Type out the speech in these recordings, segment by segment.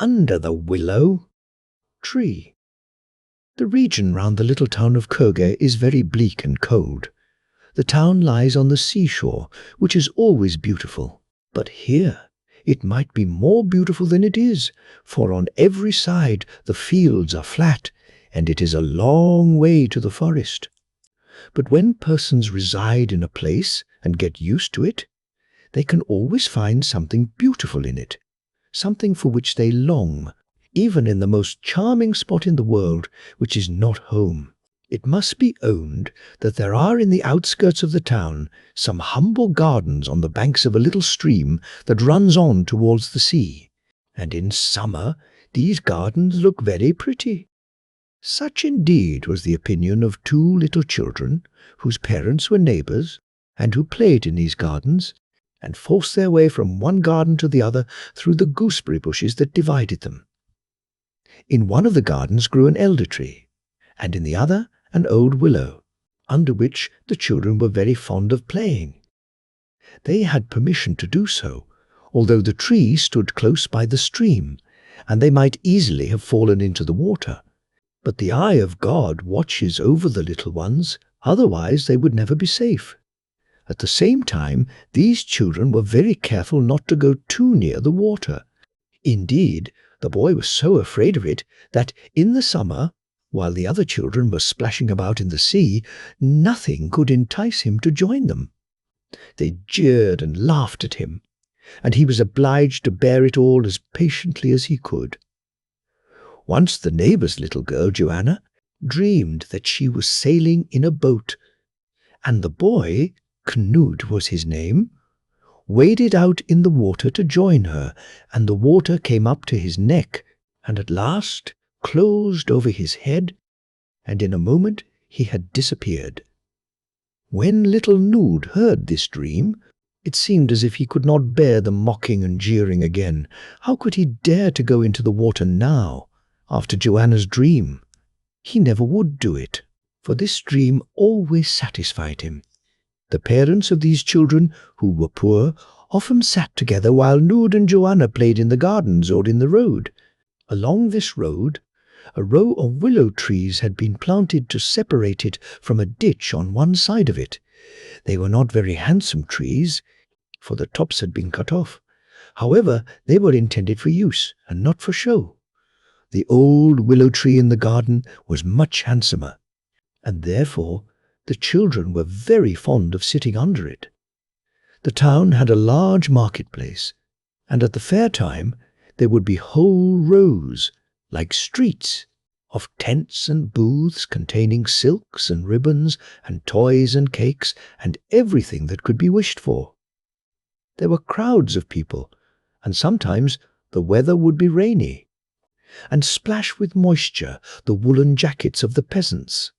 under the willow tree. The region round the little town of Koge is very bleak and cold. The town lies on the seashore, which is always beautiful. But here it might be more beautiful than it is, for on every side the fields are flat, and it is a long way to the forest. But when persons reside in a place and get used to it, they can always find something beautiful in it, something for which they long, even in the most charming spot in the world, which is not home. It must be owned that there are in the outskirts of the town some humble gardens on the banks of a little stream that runs on towards the sea, and in summer these gardens look very pretty. Such indeed was the opinion of two little children whose parents were neighbours, and who played in these gardens, and forced their way from one garden to the other through the gooseberry bushes that divided them. In one of the gardens grew an elder tree, and in the other an old willow, under which the children were very fond of playing. They had permission to do so, although the tree stood close by the stream, and they might easily have fallen into the water. But the eye of God watches over the little ones, otherwise they would never be safe. At the same time, these children were very careful not to go too near the water. Indeed, the boy was so afraid of it that in the summer, while the other children were splashing about in the sea, nothing could entice him to join them. They jeered and laughed at him, and he was obliged to bear it all as patiently as he could. Once the neighbour's little girl, Joanna, dreamed that she was sailing in a boat, and the boy, Knut was his name, waded out in the water to join her, and the water came up to his neck, and at last closed over his head, and in a moment he had disappeared. When little Knud heard this dream, it seemed as if he could not bear the mocking and jeering again. How could he dare to go into the water now, after Joanna's dream? He never would do it, for this dream always satisfied him. The parents of these children, who were poor, often sat together while Knud and Joanna played in the gardens or in the road. Along this road, a row of willow trees had been planted to separate it from a ditch on one side of it. They were not very handsome trees, for the tops had been cut off. However, they were intended for use, and not for show. The old willow tree in the garden was much handsomer, and therefore the children were very fond of sitting under it. The town had a large marketplace, and at the fair time there would be whole rows, like streets, of tents and booths containing silks and ribbons and toys and cakes and everything that could be wished for. There were crowds of people, and sometimes the weather would be rainy, and splash with moisture the woolen jackets of the peasants.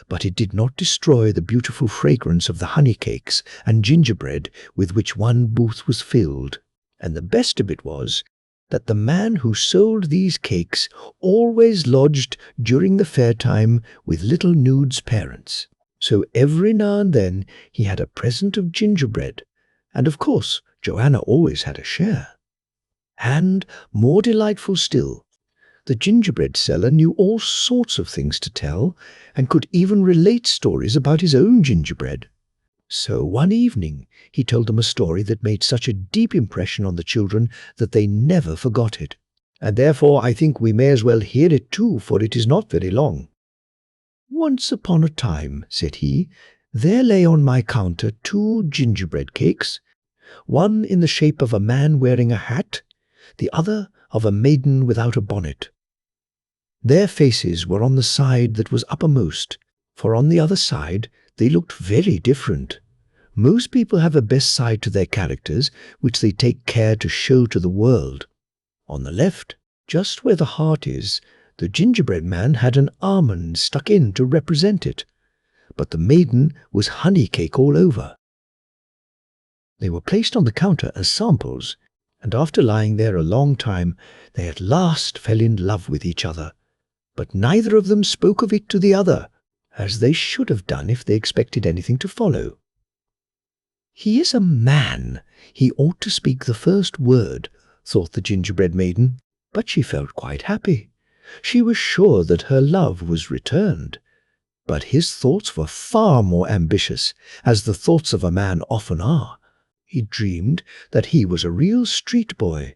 But it did not destroy the beautiful fragrance of the honey cakes and gingerbread with which one booth was filled. And the best of it was that the man who sold these cakes always lodged during the fair time with little Knud's parents. So every now and then he had a present of gingerbread, and of course Joanna always had a share. And, more delightful still, the gingerbread seller knew all sorts of things to tell, and could even relate stories about his own gingerbread. So one evening he told them a story that made such a deep impression on the children that they never forgot it. And therefore I think we may as well hear it too, for it is not very long. "Once upon a time," said he, "there lay on my counter 2 gingerbread cakes, one in the shape of a man wearing a hat, the other of a maiden without a bonnet. Their faces were on the side that was uppermost, for on the other side they looked very different. Most people have a best side to their characters, which they take care to show to the world. On the left, just where the heart is, the gingerbread man had an almond stuck in to represent it, but the maiden was honey cake all over. They were placed on the counter as samples, and after lying there a long time, they at last fell in love with each other. But neither of them spoke of it to the other, as they should have done if they expected anything to follow. "He is a man. He ought to speak the first word," thought the gingerbread maiden. But she felt quite happy. She was sure that her love was returned. But his thoughts were far more ambitious, as the thoughts of a man often are. He dreamed that he was a real street boy,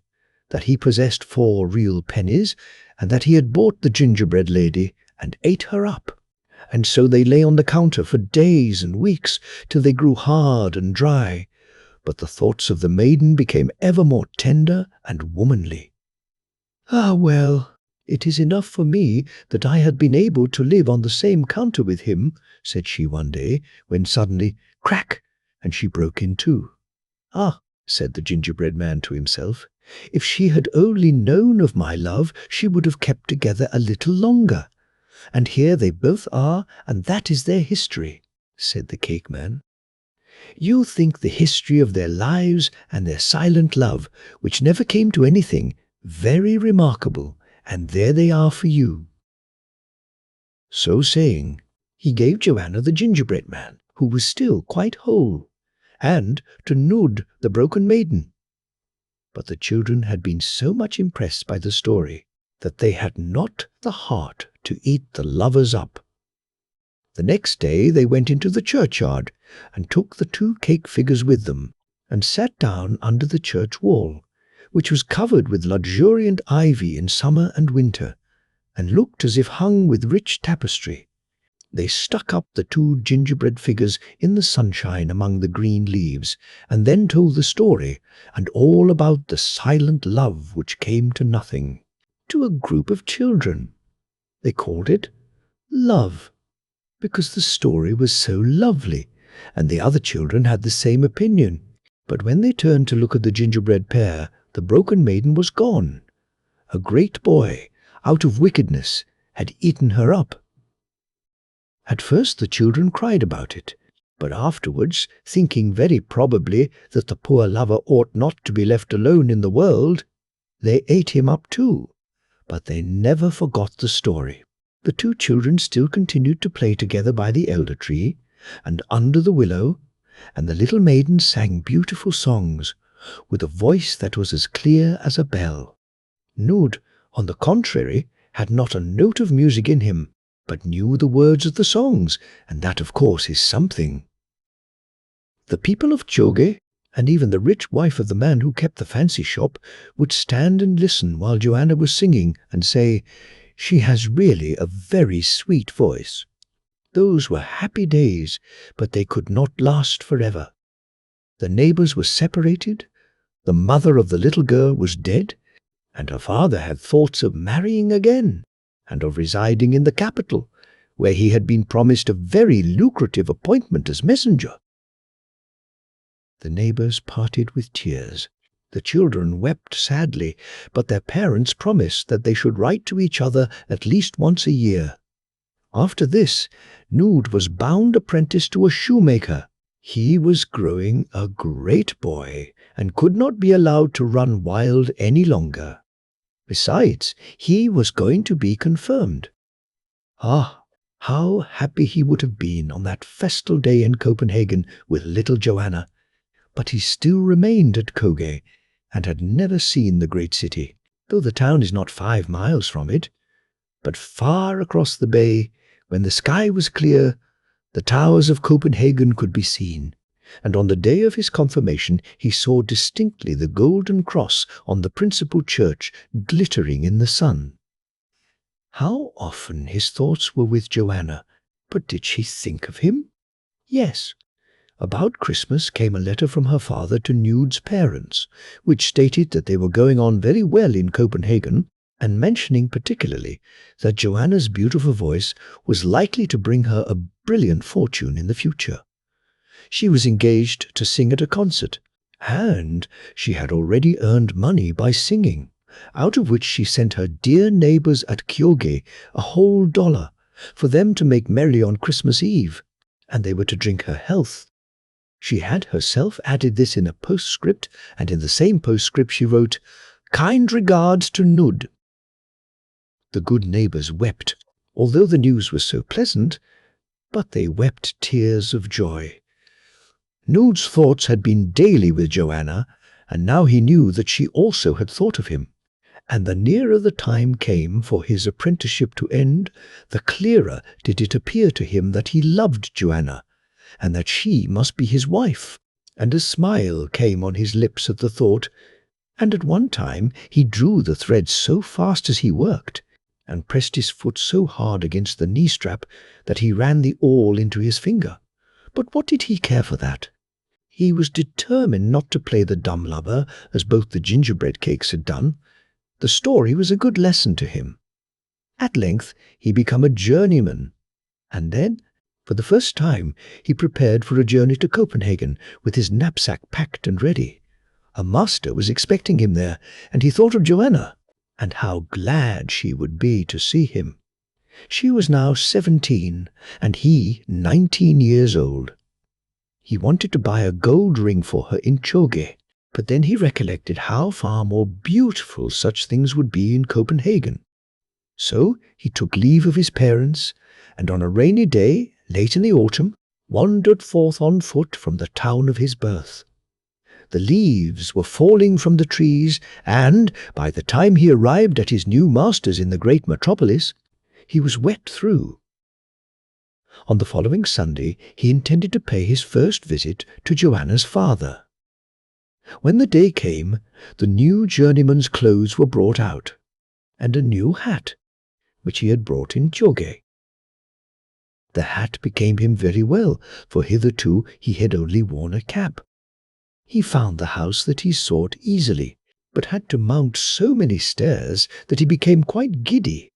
that he possessed 4 real pennies, and that he had bought the gingerbread lady and ate her up. And so they lay on the counter for days and weeks, till they grew hard and dry. But the thoughts of the maiden became ever more tender and womanly. "Ah, well, it is enough for me that I had been able to live on the same counter with him," said she one day, when suddenly, crack, and she broke in two. "Ah," said the gingerbread man to himself, "if she had only known of my love, she would have kept together a little longer. And here they both are, and that is their history," said the cake man. "You think the history of their lives and their silent love, which never came to anything, very remarkable, and there they are for you." So saying, he gave Joanna the gingerbread man, who was still quite whole, and to Nud the broken maiden. But the children had been so much impressed by the story that they had not the heart to eat the lovers up. The next day they went into the churchyard and took the 2 cake figures with them, and sat down under the church wall, which was covered with luxuriant ivy in summer and winter, and looked as if hung with rich tapestry. They stuck up the 2 gingerbread figures in the sunshine among the green leaves, and then told the story, and all about the silent love which came to nothing, to a group of children. They called it Love, because the story was so lovely, and the other children had the same opinion. But when they turned to look at the gingerbread pair, the broken maiden was gone. A great boy, out of wickedness, had eaten her up. At first the children cried about it, but afterwards, thinking very probably that the poor lover ought not to be left alone in the world, they ate him up too. But they never forgot the story. The 2 children still continued to play together by the elder tree and under the willow, and the little maiden sang beautiful songs, with a voice that was as clear as a bell. Nud, on the contrary, had not a note of music in him, but knew the words of the songs, and that, of course, is something. The people of Choge, and even the rich wife of the man who kept the fancy shop, would stand and listen while Joanna was singing and say, "She has really a very sweet voice." Those were happy days, but they could not last forever. The neighbors were separated, the mother of the little girl was dead, and her father had thoughts of marrying again, and of residing in the capital, where he had been promised a very lucrative appointment as messenger. The neighbors parted with tears. The children wept sadly, but their parents promised that they should write to each other at least once a year. After this, Nud was bound apprentice to a shoemaker. He was growing a great boy, and could not be allowed to run wild any longer. Besides, he was going to be confirmed. Ah, how happy he would have been on that festal day in Copenhagen with little Joanna. But he still remained at Køge, and had never seen the great city, though the town is not 5 miles from it. But far across the bay, when the sky was clear, the towers of Copenhagen could be seen, and on the day of his confirmation he saw distinctly the golden cross on the principal church glittering in the sun. How often his thoughts were with Joanna, but did she think of him? Yes. About Christmas came a letter from her father to Nud's parents, which stated that they were going on very well in Copenhagen, and mentioning particularly that Joanna's beautiful voice was likely to bring her a brilliant fortune in the future. She was engaged to sing at a concert, and she had already earned money by singing, out of which she sent her dear neighbors at Kyoge a whole $1 for them to make merry on Christmas Eve, and they were to drink her health. She had herself added this in a postscript, and in the same postscript she wrote, "Kind regards to Nud." The good neighbors wept, although the news was so pleasant, but they wept tears of joy. Nud's thoughts had been daily with Joanna, and now he knew that she also had thought of him, And the nearer the time came for his apprenticeship to end, the clearer did it appear to him that he loved Joanna, and that she must be his wife. And a smile came on his lips at the thought, and at one time he drew the thread so fast as he worked, and pressed his foot so hard against the knee strap that he ran the awl into his finger. But what did he care for that? He was determined not to play the dumb lover, as both the gingerbread cakes had done. The story was a good lesson to him. At length he became a journeyman, and then, for the first time, he prepared for a journey to Copenhagen with his knapsack packed and ready. A master was expecting him there, and he thought of Joanna, and how glad she would be to see him. She was now 17, and he 19 years old. He wanted to buy a gold ring for her in Choge, but then he recollected how far more beautiful such things would be in Copenhagen. So he took leave of his parents, and on a rainy day, late in the autumn, wandered forth on foot from the town of his birth. The leaves were falling from the trees, and by the time he arrived at his new master's in the great metropolis, he was wet through. On the following Sunday he intended to pay his first visit to Joanna's father. When the day came, the new journeyman's clothes were brought out, and a new hat, which he had brought in Choge. The hat became him very well, for hitherto he had only worn a cap. He found the house that he sought easily, but had to mount so many stairs that he became quite giddy.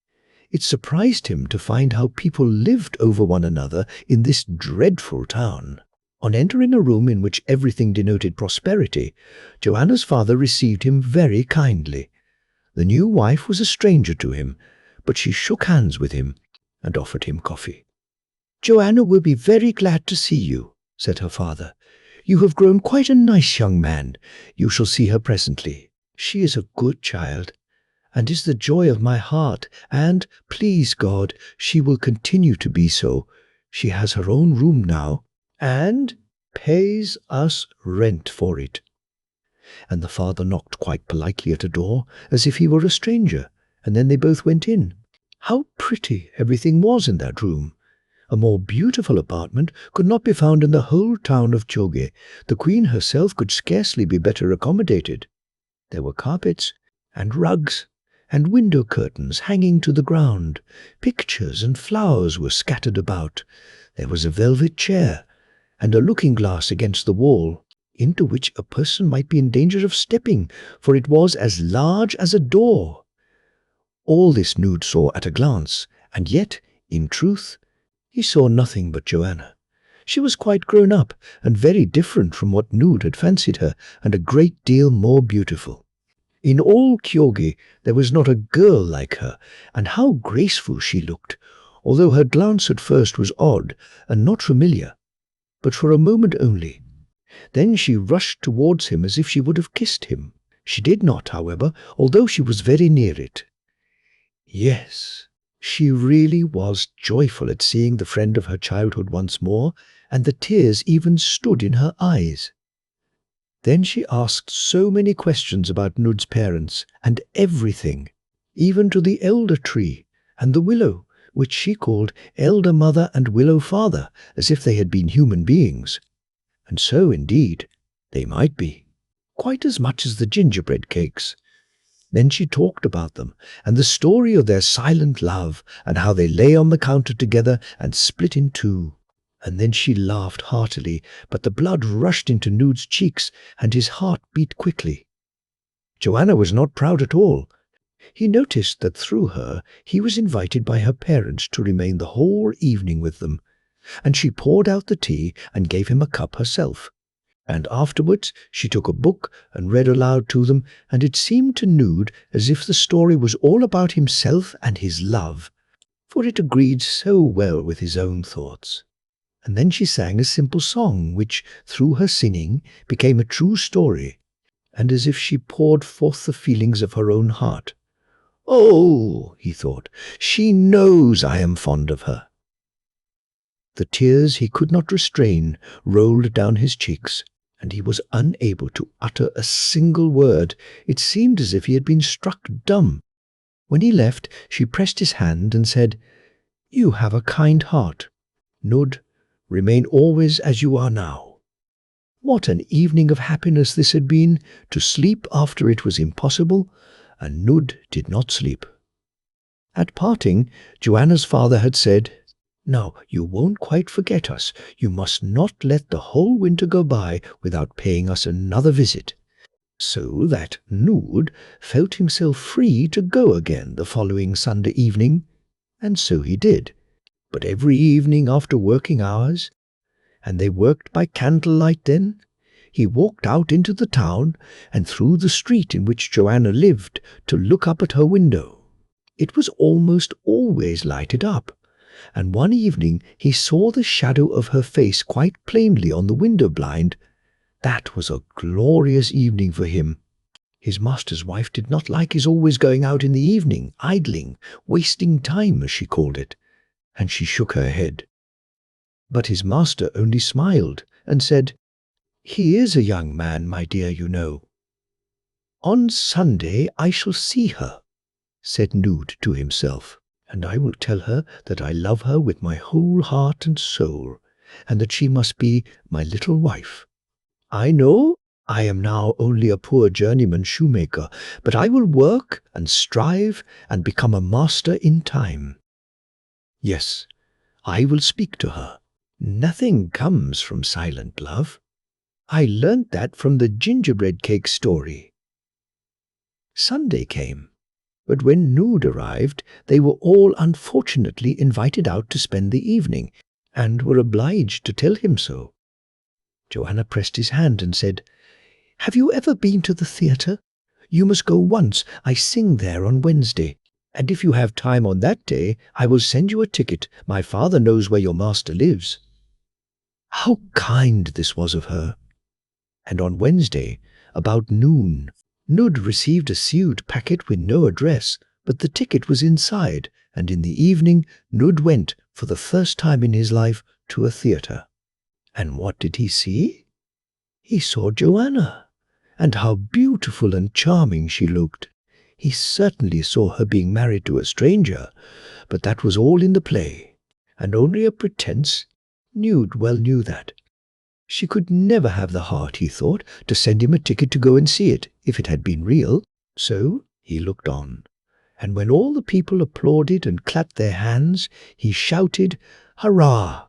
It surprised him to find how people lived over one another in this dreadful town. On entering a room in which everything denoted prosperity, Joanna's father received him very kindly. The new wife was a stranger to him, but she shook hands with him and offered him coffee. "Joanna will be very glad to see you," said her father. "You have grown quite a nice young man. You shall see her presently. She is a good child, and is the joy of my heart, and, please God, she will continue to be so. She has her own room now, and pays us rent for it." And the father knocked quite politely at a door, as if he were a stranger, and then they both went in. How pretty everything was in that room! A more beautiful apartment could not be found in the whole town of Choge. The queen herself could scarcely be better accommodated. There were carpets, and rugs, and window curtains hanging to the ground. Pictures and flowers were scattered about. There was a velvet chair, and a looking-glass against the wall, into which a person might be in danger of stepping, for it was as large as a door. All this Nude saw at a glance, and yet, in truth, he saw nothing but Joanna. She was quite grown up, and very different from what Nude had fancied her, and a great deal more beautiful. In all Kyoge there was not a girl like her, and how graceful she looked, although her glance at first was odd and not familiar, but for a moment only. Then she rushed towards him as if she would have kissed him. She did not, however, although she was very near it. Yes, she really was joyful at seeing the friend of her childhood once more, and the tears even stood in her eyes. Then she asked so many questions about Nude's parents, and everything, even to the elder tree and the willow, which she called Elder Mother and Willow Father, as if they had been human beings. And so, indeed, they might be, quite as much as the gingerbread cakes. Then she talked about them, and the story of their silent love, and how they lay on the counter together and split in two. And then she laughed heartily, but the blood rushed into Nude's cheeks, and his heart beat quickly. Joanna was not proud at all. He noticed that through her he was invited by her parents to remain the whole evening with them, and she poured out the tea and gave him a cup herself. And afterwards she took a book and read aloud to them, and it seemed to Nude as if the story was all about himself and his love, for it agreed so well with his own thoughts. And then she sang a simple song, which, through her singing, became a true story, and as if she poured forth the feelings of her own heart. "Oh," he thought, "she knows I am fond of her." The tears he could not restrain rolled down his cheeks, and he was unable to utter a single word. It seemed as if he had been struck dumb. When he left, she pressed his hand and said, "You have a kind heart. Nud, remain always as you are now." What an evening of happiness this had been, to sleep after it was impossible, and Nud did not sleep. At parting, Joanna's father had said, "Now, you won't quite forget us. You must not let the whole winter go by without paying us another visit." So that Nud felt himself free to go again the following Sunday evening, and so he did. But every evening after working hours, and they worked by candlelight then, he walked out into the town and through the street in which Joanna lived to look up at her window. It was almost always lighted up, and one evening he saw the shadow of her face quite plainly on the window blind. That was a glorious evening for him. His master's wife did not like his always going out in the evening, idling, wasting time, as she called it, and she shook her head. But his master only smiled and said, "He is a young man, my dear, you know." "On Sunday I shall see her," said Nud to himself, "and I will tell her that I love her with my whole heart and soul, and that she must be my little wife. I know I am now only a poor journeyman shoemaker, but I will work and strive and become a master in time. Yes, I will speak to her. Nothing comes from silent love. I learnt that from the gingerbread cake story." Sunday came, but when Nud arrived, they were all unfortunately invited out to spend the evening, and were obliged to tell him so. Joanna pressed his hand and said, "Have you ever been to the theatre? You must go once. I sing there on Wednesday. And if you have time on that day, I will send you a ticket. My father knows where your master lives." How kind this was of her! And on Wednesday, about noon, Nud received a sealed packet with no address, but the ticket was inside, and in the evening Nud went, for the first time in his life, to a theatre. And what did he see? He saw Joanna, and how beautiful and charming she looked. He certainly saw her being married to a stranger, but that was all in the play, and only a pretence. Nud well knew that. She could never have the heart, he thought, to send him a ticket to go and see it, if it had been real. So he looked on, and when all the people applauded and clapped their hands, he shouted, "Hurrah!"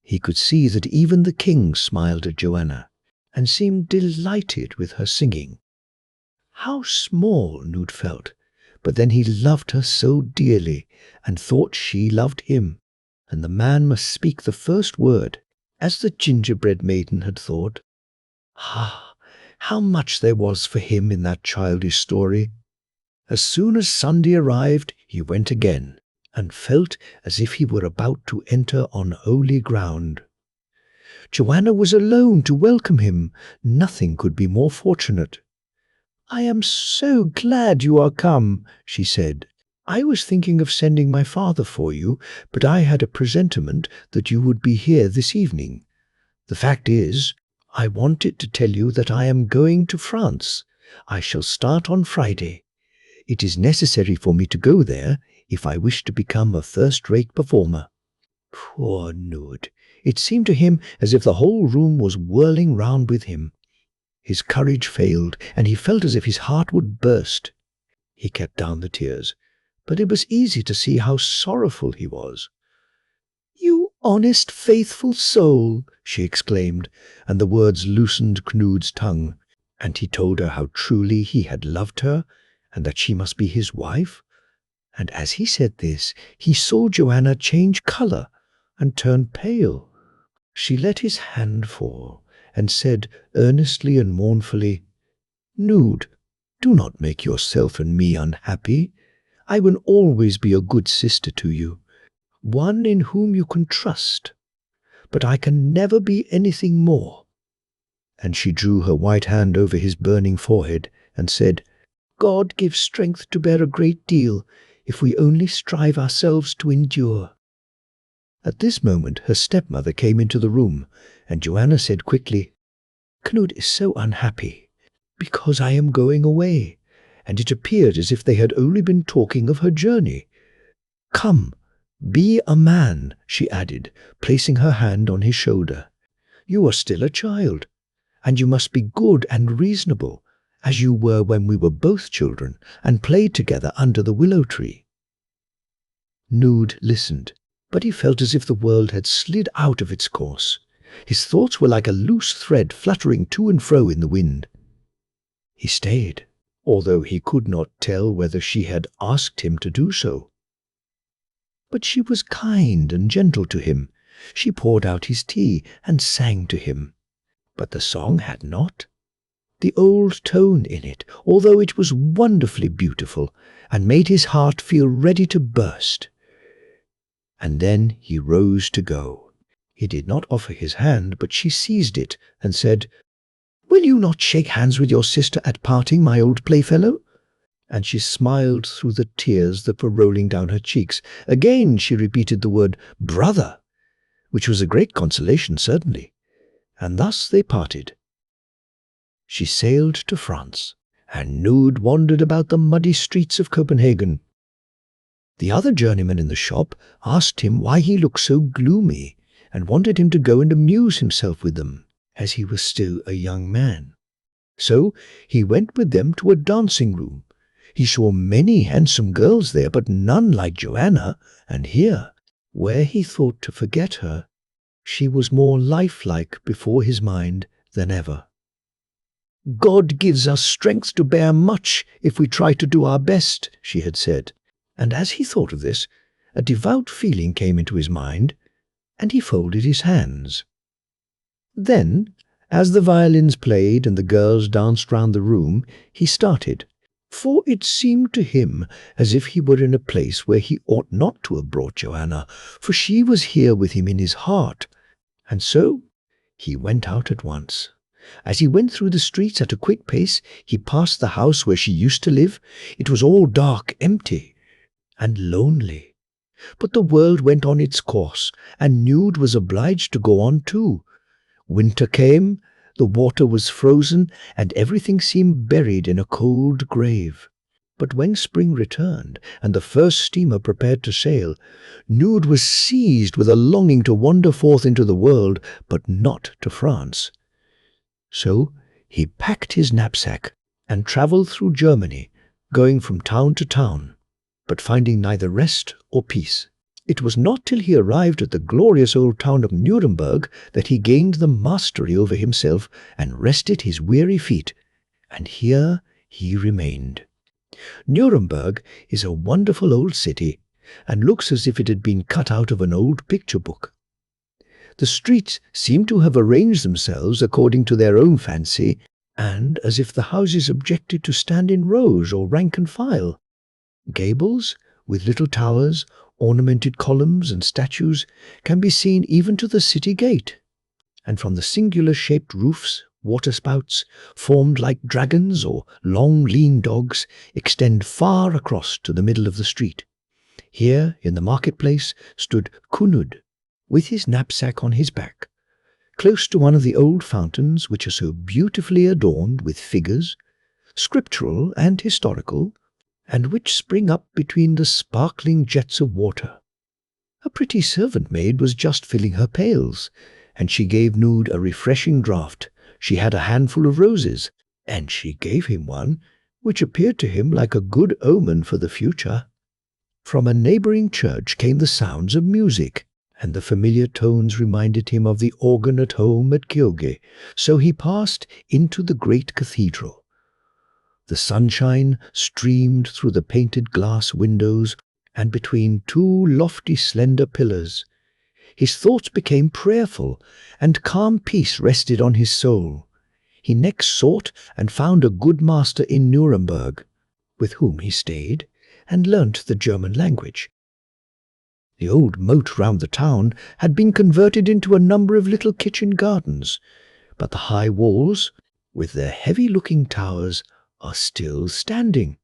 He could see that even the king smiled at Joanna, and seemed delighted with her singing. How small Nud felt, but then he loved her so dearly, and thought she loved him, and the man must speak the first word, as the gingerbread maiden had thought. Ah, how much there was for him in that childish story! As soon as Sunday arrived, he went again, and felt as if he were about to enter on holy ground. Joanna was alone to welcome him. Nothing could be more fortunate. "I am so glad you are come," she said. "I was thinking of sending my father for you, but I had a presentiment that you would be here this evening. The fact is, I wanted to tell you that I am going to France. I shall start on Friday. It is necessary for me to go there if I wish to become a first-rate performer." Poor Nud! It seemed to him as if the whole room was whirling round with him. His courage failed, and he felt as if his heart would burst. He kept down the tears, but it was easy to see how sorrowful he was. "You honest, faithful soul!" she exclaimed, and the words loosened Knud's tongue, and he told her how truly he had loved her, and that she must be his wife. And as he said this, he saw Joanna change colour and turn pale. She let his hand fall, and said earnestly and mournfully, "Nud, do not make yourself and me unhappy. I will always be a good sister to you, one in whom you can trust. But I can never be anything more." And she drew her white hand over his burning forehead and said, "God gives strength to bear a great deal, if we only strive ourselves to endure." At this moment her stepmother came into the room, and Joanna said quickly, Knud is so unhappy, because I am going away." And it appeared as if they had only been talking of her journey. "Come, be a man," she added, placing her hand on his shoulder. "You are still a child, and you must be good and reasonable, as you were when we were both children and played together under the willow tree." Knud listened, but he felt as if the world had slid out of its course. His thoughts were like a loose thread fluttering to and fro in the wind. He stayed, although he could not tell whether she had asked him to do so. But she was kind and gentle to him. She poured out his tea and sang to him. But the song had not the old tone in it, although it was wonderfully beautiful and made his heart feel ready to burst. And then he rose to go. He did not offer his hand, but she seized it and said, "Will you not shake hands with your sister at parting, my old playfellow?" And she smiled through the tears that were rolling down her cheeks. Again she repeated the word "brother," which was a great consolation certainly, and thus they parted. She sailed to France, and Knud wandered about the muddy streets of Copenhagen. The other journeyman in the shop asked him why he looked so gloomy, and wanted him to go and amuse himself with them, as he was still a young man. So he went with them to a dancing room. He saw many handsome girls there, but none like Joanna, and here, where he thought to forget her, she was more lifelike before his mind than ever. "God gives us strength to bear much if we try to do our best," she had said. And as he thought of this, a devout feeling came into his mind, and he folded his hands. Then, as the violins played and the girls danced round the room, he started, for it seemed to him as if he were in a place where he ought not to have brought Joanna, for she was here with him in his heart. And so he went out at once. As he went through the streets at a quick pace, he passed the house where she used to live. It was all dark, empty, and lonely. But the world went on its course, and Knud was obliged to go on too. Winter came, the water was frozen, and everything seemed buried in a cold grave. But when spring returned, and the first steamer prepared to sail, Knud was seized with a longing to wander forth into the world, but not to France. So he packed his knapsack and travelled through Germany, going from town to town, but finding neither rest or peace. It was not till he arrived at the glorious old town of Nuremberg that he gained the mastery over himself and rested his weary feet, and here he remained. Nuremberg is a wonderful old city, and looks as if it had been cut out of an old picture book. The streets seem to have arranged themselves according to their own fancy, and as if the houses objected to stand in rows or rank and file. Gables, with little towers, ornamented columns and statues, can be seen even to the city gate, and from the singular-shaped roofs, waterspouts, formed like dragons or long lean dogs, extend far across to the middle of the street. Here, in the marketplace, stood Knud, with his knapsack on his back, close to one of the old fountains which are so beautifully adorned with figures, scriptural and historical, and which spring up between the sparkling jets of water. A pretty servant-maid was just filling her pails, and she gave Knud a refreshing draught. She had a handful of roses, and she gave him one, which appeared to him like a good omen for the future. From a neighbouring church came the sounds of music, and the familiar tones reminded him of the organ at home at Kyoge, so he passed into the great cathedral. The sunshine streamed through the painted glass windows and between two lofty slender pillars. His thoughts became prayerful, and calm peace rested on his soul. He next sought and found a good master in Nuremberg, with whom he stayed and learnt the German language. The old moat round the town had been converted into a number of little kitchen gardens, but the high walls, with their heavy-looking towers, are still standing.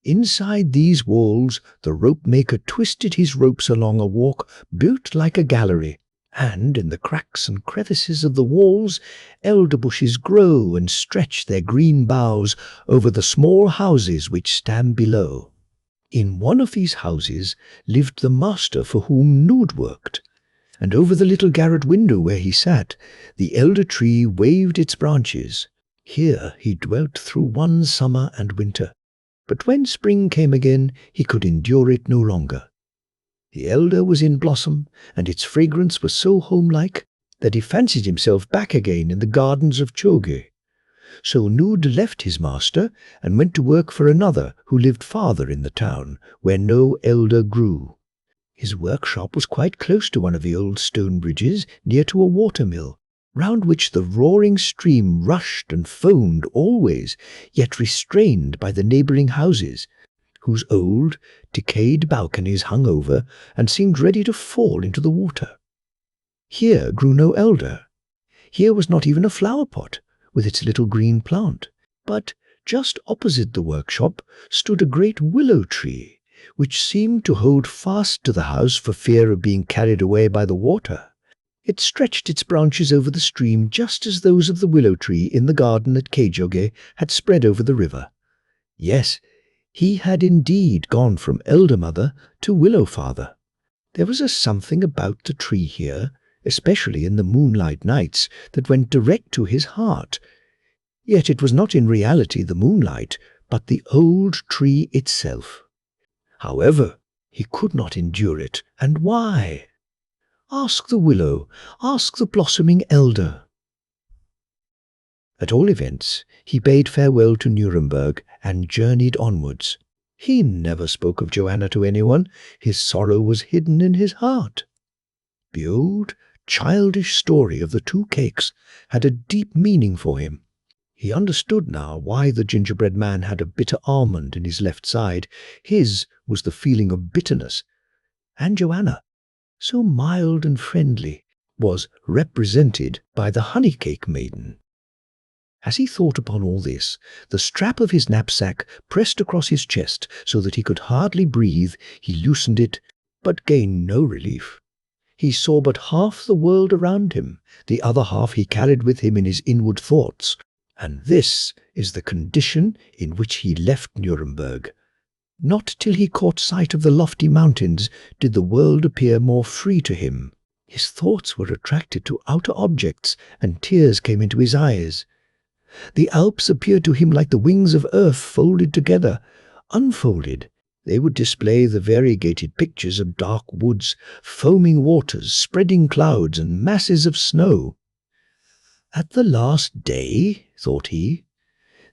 Inside these walls the rope-maker twisted his ropes along a walk built like a gallery, and in the cracks and crevices of the walls elder bushes grow and stretch their green boughs over the small houses which stand below. In one of these houses lived the master for whom Nood worked, and over the little garret window where he sat, the elder tree waved its branches. Here he dwelt through one summer and winter, but when spring came again he could endure it no longer. The elder was in blossom, and its fragrance was so homelike that he fancied himself back again in the gardens of Choge. So Nood left his master and went to work for another who lived farther in the town, where no elder grew. His workshop was quite close to one of the old stone bridges near to a water-mill, round which the roaring stream rushed and foamed always, yet restrained by the neighbouring houses, whose old, decayed balconies hung over and seemed ready to fall into the water. Here grew no elder. Here was not even a flower-pot with its little green plant, but just opposite the workshop stood a great willow tree, which seemed to hold fast to the house for fear of being carried away by the water. It stretched its branches over the stream just as those of the willow tree in the garden at Keijoge had spread over the river. Yes, he had indeed gone from elder mother to willow father. There was a something about the tree here, especially in the moonlight nights, that went direct to his heart. Yet it was not in reality the moonlight, but the old tree itself. However, he could not endure it, and why? Ask the willow, ask the blossoming elder. At all events, he bade farewell to Nuremberg and journeyed onwards. He never spoke of Joanna to anyone. His sorrow was hidden in his heart. The old, childish story of the two cakes had a deep meaning for him. He understood now why the gingerbread man had a bitter almond in his left side. His was the feeling of bitterness. And Joanna, so mild and friendly, was represented by the honey cake maiden. As he thought upon all this, the strap of his knapsack pressed across his chest so that he could hardly breathe. He loosened it, but gained no relief. He saw but half the world around him, the other half he carried with him in his inward thoughts, and this is the condition in which he left Nuremberg. Not till he caught sight of the lofty mountains did the world appear more free to him. His thoughts were attracted to outer objects, and tears came into his eyes. The Alps appeared to him like the wings of earth folded together. Unfolded, they would display the variegated pictures of dark woods, foaming waters, spreading clouds, and masses of snow. At the last day, thought he,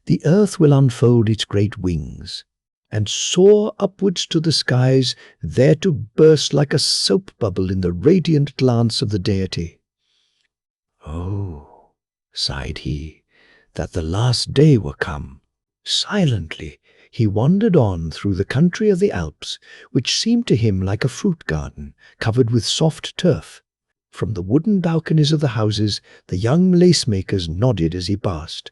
the earth will unfold its great wings, and soar upwards to the skies, there to burst like a soap bubble in the radiant glance of the deity. Oh, sighed he, that the last day were come. Silently he wandered on through the country of the Alps, which seemed to him like a fruit garden covered with soft turf. From the wooden balconies of the houses the young lace-makers nodded as he passed.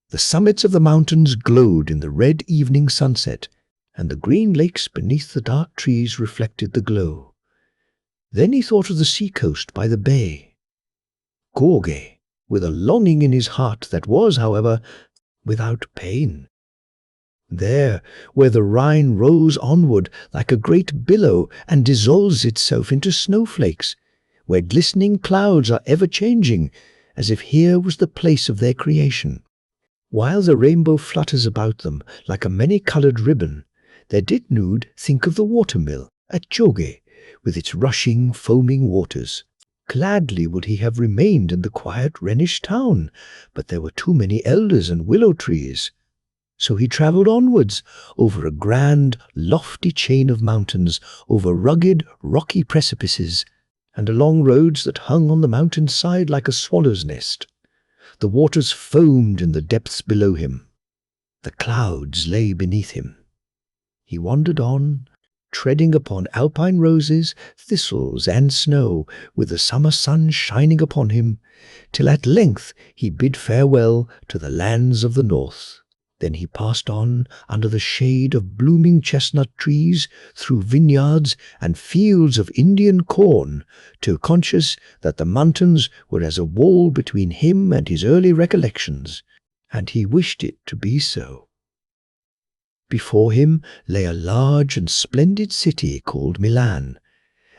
The summits of the mountains glowed in the red evening sunset, and the green lakes beneath the dark trees reflected the glow. Then he thought of the sea-coast by the bay. Gorge, with a longing in his heart that was, however, without pain. There, where the Rhine rolls onward like a great billow and dissolves itself into snowflakes, where glistening clouds are ever changing, as if here was the place of their creation. While the rainbow flutters about them like a many-coloured ribbon, there did Nood think of the water-mill at Choge, with its rushing, foaming waters. Gladly would he have remained in the quiet Rhenish town, but there were too many elders and willow trees. So he travelled onwards, over a grand, lofty chain of mountains, over rugged, rocky precipices, and along roads that hung on the mountain's side like a swallow's nest. The waters foamed in the depths below him. The clouds lay beneath him. He wandered on, treading upon alpine roses, thistles, and snow, with the summer sun shining upon him, till at length he bid farewell to the lands of the north. Then he passed on under the shade of blooming chestnut trees, through vineyards and fields of Indian corn, till conscious that the mountains were as a wall between him and his early recollections, and he wished it to be so. Before him lay a large and splendid city called Milan,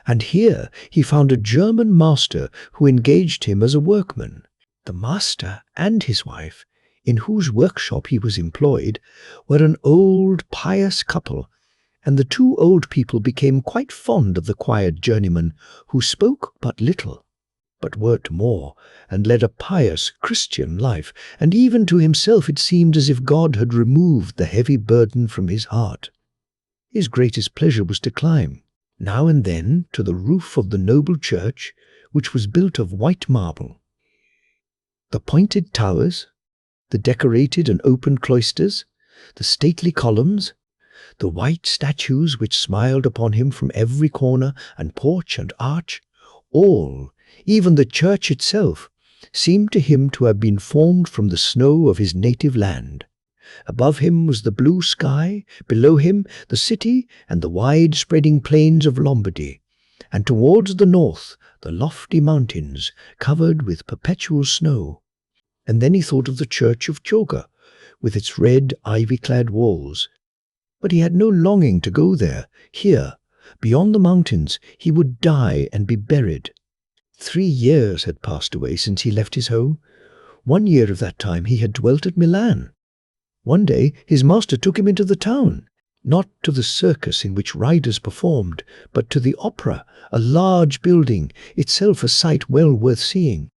and here he found a German master who engaged him as a workman. The master and his wife, in whose workshop he was employed, were an old, pious couple, and the two old people became quite fond of the quiet journeyman, who spoke but little, but worked more, and led a pious Christian life, and even to himself it seemed as if God had removed the heavy burden from his heart. His greatest pleasure was to climb, now and then, to the roof of the noble church, which was built of white marble. The pointed towers, the decorated and open cloisters, the stately columns, the white statues which smiled upon him from every corner and porch and arch, all, even the church itself, seemed to him to have been formed from the snow of his native land. Above him was the blue sky, below him the city and the wide-spreading plains of Lombardy, and towards the north the lofty mountains covered with perpetual snow. And then he thought of the church of Choga, with its red ivy-clad walls. But he had no longing to go there. Here, beyond the mountains, he would die and be buried. 3 years had passed away since he left his home. 1 year of that time he had dwelt at Milan. One day his master took him into the town, not to the circus in which riders performed, but to the opera, a large building, itself a sight well worth seeing.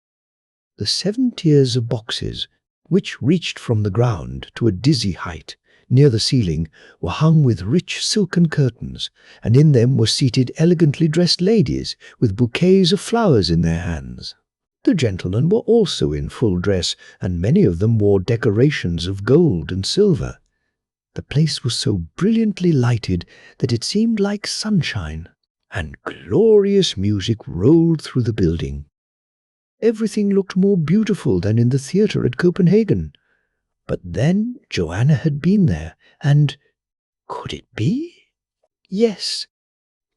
The 7 tiers of boxes, which reached from the ground to a dizzy height, near the ceiling, were hung with rich silken curtains, and in them were seated elegantly dressed ladies with bouquets of flowers in their hands. The gentlemen were also in full dress, and many of them wore decorations of gold and silver. The place was so brilliantly lighted that it seemed like sunshine, and glorious music rolled through the building. Everything looked more beautiful than in the theatre at Copenhagen. But then Joanna had been there, and could it be? Yes,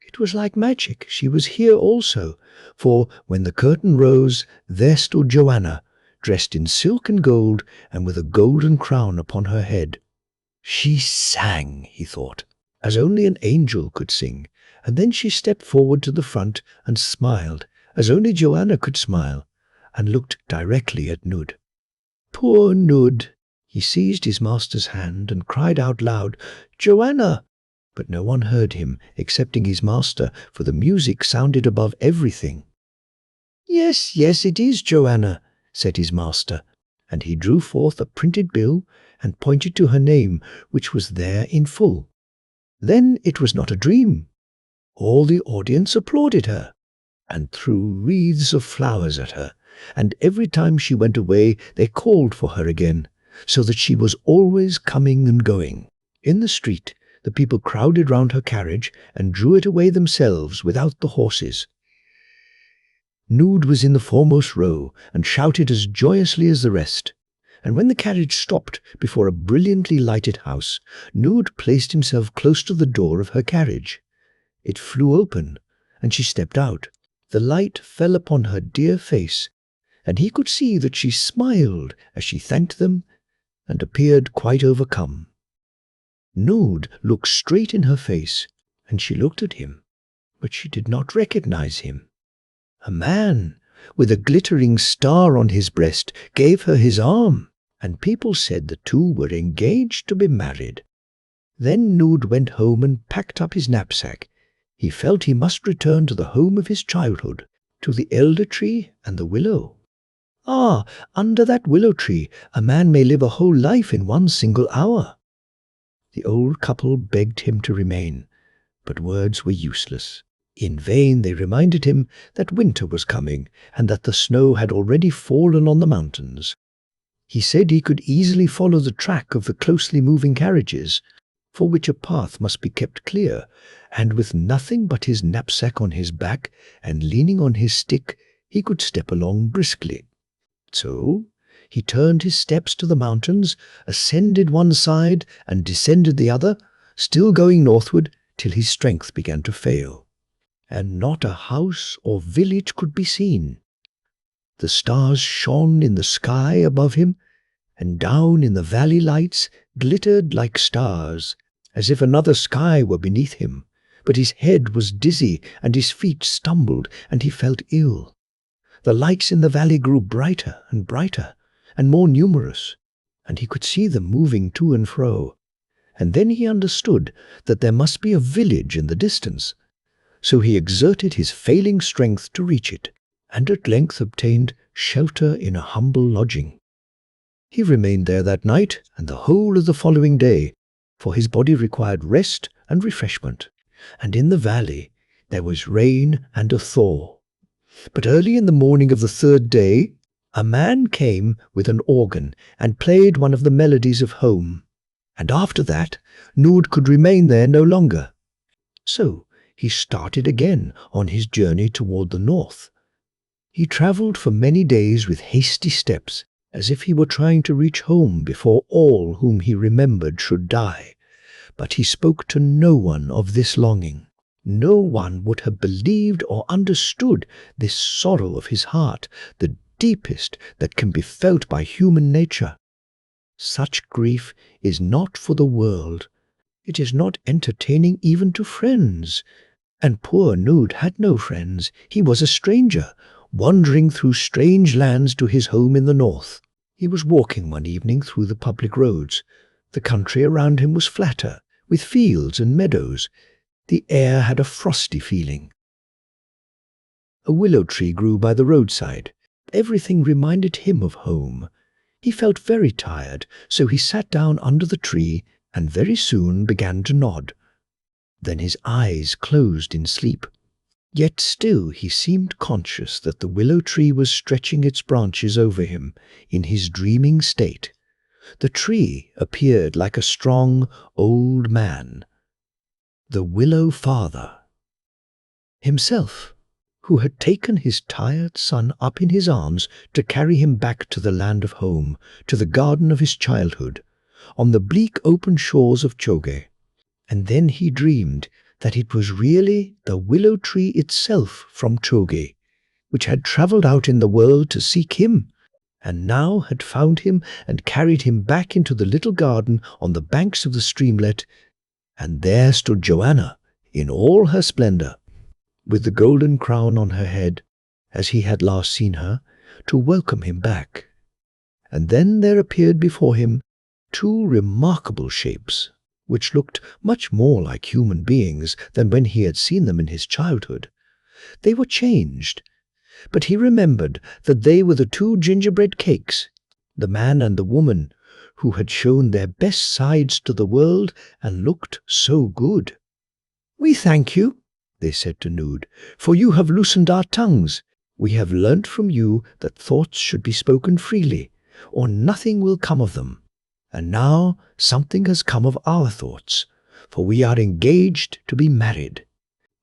it was like magic. She was here also, for when the curtain rose, there stood Joanna, dressed in silk and gold, and with a golden crown upon her head. She sang, he thought, as only an angel could sing, and then she stepped forward to the front and smiled, as only Joanna could smile, and looked directly at Nud. Poor Nud! He seized his master's hand and cried out loud, "Joanna!" But no one heard him, excepting his master, for the music sounded above everything. "Yes, yes, it is Joanna," said his master, and he drew forth a printed bill and pointed to her name, which was there in full. Then it was not a dream. All the audience applauded her, and threw wreaths of flowers at her, and every time she went away they called for her again, so that she was always coming and going. In the street the people crowded round her carriage and drew it away themselves without the horses. Nud was in the foremost row and shouted as joyously as the rest, and when the carriage stopped before a brilliantly lighted house, Nud placed himself close to the door of her carriage. It flew open, and she stepped out. The light fell upon her dear face, and he could see that she smiled as she thanked them and appeared quite overcome. Nud looked straight in her face, and she looked at him, but she did not recognize him. A man, with a glittering star on his breast, gave her his arm, and people said the two were engaged to be married. Then Nud went home and packed up his knapsack. He felt he must return to the home of his childhood, to the elder tree and the willow. Ah, under that willow tree a man may live a whole life in 1 single hour. The old couple begged him to remain, but words were useless. In vain they reminded him that winter was coming, and that the snow had already fallen on the mountains. He said he could easily follow the track of the closely moving carriages, for which a path must be kept clear, and with nothing but his knapsack on his back and leaning on his stick, he could step along briskly. So He turned his steps to the mountains, ascended one side and descended the other, still going northward till his strength began to fail. And not a house or village could be seen. The stars shone in the sky above him, and down in the valley lights glittered like stars, as if another sky were beneath him. But his head was dizzy, and his feet stumbled, and he felt ill. The lights in the valley grew brighter and brighter, and more numerous, and he could see them moving to and fro. And then he understood that there must be a village in the distance. So he exerted his failing strength to reach it, and at length obtained shelter in a humble lodging. He remained there that night and the whole of the following day, for his body required rest and refreshment. And in the valley there was rain and a thaw. But early in the morning of the third day, a man came with an organ and played one of the melodies of home. And after that, Nood could remain there no longer. So he started again on his journey toward the north. He travelled for many days with hasty steps, as if he were trying to reach home before all whom he remembered should die. But he spoke to no one of this longing. No one would have believed or understood this sorrow of his heart, the deepest that can be felt by human nature. Such grief is not for the world. It is not entertaining even to friends. And poor Nood had no friends. He was a stranger, wandering through strange lands to his home in the north. He was walking one evening through the public roads. The country around him was flatter, with fields and meadows. The air had a frosty feeling. A willow tree grew by the roadside. Everything reminded him of home. He felt very tired, so he sat down under the tree and very soon began to nod. Then his eyes closed in sleep. Yet still he seemed conscious that the willow tree was stretching its branches over him in his dreaming state. The tree appeared like a strong old man, the willow father himself, who had taken his tired son up in his arms to carry him back to the land of home, to the garden of his childhood, on the bleak open shores of Choge. And then he dreamed that it was really the willow tree itself from Choge, which had travelled out in the world to seek him, and now had found him and carried him back into the little garden on the banks of the streamlet. And there stood Joanna in all her splendour, with the golden crown on her head, as he had last seen her, to welcome him back. And then there appeared before him two remarkable shapes, which looked much more like human beings than when he had seen them in his childhood. They were changed, but he remembered that they were the two gingerbread cakes, the man and the woman, who had shown their best sides to the world and looked so good. "We thank you," they said to Nood, "for you have loosened our tongues. We have learnt from you that thoughts should be spoken freely, or nothing will come of them. And now something has come of our thoughts, for we are engaged to be married."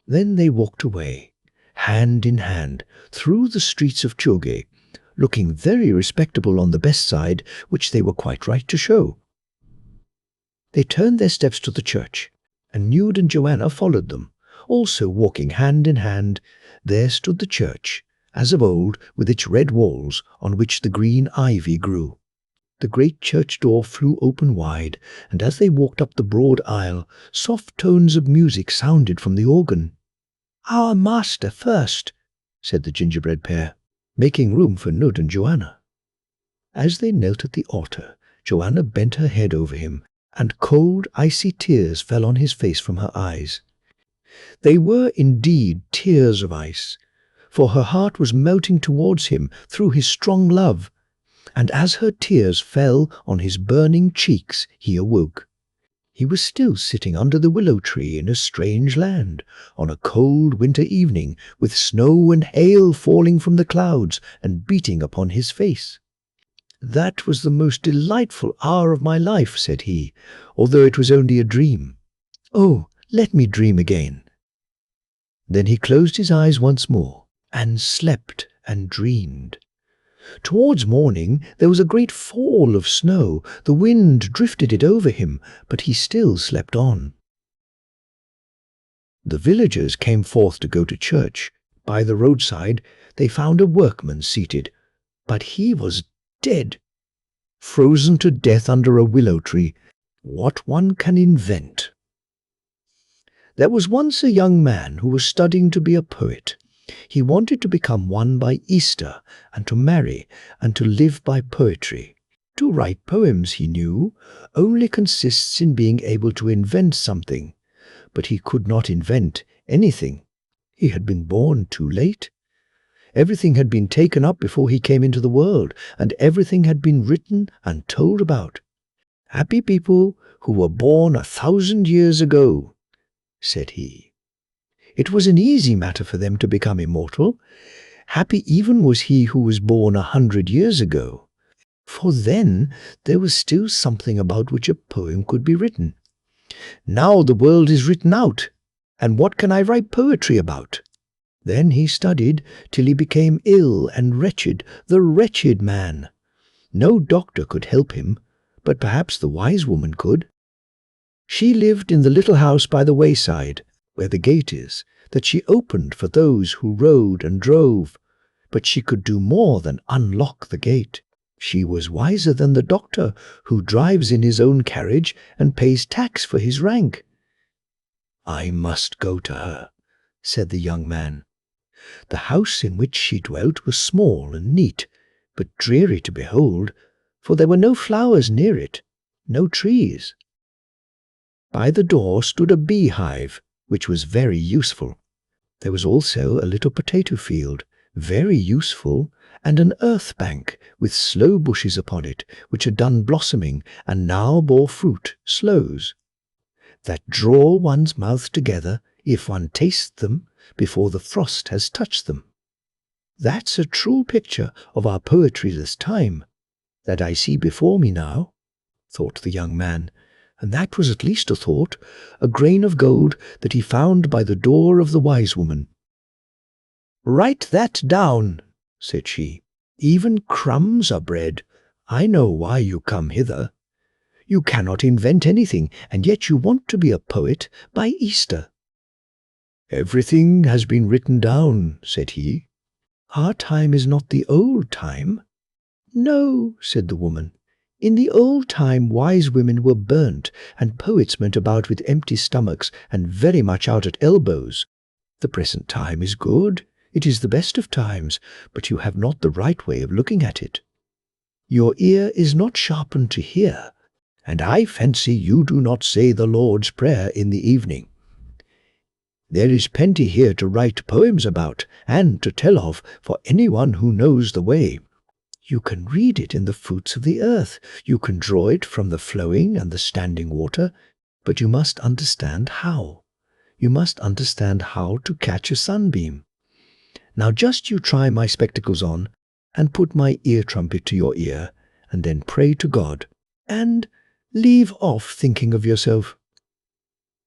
Then they walked away, hand in hand, through the streets of Choge, looking very respectable on the best side, which they were quite right to show. They turned their steps to the church, and Nude and Joanna followed them, also walking hand in hand. There stood the church, as of old, with its red walls on which the green ivy grew. The great church door flew open wide, and as they walked up the broad aisle, soft tones of music sounded from the organ. "Our master first," said the gingerbread pair, making room for Nud and Joanna. As they knelt at the altar, Joanna bent her head over him, and cold, icy tears fell on his face from her eyes. They were indeed tears of ice, for her heart was melting towards him through his strong love, and as her tears fell on his burning cheeks, he awoke. He was still sitting under the willow tree in a strange land, on a cold winter evening, with snow and hail falling from the clouds and beating upon his face. "That was the most delightful hour of my life," said he, "although it was only a dream. Oh, let me dream again." Then he closed his eyes once more, and slept and dreamed. Towards morning there was a great fall of snow. The wind drifted it over him, but he still slept on. The villagers came forth to go to church. By the roadside they found a workman seated, but he was dead, frozen to death under a willow tree. What one can invent! There was once a young man who was studying to be a poet. He wanted to become one by Easter, and to marry, and to live by poetry. To write poems, he knew, only consists in being able to invent something, but he could not invent anything. He had been born too late. Everything had been taken up before he came into the world, and everything had been written and told about. "Happy people who were born 1,000 years ago," said he. It was an easy matter for them to become immortal. Happy even was he who was born 100 years ago, for then there was still something about which a poem could be written. Now the world is written out, and what can I write poetry about? Then he studied till he became ill and wretched, the wretched man. No doctor could help him, but perhaps the wise woman could. She lived in the little house by the wayside, where the gate is, that she opened for those who rode and drove, but she could do more than unlock the gate. She was wiser than the doctor, who drives in his own carriage and pays tax for his rank. "I must go to her," said the young man. The house in which she dwelt was small and neat, but dreary to behold, for there were no flowers near it, no trees. By the door stood a beehive, which was very useful. There was also a little potato field, very useful, and an earth bank with sloe bushes upon it, which had done blossoming and now bore fruit, sloes, that draw one's mouth together if one tastes them before the frost has touched them. That's a true picture of our poetry this time, that I see before me now, thought the young man, and that was at least a thought, a grain of gold that he found by the door of the wise woman. "Write that down," said she. "Even crumbs are bread. I know why you come hither. You cannot invent anything, and yet you want to be a poet by Easter." "Everything has been written down," said he. "Our time is not the old time." "No," said the woman. "In the old time wise women were burnt, and poets went about with empty stomachs and very much out at elbows. The present time is good. It is the best of times, but you have not the right way of looking at it. Your ear is not sharpened to hear, and I fancy you do not say the Lord's Prayer in the evening. There is plenty here to write poems about, and to tell of for anyone who knows the way. You can read it in the fruits of the earth, you can draw it from the flowing and the standing water, but you must understand how. You must understand how to catch a sunbeam. Now just you try my spectacles on, and put my ear trumpet to your ear, and then pray to God, and leave off thinking of yourself."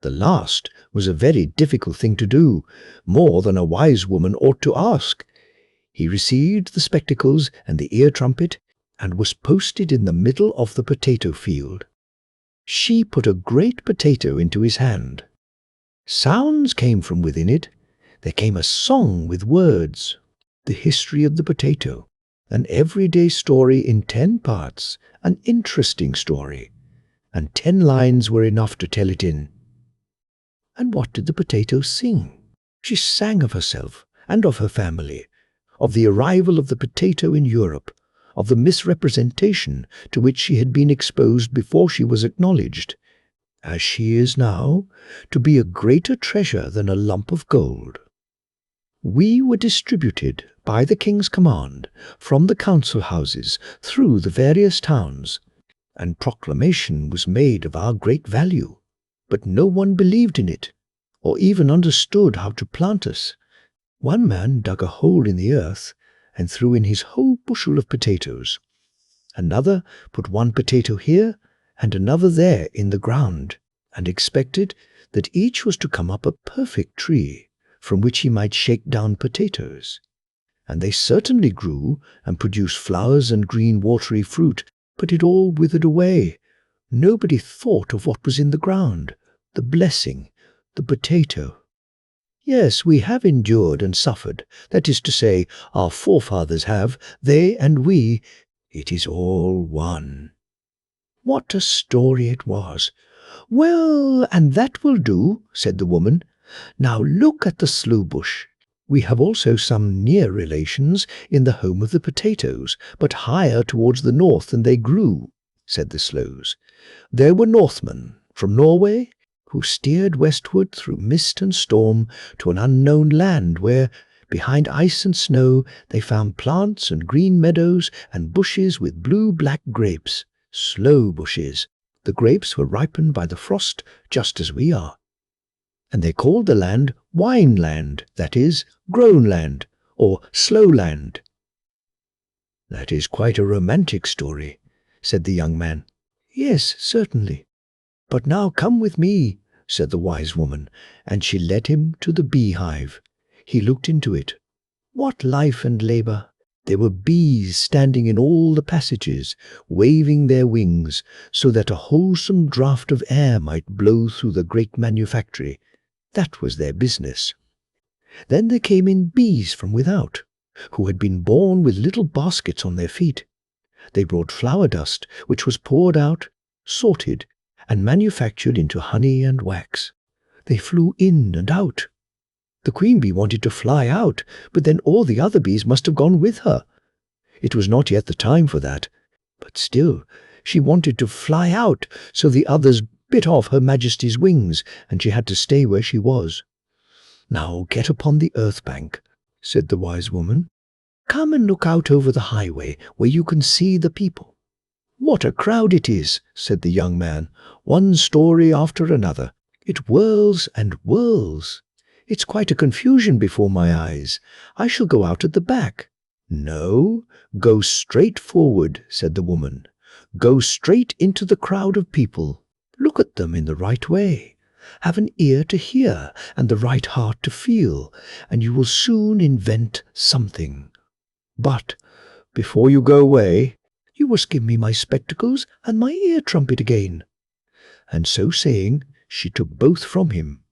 The last was a very difficult thing to do, more than a wise woman ought to ask. He received the spectacles and the ear trumpet, and was posted in the middle of the potato field. She put a great potato into his hand. Sounds came from within it. There came a song with words, the history of the potato, an everyday story in 10 parts, an interesting story, and 10 lines were enough to tell it in. And what did the potato sing? She sang of herself and of her family, of the arrival of the potato in Europe, of the misrepresentation to which she had been exposed before she was acknowledged, as she is now, to be a greater treasure than a lump of gold. We were distributed, by the king's command, from the council houses through the various towns, and proclamation was made of our great value, but no one believed in it, or even understood how to plant us. One man dug a hole in the earth and threw in his whole bushel of potatoes. Another put one potato here and another there in the ground, and expected that each was to come up a perfect tree, from which he might shake down potatoes. and they certainly grew and produced flowers and green watery fruit, but it all withered away. Nobody thought of what was in the ground, the blessing, the potato. Yes, we have endured and suffered. That is to say, our forefathers have, they and we. It is all one. What a story it was! Well, and that will do, said the woman. Now look at the sloe bush. We have also some near relations in the home of the potatoes, but higher towards the north than they grew, said the sloes. There were Northmen from Norway who steered westward through mist and storm to an unknown land where, behind ice and snow, they found plants and green meadows and bushes with blue-black grapes, sloe bushes. The grapes were ripened by the frost just as we are. And they called the land wine land, that is, grown land, or slow land. That is quite a romantic story, said the young man. Yes, certainly. But now come with me, said the wise woman, and she led him to the beehive. He looked into it. What life and labour! There were bees standing in all the passages, waving their wings, so that a wholesome draught of air might blow through the great manufactory. That was their business. Then there came in bees from without, who had been born with little baskets on their feet. They brought flower dust, which was poured out, sorted, and manufactured into honey and wax. They flew in and out. The queen bee wanted to fly out, but then all the other bees must have gone with her. It was not yet the time for that, but still she wanted to fly out, so the others bit off Her Majesty's wings, and she had to stay where she was. Now get upon the earth bank, said the wise woman. Come and look out over the highway, where you can see the people. What a crowd it is, said the young man, one story after another. It whirls and whirls. It's quite a confusion before my eyes. I shall go out at the back. No, go straight forward, said the woman. Go straight into the crowd of people. Look at them in the right way. Have an ear to hear and the right heart to feel, and you will soon invent something. But before you go away, you must give me my spectacles and my ear trumpet again. And so saying, she took both from him.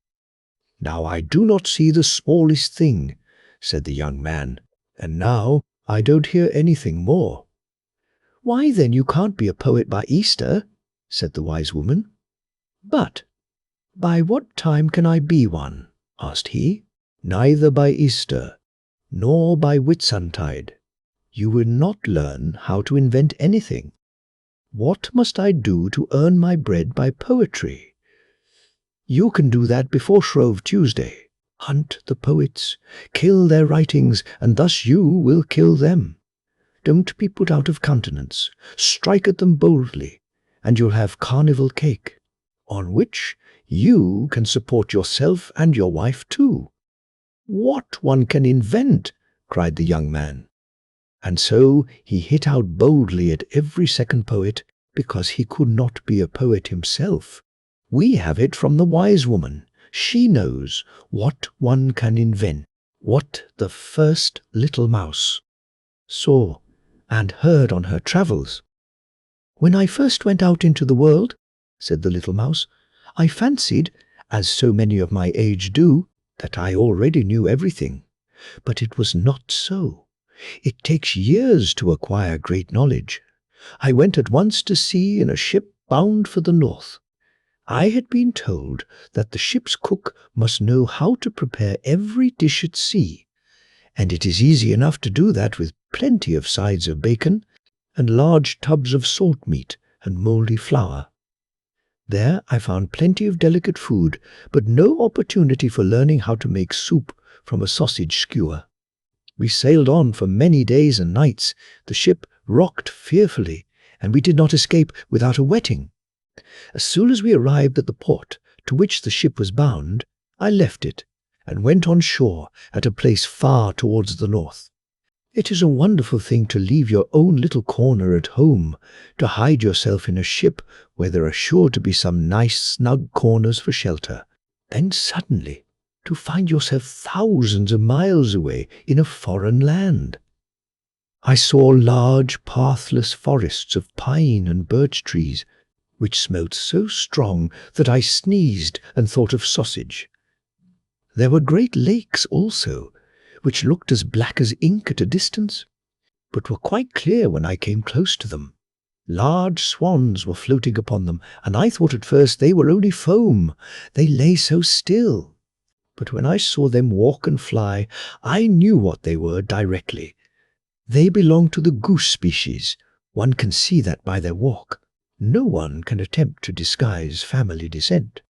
Now I do not see the smallest thing, said the young man, and now I don't hear anything more. Why then you can't be a poet by Easter, said the wise woman. But by what time can I be one? Asked he. Neither by Easter, nor by Whitsuntide. You will not learn how to invent anything. What must I do to earn my bread by poetry? You can do that before Shrove Tuesday. Hunt the poets, kill their writings, and thus you will kill them. Don't be put out of countenance. Strike at them boldly, and you'll have carnival cake, on which you can support yourself and your wife too. What one can invent, cried the young man. And so he hit out boldly at every second poet, because he could not be a poet himself. We have it from the wise woman. She knows what one can invent, what the first little mouse saw and heard on her travels. When I first went out into the world, said the little mouse, I fancied, as so many of my age do, that I already knew everything. But it was not so. It takes years to acquire great knowledge. I went at once to sea in a ship bound for the north. I had been told that the ship's cook must know how to prepare every dish at sea, and it is easy enough to do that with plenty of sides of bacon and large tubs of salt meat and mouldy flour. There I found plenty of delicate food, but no opportunity for learning how to make soup from a sausage skewer. We sailed on for many days and nights. The ship rocked fearfully, and we did not escape without a wetting. As soon as we arrived at the port to which the ship was bound, I left it and went on shore at a place far towards the north. It is a wonderful thing to leave your own little corner at home, to hide yourself in a ship where there are sure to be some nice snug corners for shelter. Then suddenly to find yourself thousands of miles away in a foreign land. I saw large pathless forests of pine and birch trees, which smelt so strong that I sneezed and thought of sausage. There were great lakes also, which looked as black as ink at a distance, but were quite clear when I came close to them. Large swans were floating upon them, and I thought at first they were only foam, they lay so still. But when I saw them walk and fly, I knew what they were directly. They belong to the goose species. One can see that by their walk. No one can attempt to disguise family descent.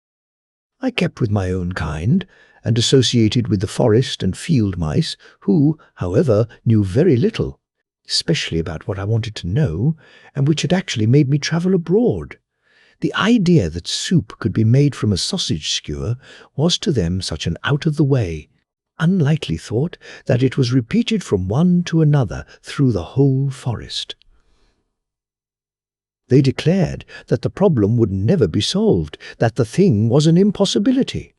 I kept with my own kind, and associated with the forest and field mice, who, however, knew very little, especially about what I wanted to know, and which had actually made me travel abroad. The idea that soup could be made from a sausage skewer was to them such an out-of-the-way, unlikely thought that it was repeated from one to another through the whole forest. They declared that the problem would never be solved, that the thing was an impossibility.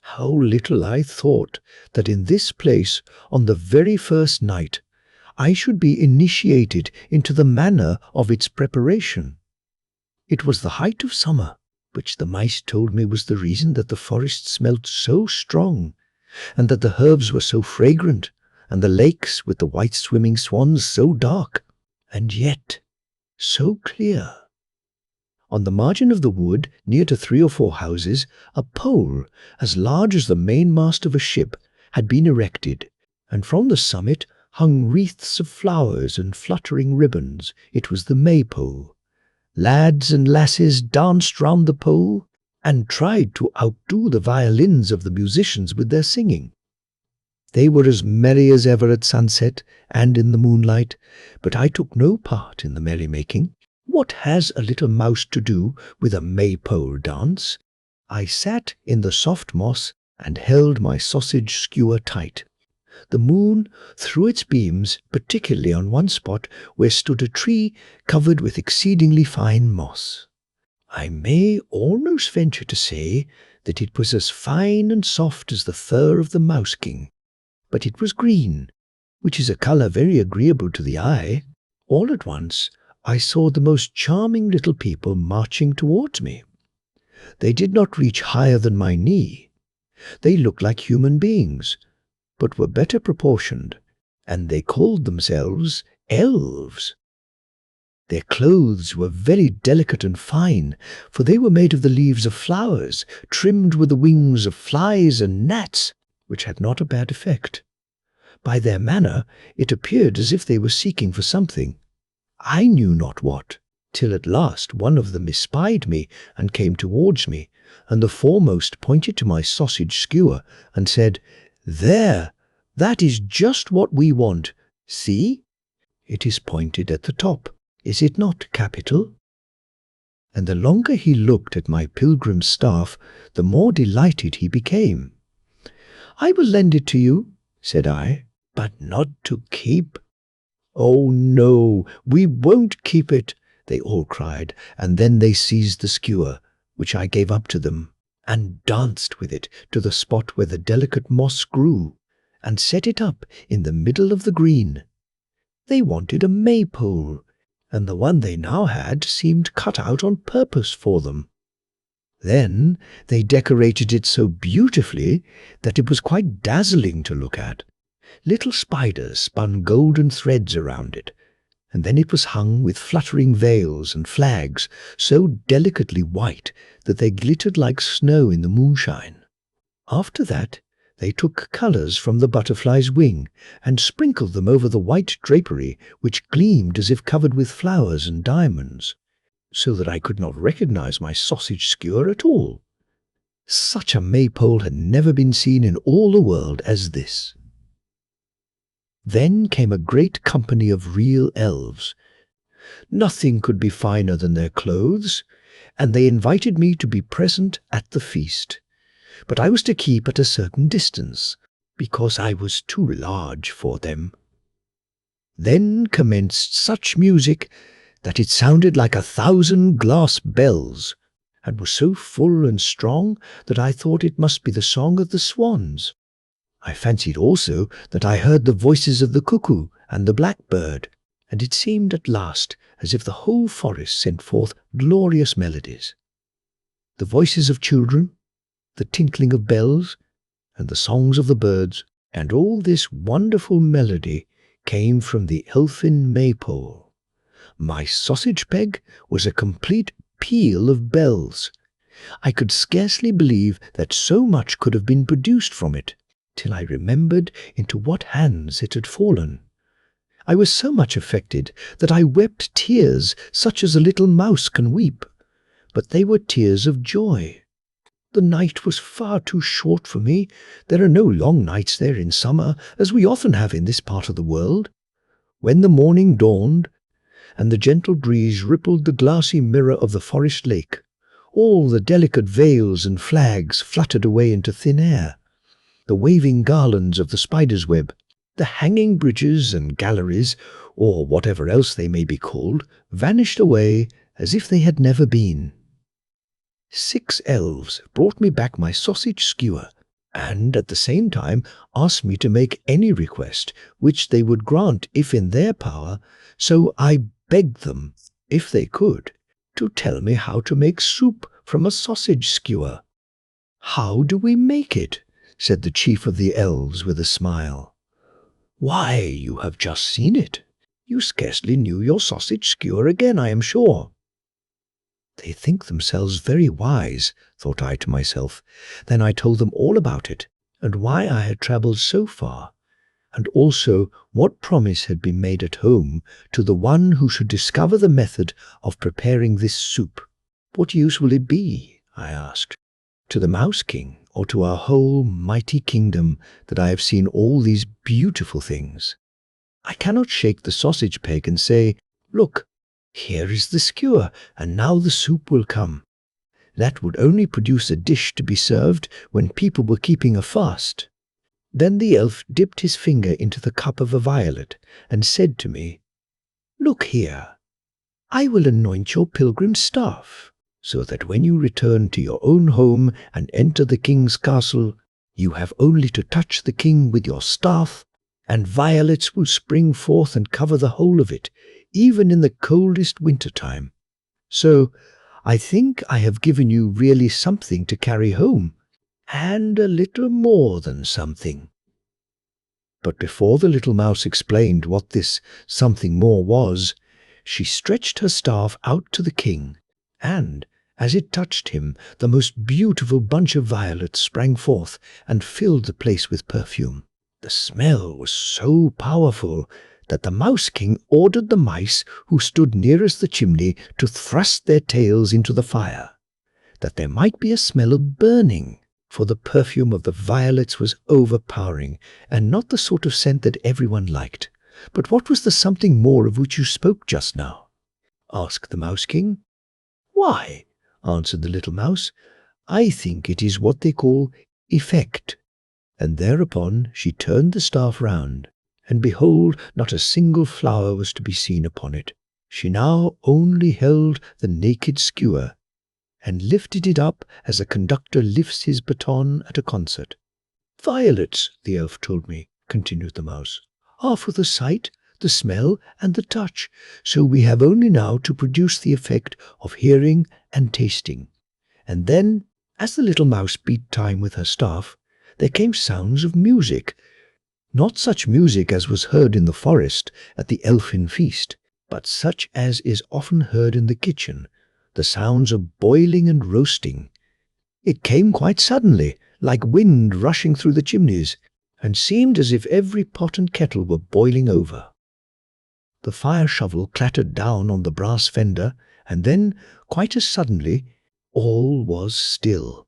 How little I thought that in this place, on the very first night, I should be initiated into the manner of its preparation. It was the height of summer, which the mice told me was the reason that the forest smelt so strong, and that the herbs were so fragrant, and the lakes with the white swimming swans so dark, and yet so clear. On the margin of the wood, near to 3 or 4 houses, a pole, as large as the mainmast of a ship, had been erected, and from the summit hung wreaths of flowers and fluttering ribbons. It was the maypole. Lads and lasses danced round the pole, and tried to outdo the violins of the musicians with their singing. They were as merry as ever at sunset and in the moonlight, but I took no part in the merrymaking. What has a little mouse to do with a maypole dance? I sat in the soft moss and held my sausage skewer tight. The moon threw its beams particularly on one spot where stood a tree covered with exceedingly fine moss. I may almost venture to say that it was as fine and soft as the fur of the mouse-king, but it was green, which is a colour very agreeable to the eye. All at once I saw the most charming little people marching towards me. They did not reach higher than my knee. They looked like human beings, but were better proportioned, and they called themselves elves. Their clothes were very delicate and fine, for they were made of the leaves of flowers, trimmed with the wings of flies and gnats, which had not a bad effect. By their manner it appeared as if they were seeking for something, I knew not what, till at last one of them espied me and came towards me, and the foremost pointed to my sausage skewer and said, "There, that is just what we want. See, it is pointed at the top. Is it not capital?" And the longer he looked at my pilgrim's staff, the more delighted he became. "I will lend it to you," said I, "but not to keep." "Oh no, we won't keep it," they all cried, and then they seized the skewer, which I gave up to them, and danced with it to the spot where the delicate moss grew, and set it up in the middle of the green. They wanted a maypole, and the one they now had seemed cut out on purpose for them. Then they decorated it so beautifully that it was quite dazzling to look at. Little spiders spun golden threads around it, and then it was hung with fluttering veils and flags so delicately white that they glittered like snow in the moonshine. After that, they took colours from the butterfly's wing and sprinkled them over the white drapery, which gleamed as if covered with flowers and diamonds, so that I could not recognize my sausage skewer at all. Such a maypole had never been seen in all the world as this. Then came a great company of real elves. Nothing could be finer than their clothes, and they invited me to be present at the feast. But I was to keep at a certain distance, because I was too large for them. Then commenced such music that it sounded like 1,000 glass bells. and was so full and strong that I thought it must be the song of the swans. I fancied also that I heard the voices of the cuckoo and the blackbird, and it seemed at last as if the whole forest sent forth glorious melodies. The voices of children, the tinkling of bells, and the songs of the birds, and all this wonderful melody came from the elfin maypole. My sausage peg was a complete peal of bells. I could scarcely believe that so much could have been produced from it, till I remembered into what hands it had fallen. I was so much affected that I wept tears such as a little mouse can weep, but they were tears of joy. The night was far too short for me. There are no long nights there in summer, as we often have in this part of the world. When the morning dawned, and the gentle breeze rippled the glassy mirror of the forest lake, all the delicate veils and flags fluttered away into thin air. The waving garlands of the spider's web, the hanging bridges and galleries, or whatever else they may be called, vanished away as if they had never been. 6 elves brought me back my sausage skewer, and at the same time asked me to make any request which they would grant if in their power, so I begged them, if they could, to tell me how to make soup from a sausage skewer. "How do we make it?" said the chief of the elves with a smile. "Why, you have just seen it. You scarcely knew your sausage skewer again, I am sure." They think themselves very wise, thought I to myself. Then I told them all about it, and why I had travelled so far, and also what promise had been made at home to the one who should discover the method of preparing this soup. "What use will it be?" I asked. "To the Mouse King, or to our whole mighty kingdom, that I have seen all these beautiful things? I cannot shake the sausage peg and say, 'Look, here is the skewer, and now the soup will come.' That would only produce a dish to be served when people were keeping a fast." Then the elf dipped his finger into the cup of a violet and said to me, "Look here, I will anoint your pilgrim staff, so that when you return to your own home and enter the king's castle, you have only to touch the king with your staff, and violets will spring forth and cover the whole of it, even in the coldest winter time. So I think I have given you really something to carry home, and a little more than something." But before the little mouse explained what this something more was, she stretched her staff out to the king, and, as it touched him, the most beautiful bunch of violets sprang forth and filled the place with perfume. The smell was so powerful that the Mouse King ordered the mice who stood nearest the chimney to thrust their tails into the fire, that there might be a smell of burning, for the perfume of the violets was overpowering, and not the sort of scent that everyone liked. "But what was the something more of which you spoke just now?" asked the Mouse King. "Why," answered the little mouse, "I think it is what they call effect." And thereupon she turned the staff round, and behold, not a single flower was to be seen upon it. She now only held the naked skewer, and lifted it up as a conductor lifts his baton at a concert. "Violets," the elf told me, continued the mouse, "are for the sight, the smell, and the touch, so we have only now to produce the effect of hearing and tasting." And then, as the little mouse beat time with her staff, there came sounds of music. Not such music as was heard in the forest at the elfin feast, but such as is often heard in the kitchen, the sounds of boiling and roasting. It came quite suddenly, like wind rushing through the chimneys, and seemed as if every pot and kettle were boiling over. The fire shovel clattered down on the brass fender, and then, quite as suddenly, all was still.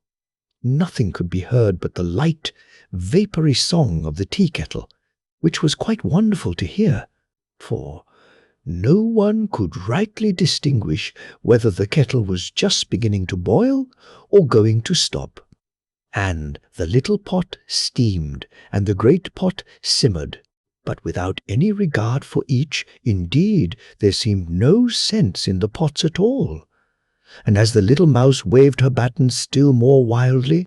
Nothing could be heard but the light, vapoury song of the tea kettle, which was quite wonderful to hear, for no one could rightly distinguish whether the kettle was just beginning to boil or going to stop. And the little pot steamed, and the great pot simmered, but without any regard for each. Indeed, there seemed no sense in the pots at all. and as the little mouse waved her baton still more wildly,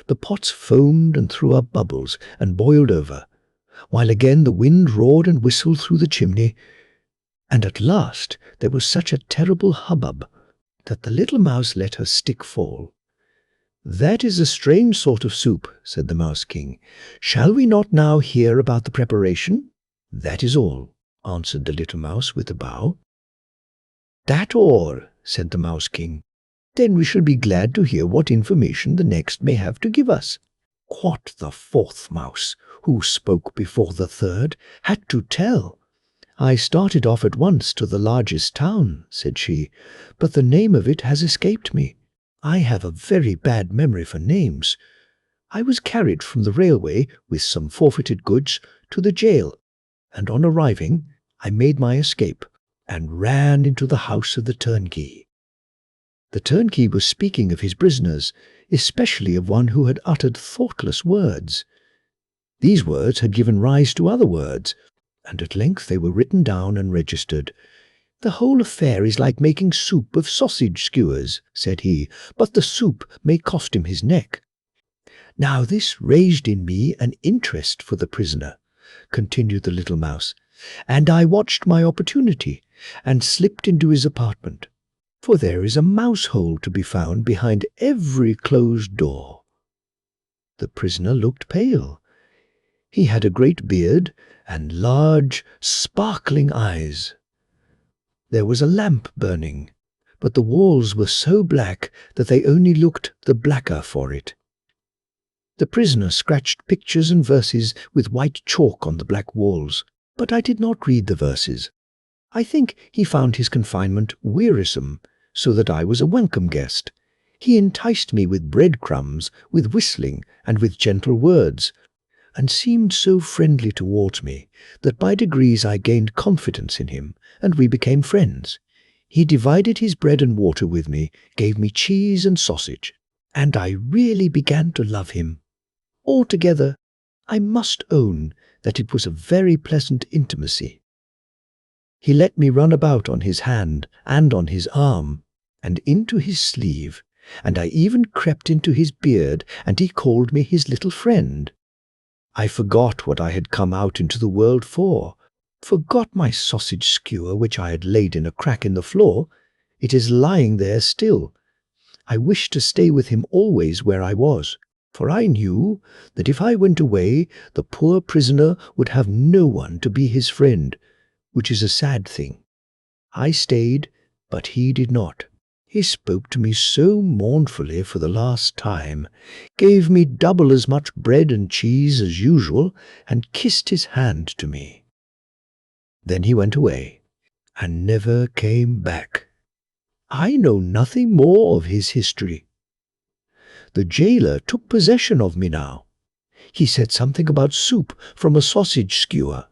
the pots foamed and threw up bubbles and boiled over, while again the wind roared and whistled through the chimney, and at last there was such a terrible hubbub that the little mouse let her stick fall. "That is a strange sort of soup," said the Mouse King. "Shall we not now hear about the preparation?" "That is all," answered the little mouse with a bow. "That all," said the Mouse King. "Then we shall be glad to hear what information the next may have to give us." What the fourth mouse, who spoke before the third, had to tell. "I started off at once to the largest town," said she, "but the name of it has escaped me. I have a very bad memory for names. I was carried from the railway with some forfeited goods to the jail, and on arriving I made my escape and ran into the house of the turnkey." The turnkey was speaking of his prisoners, especially of one who had uttered thoughtless words. These words had given rise to other words, and at length they were written down and registered. "The whole affair is like making soup of sausage skewers," said he, "but the soup may cost him his neck." "Now this raised in me an interest for the prisoner," continued the little mouse, "and I watched my opportunity, and slipped into his apartment, for there is a mouse hole to be found behind every closed door." The prisoner looked pale. He had a great beard and large, sparkling eyes. There was a lamp burning, but the walls were so black that they only looked the blacker for it. The prisoner scratched pictures and verses with white chalk on the black walls, but I did not read the verses. I think he found his confinement wearisome, so that I was a welcome guest. He enticed me with breadcrumbs, with whistling, and with gentle words, and seemed so friendly towards me that by degrees I gained confidence in him, and we became friends. He divided his bread and water with me, gave me cheese and sausage, and I really began to love him. Altogether, I must own that it was a very pleasant intimacy. He let me run about on his hand and on his arm, and into his sleeve, and I even crept into his beard, and he called me his little friend. I forgot what I had come out into the world for, forgot my sausage skewer which I had laid in a crack in the floor. It is lying there still. I wished to stay with him always where I was, for I knew that if I went away the poor prisoner would have no one to be his friend, which is a sad thing. I stayed, but he did not. He spoke to me so mournfully for the last time, gave me double as much bread and cheese as usual, and kissed his hand to me. Then he went away, and never came back. I know nothing more of his history. The jailer took possession of me now. He said something about soup from a sausage skewer,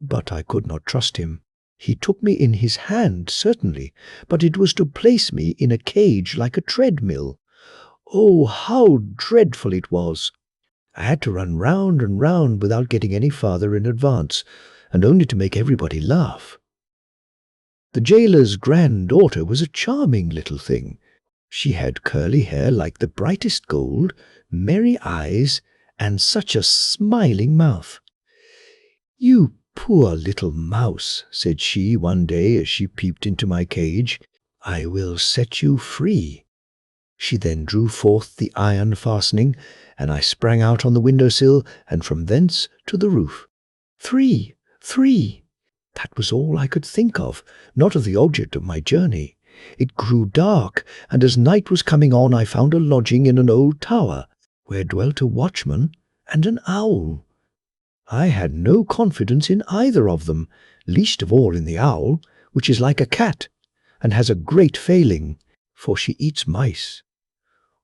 but I could not trust him. He took me in his hand, certainly, but it was to place me in a cage like a treadmill. Oh, how dreadful it was! I had to run round and round without getting any farther in advance, and only to make everybody laugh. The jailer's granddaughter was a charming little thing. She had curly hair like the brightest gold, merry eyes, and such a smiling mouth. "You poor little mouse," said she one day as she peeped into my cage, "I will set you free." She then drew forth the iron fastening, and I sprang out on the window-sill, and from thence to the roof. Free! Free! That was all I could think of, not of the object of my journey. It grew dark, and as night was coming on I found a lodging in an old tower, where dwelt a watchman and an owl. I had no confidence in either of them, least of all in the owl, which is like a cat, and has a great failing, for she eats mice.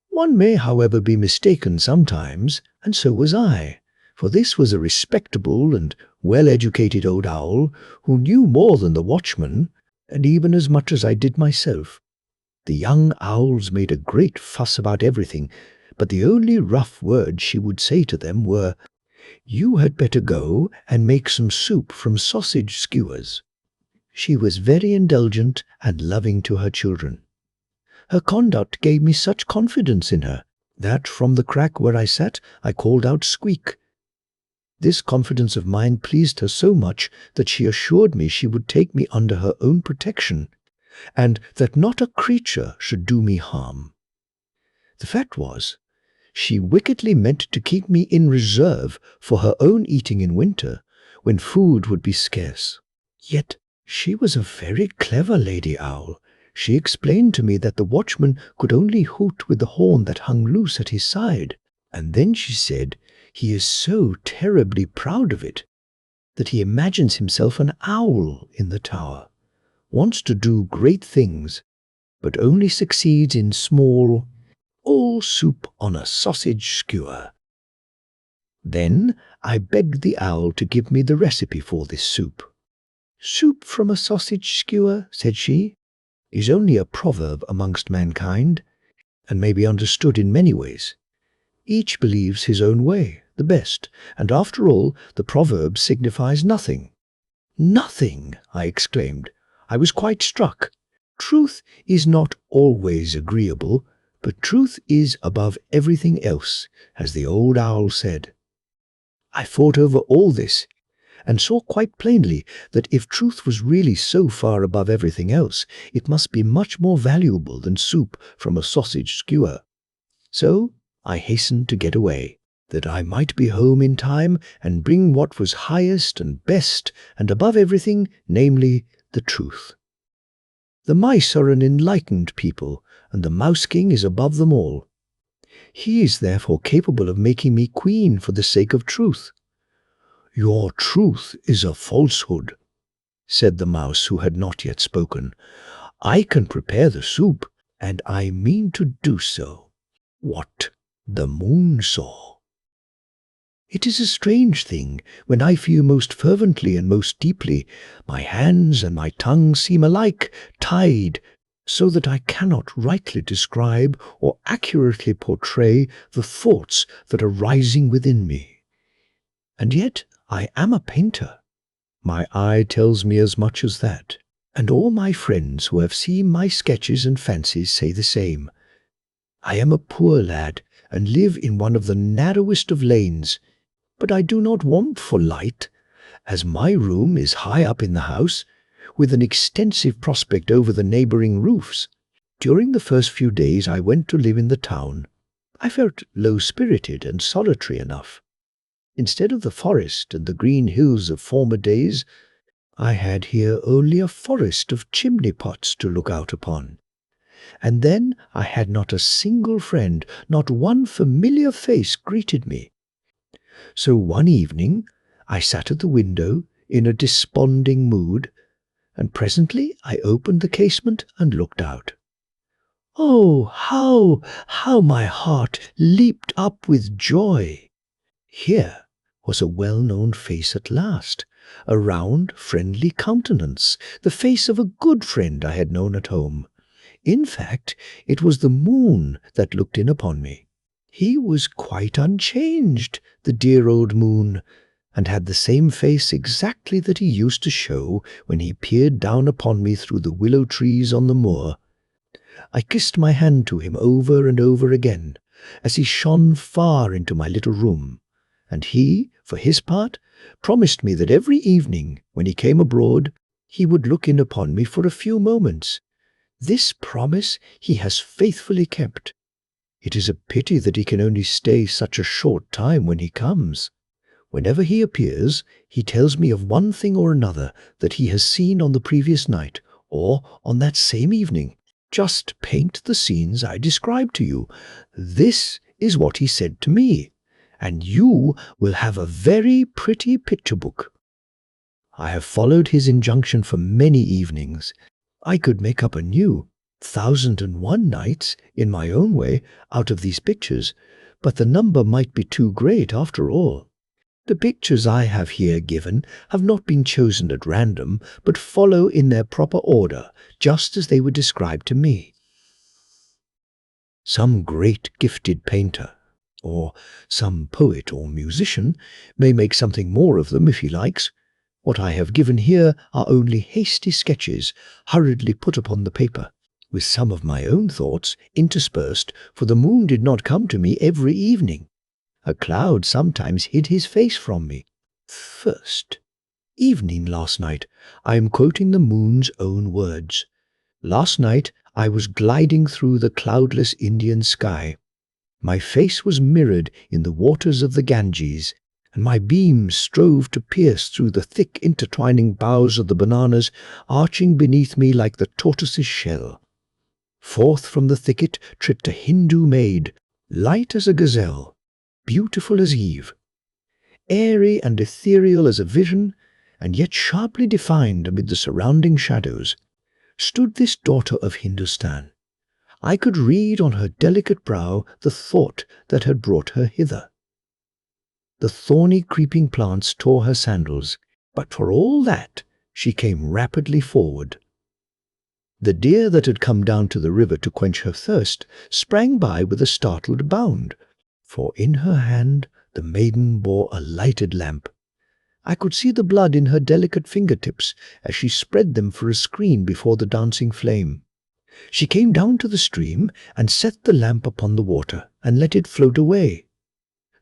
One may, however, be mistaken sometimes, and so was I, for this was a respectable and well-educated old owl, who knew more than the watchman, and even as much as I did myself. The young owls made a great fuss about everything, but the only rough words she would say to them were, "You had better go and make some soup from sausage skewers." She was very indulgent and loving to her children. Her conduct gave me such confidence in her that from the crack where I sat I called out "Squeak." This confidence of mine pleased her so much that she assured me she would take me under her own protection, and that not a creature should do me harm. The fact was, she wickedly meant to keep me in reserve for her own eating in winter, when food would be scarce. Yet she was a very clever lady owl. She explained to me that the watchman could only hoot with the horn that hung loose at his side, and then she said he is so terribly proud of it that he imagines himself an owl in the tower, wants to do great things, but only succeeds in small, all soup on a sausage skewer. Then I begged the owl to give me the recipe for this soup. "Soup from a sausage skewer," said she, "is only a proverb amongst mankind, and may be understood in many ways. Each believes his own way the best, and after all, the proverb signifies nothing." "Nothing!" I exclaimed. I was quite struck. Truth is not always agreeable, but truth is above everything else, as the old owl said. I thought over all this, and saw quite plainly that if truth was really so far above everything else, it must be much more valuable than soup from a sausage skewer. So I hastened to get away, that I might be home in time and bring what was highest and best and above everything, namely, the truth. The mice are an enlightened people, and the Mouse King is above them all. He is therefore capable of making me queen for the sake of truth. "Your truth is a falsehood," said the mouse who had not yet spoken. "I can prepare the soup, and I mean to do so. What the moon saw." It is a strange thing, when I feel most fervently and most deeply, my hands and my tongue seem alike tied, so that I cannot rightly describe or accurately portray the thoughts that are rising within me. And yet I am a painter. My eye tells me as much as that, and all my friends who have seen my sketches and fancies say the same. I am a poor lad, and live in one of the narrowest of lanes, but I do not want for light, as my room is high up in the house, with an extensive prospect over the neighbouring roofs. During the first few days I went to live in the town, I felt low-spirited and solitary enough. Instead of the forest and the green hills of former days, I had here only a forest of chimney-pots to look out upon. And then I had not a single friend, not one familiar face greeted me. So one evening I sat at the window in a desponding mood, and presently I opened the casement and looked out. Oh, how my heart leaped up with joy! Here was a well-known face at last, a round, friendly countenance, the face of a good friend I had known at home. In fact, it was the moon that looked in upon me. He was quite unchanged, the dear old moon, and had the same face exactly that he used to show when he peered down upon me through the willow trees on the moor. I kissed my hand to him over and over again, as he shone far into my little room, and he, for his part, promised me that every evening, when he came abroad, he would look in upon me for a few moments. This promise he has faithfully kept. It is a pity that he can only stay such a short time when he comes. Whenever he appears, he tells me of one thing or another that he has seen on the previous night, or on that same evening. Just paint the scenes I described to you. This is what he said to me, and you will have a very pretty picture book. I have followed his injunction for many evenings. I could make up a new 1001 nights in my own way out of these pictures, but the number might be too great after all. The pictures I have here given have not been chosen at random, but follow in their proper order, just as they were described to me. Some great gifted painter, or some poet or musician, may make something more of them if he likes. What I have given here are only hasty sketches, hurriedly put upon the paper. with some of my own thoughts interspersed, for the moon did not come to me every evening. A cloud sometimes hid his face from me. First evening last night, I am quoting the moon's own words. Last night I was gliding through the cloudless Indian sky. My face was mirrored in the waters of the Ganges, and my beams strove to pierce through the thick intertwining boughs of the bananas arching beneath me like the tortoise's shell. Forth from the thicket tripped a Hindu maid, light as a gazelle, beautiful as Eve, airy and ethereal as a vision, and yet sharply defined amid the surrounding shadows, stood this daughter of Hindustan. I could read on her delicate brow the thought that had brought her hither. The thorny creeping plants tore her sandals, but for all that she came rapidly forward. The deer that had come down to the river to quench her thirst sprang by with a startled bound, for in her hand the maiden bore a lighted lamp. I could see the blood in her delicate fingertips as she spread them for a screen before the dancing flame. She came down to the stream and set the lamp upon the water and let it float away.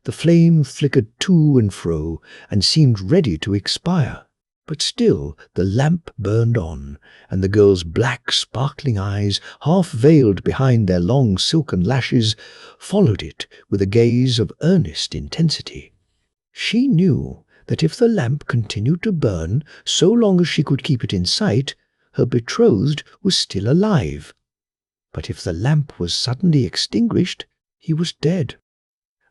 The flame flickered to and fro and seemed ready to expire, but still the lamp burned on, and the girl's black, sparkling eyes, half veiled behind their long silken lashes, followed it with a gaze of earnest intensity. She knew that if the lamp continued to burn so long as she could keep it in sight, her betrothed was still alive. But if the lamp was suddenly extinguished, he was dead.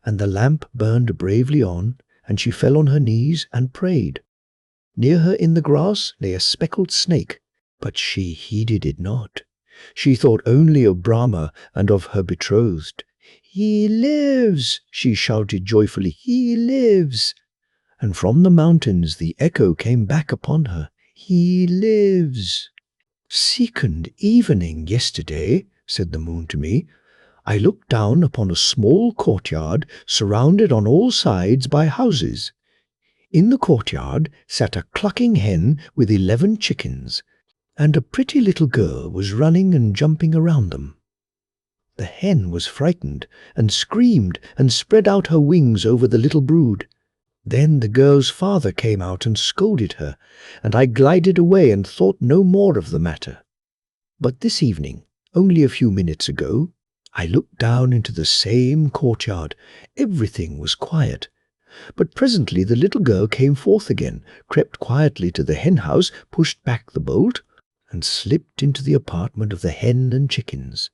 And the lamp burned bravely on, and she fell on her knees and prayed. Near her in the grass lay a speckled snake, but she heeded it not. She thought only of Brahma and of her betrothed. "He lives!" she shouted joyfully. "He lives!" And from the mountains the echo came back upon her. "He lives!" "Second evening yesterday," said the moon to me, "I looked down upon a small courtyard surrounded on all sides by houses. In the courtyard sat a clucking hen with 11 chickens, and a pretty little girl was running and jumping around them. The hen was frightened and screamed and spread out her wings over the little brood. Then the girl's father came out and scolded her, and I glided away and thought no more of the matter. But this evening, only a few minutes ago, I looked down into the same courtyard. Everything was quiet. But presently the little girl came forth again, crept quietly to the hen house, pushed back the bolt, and slipped into the apartment of the hen and chickens.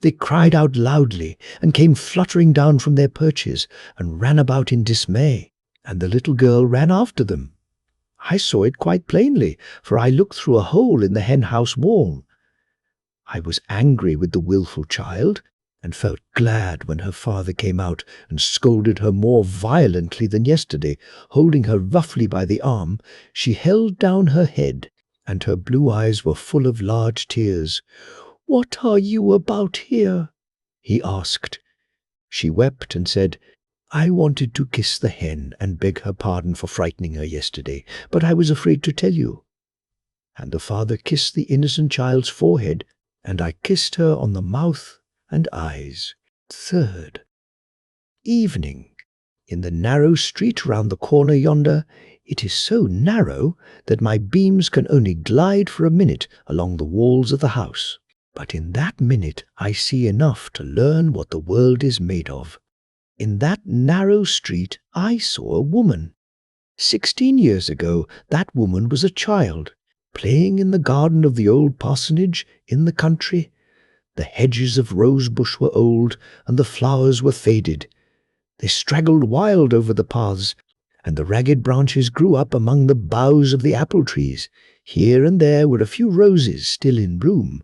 They cried out loudly and came fluttering down from their perches and ran about in dismay, and the little girl ran after them. I saw it quite plainly, for I looked through a hole in the hen house wall. I was angry with the wilful child, and felt glad when her father came out and scolded her more violently than yesterday. Holding her roughly by the arm, she held down her head, and her blue eyes were full of large tears. "What are you about here?" he asked. She wept and said, "I wanted to kiss the hen and beg her pardon for frightening her yesterday, but I was afraid to tell you." And the father kissed the innocent child's forehead, and I kissed her on the mouth and eyes. Third evening. In the narrow street round the corner yonder, it is so narrow that my beams can only glide for a minute along the walls of the house. But in that minute I see enough to learn what the world is made of. In that narrow street I saw a woman. 16 years ago that woman was a child, playing in the garden of the old parsonage in the country. The hedges of rosebush were old, and the flowers were faded. They straggled wild over the paths, and the ragged branches grew up among the boughs of the apple trees. Here and there were a few roses still in bloom,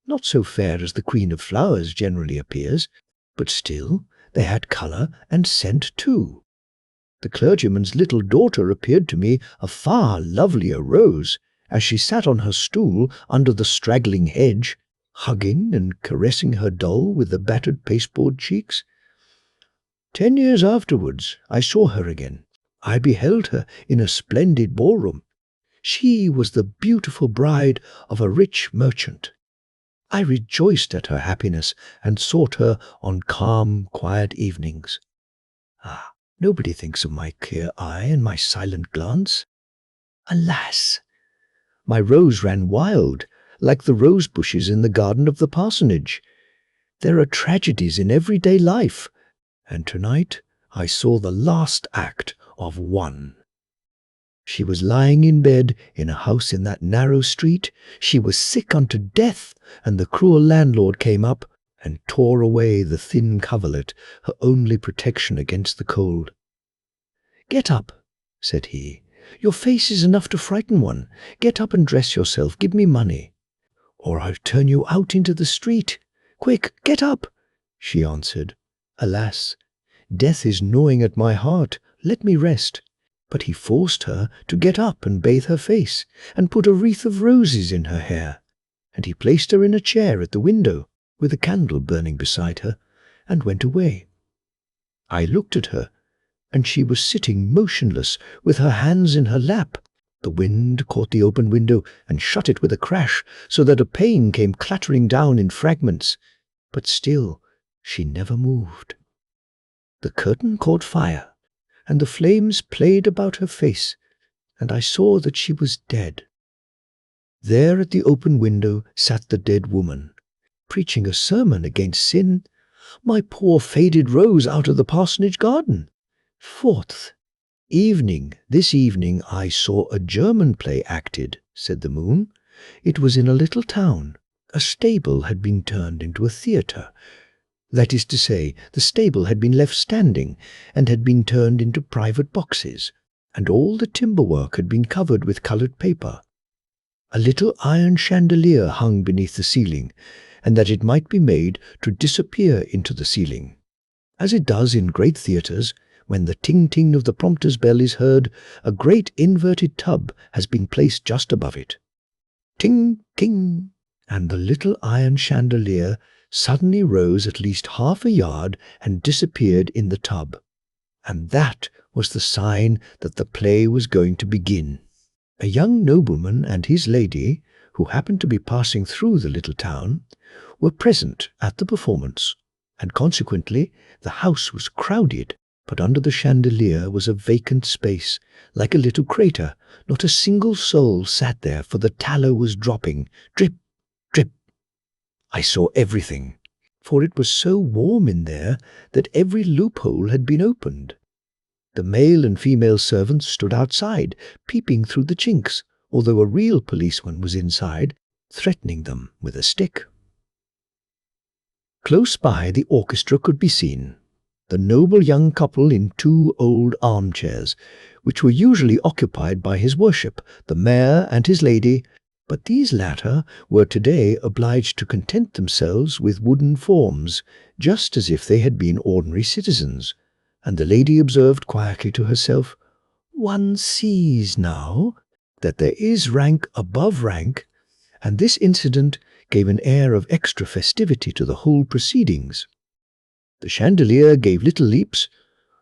not so fair as the queen of flowers generally appears, but still they had colour and scent too. The clergyman's little daughter appeared to me a far lovelier rose, as she sat on her stool under the straggling hedge, hugging and caressing her doll with the battered pasteboard cheeks. 10 years afterwards I saw her again. I beheld her in a splendid ballroom. She was the beautiful bride of a rich merchant. I rejoiced at her happiness and sought her on calm, quiet evenings. Ah, nobody thinks of my clear eye and my silent glance. Alas! My rose ran wild, like the rose bushes in the garden of the parsonage. There are tragedies in everyday life, and tonight I saw the last act of one. She was lying in bed in a house in that narrow street. She was sick unto death, and the cruel landlord came up and tore away the thin coverlet, her only protection against the cold. "Get up," said he. "Your face is enough to frighten one. Get up and dress yourself. Give me money, or I'll turn you out into the street. Quick, get up!" She answered, "Alas, death is gnawing at my heart. Let me rest." But he forced her to get up and bathe her face, and put a wreath of roses in her hair. And he placed her in a chair at the window, with a candle burning beside her, and went away. I looked at her, and she was sitting motionless, with her hands in her lap. The wind caught the open window and shut it with a crash, so that a pane came clattering down in fragments. But still she never moved. The curtain caught fire, and the flames played about her face, and I saw that she was dead. There at the open window sat the dead woman, preaching a sermon against sin. My poor faded rose out of the parsonage garden. Fourth evening, this evening I saw a German play acted, said the moon. It was in a little town. A stable had been turned into a theatre. That is to say, the stable had been left standing and had been turned into private boxes, and all the timber work had been covered with coloured paper. A little iron chandelier hung beneath the ceiling, and that it might be made to disappear into the ceiling. As it does in great theatres, when the ting-ting of the prompter's bell is heard, a great inverted tub has been placed just above it. Ting-ting! And the little iron chandelier suddenly rose at least half a yard and disappeared in the tub. And that was the sign that the play was going to begin. A young nobleman and his lady, who happened to be passing through the little town, were present at the performance, and consequently the house was crowded, but under the chandelier was a vacant space, like a little crater. Not a single soul sat there, for the tallow was dropping, drip, drip. I saw everything, for it was so warm in there that every loophole had been opened. The male and female servants stood outside, peeping through the chinks, although a real policeman was inside, threatening them with a stick. Close by the orchestra could be seen. The noble young couple in 2 old armchairs, which were usually occupied by his worship, the mayor and his lady, but these latter were today obliged to content themselves with wooden forms, just as if they had been ordinary citizens, and the lady observed quietly to herself, "One sees now that there is rank above rank," and this incident gave an air of extra festivity to the whole proceedings. The chandelier gave little leaps,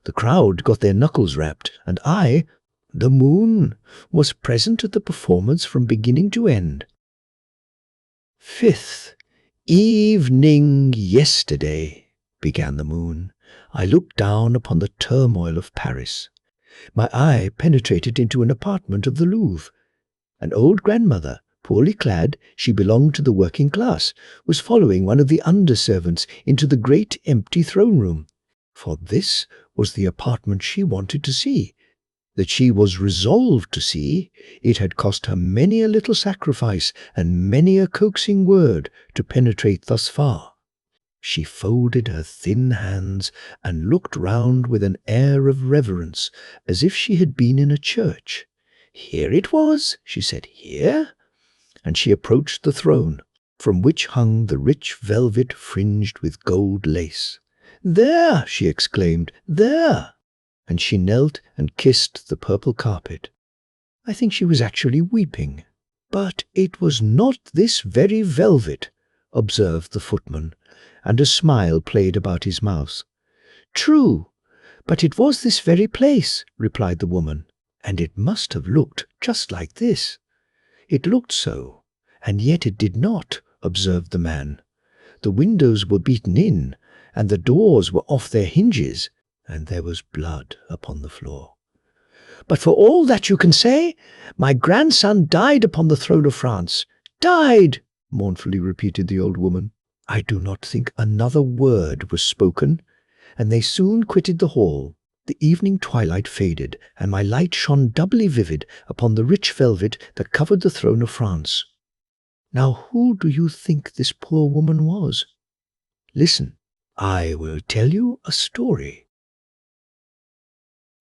the crowd got their knuckles rapped, and I, the moon, was present at the performance from beginning to end. "5th evening yesterday," began the moon, "I looked down upon the turmoil of Paris. My eye penetrated into an apartment of the Louvre. An old grandmother, poorly clad, she belonged to the working class, was following one of the under-servants into the great empty throne-room, for this was the apartment she wanted to see, that she was resolved to see. It had cost her many a little sacrifice and many a coaxing word to penetrate thus far. She folded her thin hands and looked round with an air of reverence, as if she had been in a church. Here it was, she said, here. And she approached the throne, from which hung the rich velvet fringed with gold lace. There, she exclaimed, there. And she knelt and kissed the purple carpet. I think she was actually weeping. But it was not this very velvet, observed the footman, and a smile played about his mouth. True, but it was this very place, replied the woman, and it must have looked just like this. It looked so, and yet it did not, observed the man. The windows were beaten in, and the doors were off their hinges, and there was blood upon the floor. But for all that you can say, my grandson died upon the throne of France. Died, mournfully repeated the old woman. I do not think another word was spoken, and they soon quitted the hall. The evening twilight faded, and my light shone doubly vivid upon the rich velvet that covered the throne of France. Now who do you think this poor woman was? Listen, I will tell you a story.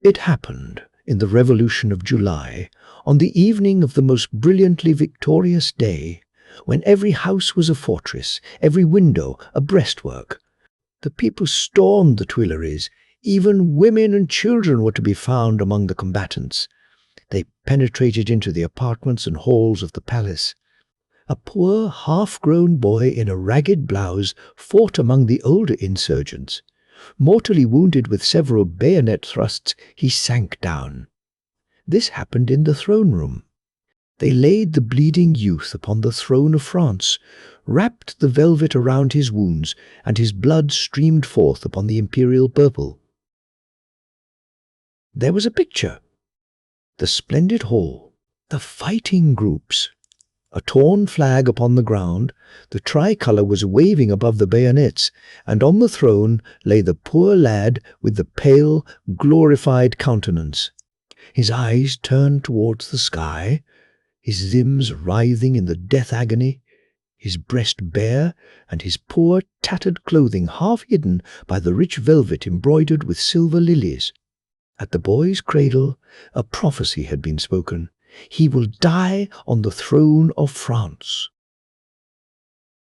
It happened in the Revolution of July, on the evening of the most brilliantly victorious day, when every house was a fortress, every window a breastwork. The people stormed the Tuileries. Even women and children were to be found among the combatants. They penetrated into the apartments and halls of the palace. A poor half-grown boy in a ragged blouse fought among the older insurgents. Mortally wounded with several bayonet thrusts, he sank down. This happened in the throne room. They laid the bleeding youth upon the throne of France, wrapped the velvet around his wounds, and his blood streamed forth upon the imperial purple. There was a picture, the splendid hall, the fighting groups, a torn flag upon the ground, the tricolour was waving above the bayonets, and on the throne lay the poor lad with the pale, glorified countenance, his eyes turned towards the sky, his limbs writhing in the death agony, his breast bare, and his poor tattered clothing half hidden by the rich velvet embroidered with silver lilies. At the boy's cradle a prophecy had been spoken. He will die on the throne of France.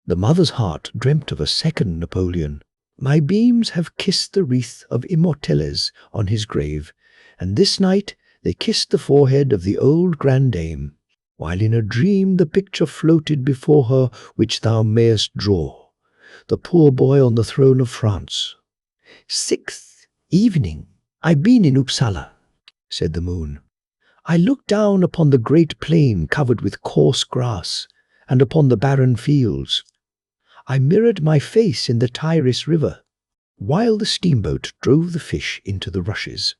The mother's heart dreamt of a second Napoleon. My beams have kissed the wreath of immortelles on his grave, and this night they kissed the forehead of the old grandame, while in a dream the picture floated before her which thou mayest draw, the poor boy on the throne of France. 6th evening. I've been in Uppsala, said the moon. I looked down upon the great plain covered with coarse grass, and upon the barren fields. I mirrored my face in the Tyris river, while the steamboat drove the fish into the rushes.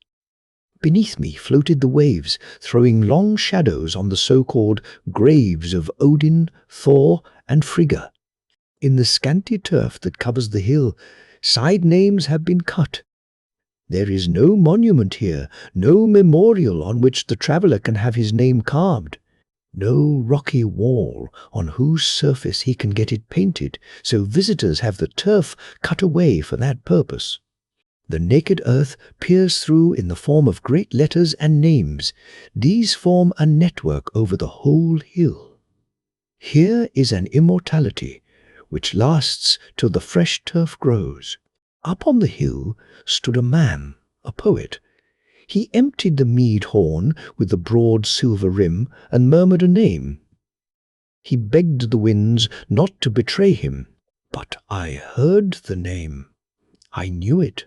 Beneath me floated the waves, throwing long shadows on the so-called graves of Odin, Thor, and Frigga. In the scanty turf that covers the hill, side names have been cut. There is no monument here, no memorial on which the traveller can have his name carved, no rocky wall on whose surface he can get it painted, so visitors have the turf cut away for that purpose. The naked earth peers through in the form of great letters and names. These form a network over the whole hill. Here is an immortality which lasts till the fresh turf grows. Up on the hill stood a man, a poet. He emptied the mead horn with the broad silver rim and murmured a name. He begged the winds not to betray him, but I heard the name. I knew it.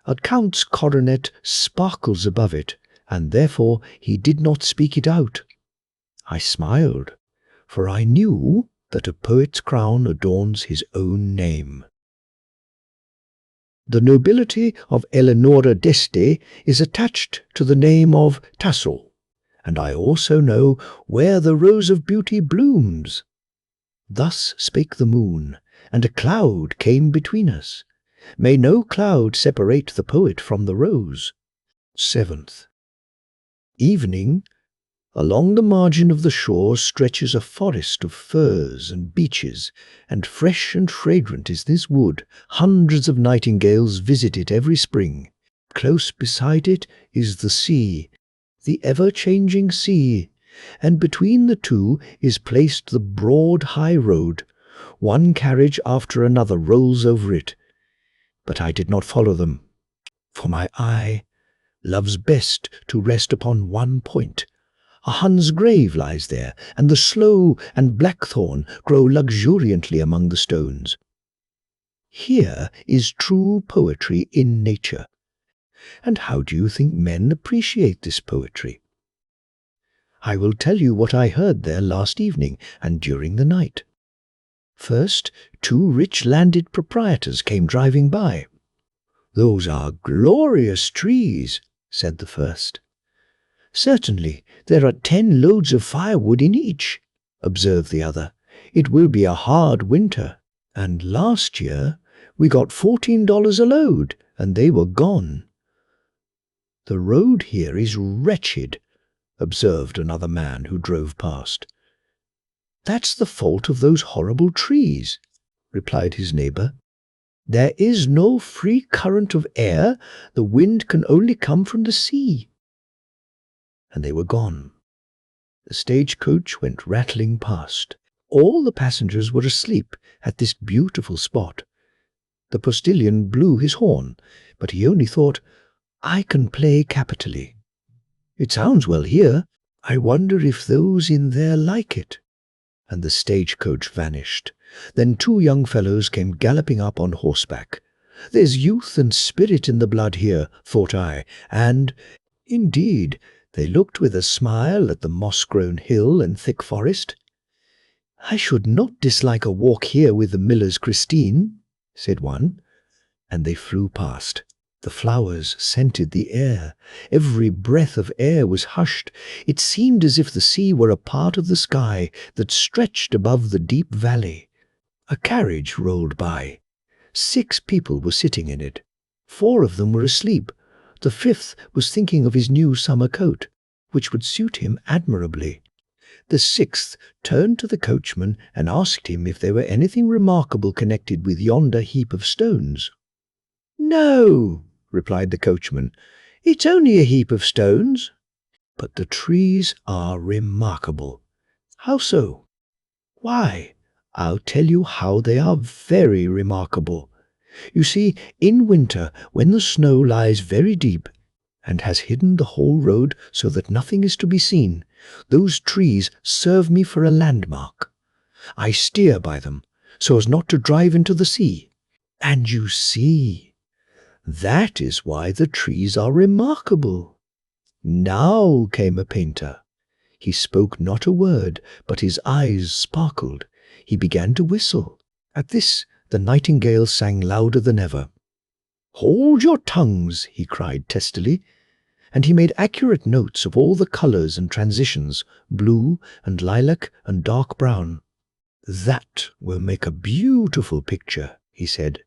A count's coronet sparkles above it, and therefore he did not speak it out. I smiled, for I knew that a poet's crown adorns his own name. The nobility of Eleonora d'Este is attached to the name of Tassel, and I also know where the rose of beauty blooms. Thus spake the moon, and a cloud came between us. May no cloud separate the poet from the rose. 7th evening. Along the margin of the shore stretches a forest of firs and beeches, and fresh and fragrant is this wood. Hundreds of nightingales visit it every spring. Close beside it is the sea, the ever-changing sea, and between the two is placed the broad high road. One carriage after another rolls over it, but I did not follow them, for my eye loves best to rest upon one point. A Hun's grave lies there, and the sloe and blackthorn grow luxuriantly among the stones. Here is true poetry in nature. And how do you think men appreciate this poetry? I will tell you what I heard there last evening and during the night. First, two rich landed proprietors came driving by. "Those are glorious trees," said the first. "Certainly, there are 10 loads of firewood in each," observed the other. "It will be a hard winter, and last year we got $14 a load, and they were gone." "The road here is wretched," observed another man who drove past. "That's the fault of those horrible trees," replied his neighbor. "There is no free current of air, the wind can only come from the sea." And they were gone. The stagecoach went rattling past. All the passengers were asleep at this beautiful spot. The postilion blew his horn, but he only thought, "I can play capitally. It sounds well here. I wonder if those in there like it." And the stagecoach vanished. Then two young fellows came galloping up on horseback. "There's youth and spirit in the blood here," thought I, and, indeed, they looked with a smile at the moss-grown hill and thick forest. "I should not dislike a walk here with the miller's Christine," said one, and they flew past. The flowers scented the air. Every breath of air was hushed. It seemed as if the sea were a part of the sky that stretched above the deep valley. A carriage rolled by. 6 people were sitting in it. 4 of them were asleep. The 5th was thinking of his new summer coat, which would suit him admirably. The 6th turned to the coachman and asked him if there were anything remarkable connected with yonder heap of stones. "No," replied the coachman, "it's only a heap of stones." "But the trees are remarkable." "How so?" "Why, I'll tell you how they are very remarkable. You see, in winter, when the snow lies very deep, and has hidden the whole road so that nothing is to be seen, those trees serve me for a landmark. I steer by them, so as not to drive into the sea. And you see, that is why the trees are remarkable." Now came a painter. He spoke not a word, but his eyes sparkled. He began to whistle. At this, the nightingale sang louder than ever. "Hold your tongues," he cried testily, and he made accurate notes of all the colors and transitions, blue and lilac and dark brown. "That will make a beautiful picture," he said.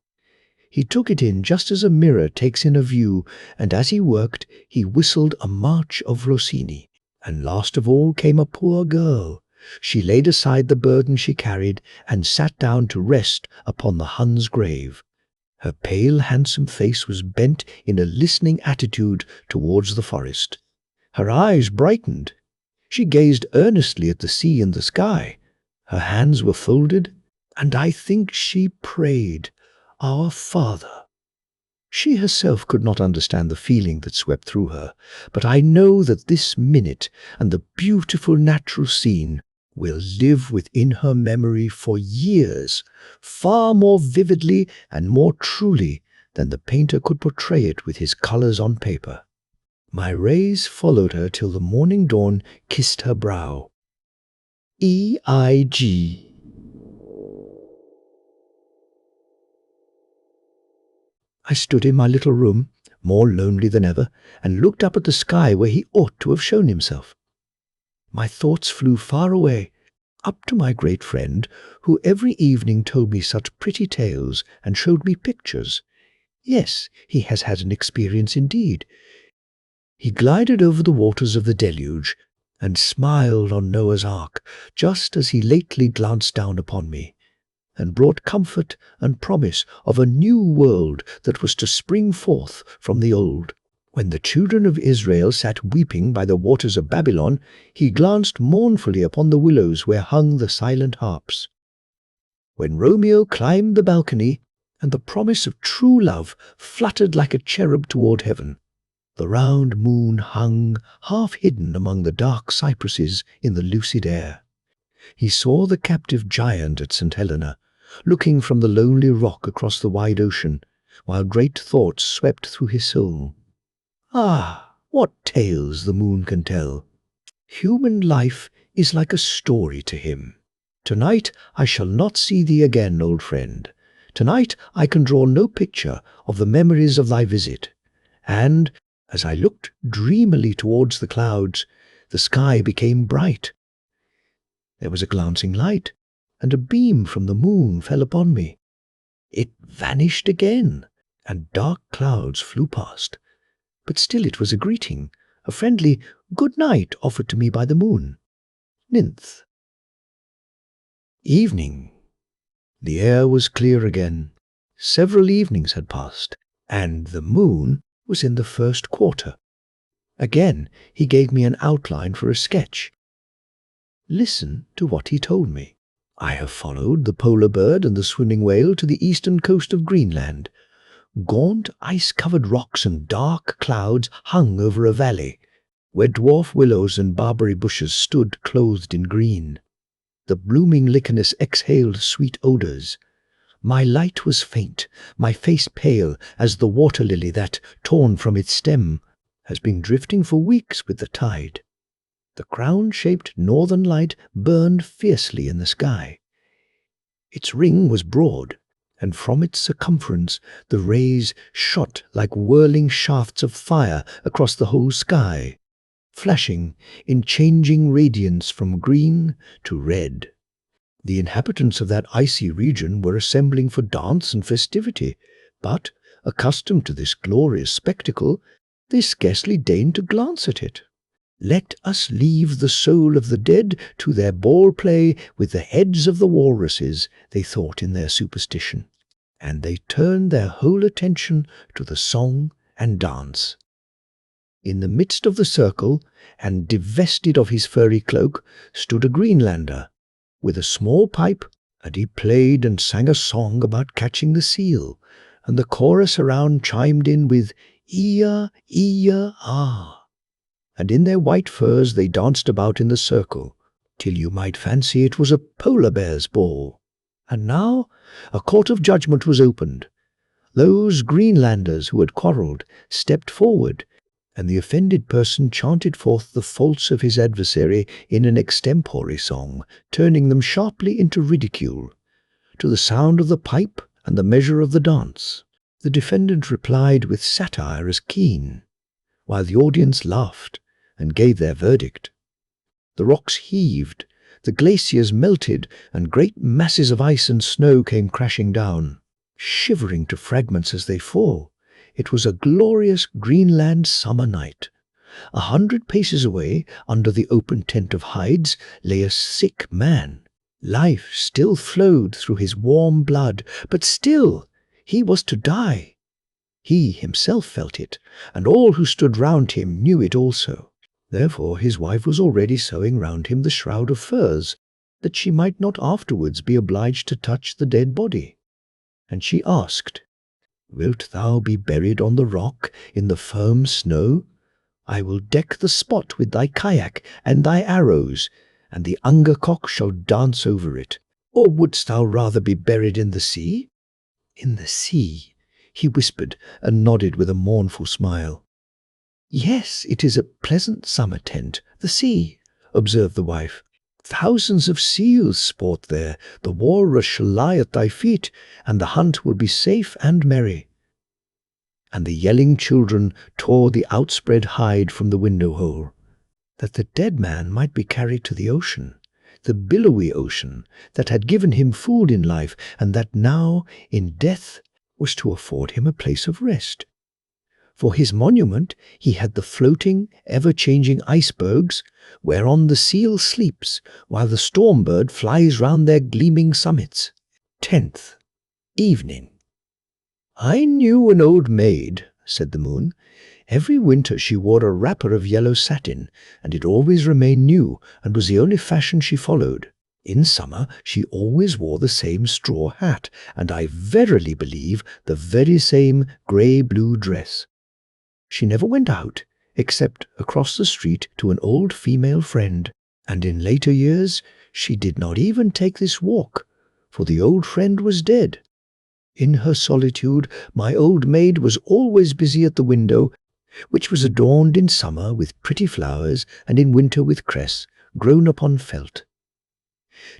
He took it in just as a mirror takes in a view, and as he worked, he whistled a march of Rossini. And last of all came a poor girl. She laid aside the burden she carried and sat down to rest upon the Hun's grave. Her pale, handsome face was bent in a listening attitude towards the forest. Her eyes brightened. She gazed earnestly at the sea and the sky. Her hands were folded, and I think she prayed, "Our Father." She herself could not understand the feeling that swept through her, but I know that this minute and the beautiful natural scene will live within her memory for years, far more vividly and more truly than the painter could portray it with his colors on paper. My rays followed her till the morning dawn kissed her brow. E.I.G. I stood in my little room, more lonely than ever, and looked up at the sky where he ought to have shown himself. My thoughts flew far away, up to my great friend, who every evening told me such pretty tales and showed me pictures. Yes, he has had an experience indeed. He glided over the waters of the deluge, and smiled on Noah's Ark, just as he lately glanced down upon me, and brought comfort and promise of a new world that was to spring forth from the old. When the children of Israel sat weeping by the waters of Babylon, he glanced mournfully upon the willows where hung the silent harps. When Romeo climbed the balcony, and the promise of true love fluttered like a cherub toward heaven, the round moon hung half hidden among the dark cypresses in the lucid air. He saw the captive giant at St. Helena, looking from the lonely rock across the wide ocean, while great thoughts swept through his soul. Ah, what tales the moon can tell! Human life is like a story to him. Tonight I shall not see thee again, old friend. Tonight I can draw no picture of the memories of thy visit. And, as I looked dreamily towards the clouds, the sky became bright. There was a glancing light, and a beam from the moon fell upon me. It vanished again, and dark clouds flew past. But still it was a greeting, a friendly good night offered to me by the moon. Ninth. Evening. The air was clear again. Several evenings had passed, and the moon was in the first quarter. Again he gave me an outline for a sketch. Listen to what he told me. I have followed the polar bird and the swimming whale to the eastern coast of Greenland. Gaunt ice-covered rocks and dark clouds hung over a valley, where dwarf willows and barberry bushes stood clothed in green. The blooming lichens exhaled sweet odours. My light was faint, my face pale as the water lily that, torn from its stem, has been drifting for weeks with the tide. The crown-shaped northern light burned fiercely in the sky. Its ring was broad, and from its circumference the rays shot like whirling shafts of fire across the whole sky, flashing in changing radiance from green to red. The inhabitants of that icy region were assembling for dance and festivity, but, accustomed to this glorious spectacle, they scarcely deigned to glance at it. Let us leave the soul of the dead to their ball play with the heads of the walruses, they thought in their superstition, and they turned their whole attention to the song and dance. In the midst of the circle, and divested of his furry cloak, stood a Greenlander, with a small pipe, and he played and sang a song about catching the seal, and the chorus around chimed in with "Iya, iya, ah." And in their white furs they danced about in the circle, till you might fancy it was a polar bear's ball. And now a court of judgment was opened. Those Greenlanders who had quarrelled stepped forward, and the offended person chanted forth the faults of his adversary in an extempore song, turning them sharply into ridicule. To the sound of the pipe and the measure of the dance, the defendant replied with satire as keen, while the audience laughed and gave their verdict. The rocks heaved, the glaciers melted, and great masses of ice and snow came crashing down, shivering to fragments as they fall. It was a glorious Greenland summer night. 100 paces away, under the open tent of hides, lay a sick man. Life still flowed through his warm blood, but still he was to die. He himself felt it, and all who stood round him knew it also. Therefore his wife was already sewing round him the shroud of furs, that she might not afterwards be obliged to touch the dead body. And she asked, "Wilt thou be buried on the rock in the firm snow? I will deck the spot with thy kayak and thy arrows, and the angekok shall dance over it. Or wouldst thou rather be buried in the sea?" "In the sea," he whispered, and nodded with a mournful smile. "Yes, it is a pleasant summer tent, the sea," observed the wife. "Thousands of seals sport there, the walrus shall lie at thy feet, and the hunt will be safe and merry." And the yelling children tore the outspread hide from the window-hole, that the dead man might be carried to the ocean, the billowy ocean that had given him food in life, and that now, in death, was to afford him a place of rest. For his monument he had the floating, ever-changing icebergs, whereon the seal sleeps, while the storm-bird flies round their gleaming summits. 10th. Evening. "I knew an old maid," said the moon. "Every winter she wore a wrapper of yellow satin, and it always remained new, and was the only fashion she followed. In summer she always wore the same straw hat, and I verily believe the very same grey-blue dress. She never went out, except across the street to an old female friend, and in later years she did not even take this walk, for the old friend was dead. In her solitude my old maid was always busy at the window, which was adorned in summer with pretty flowers and in winter with cress grown upon felt.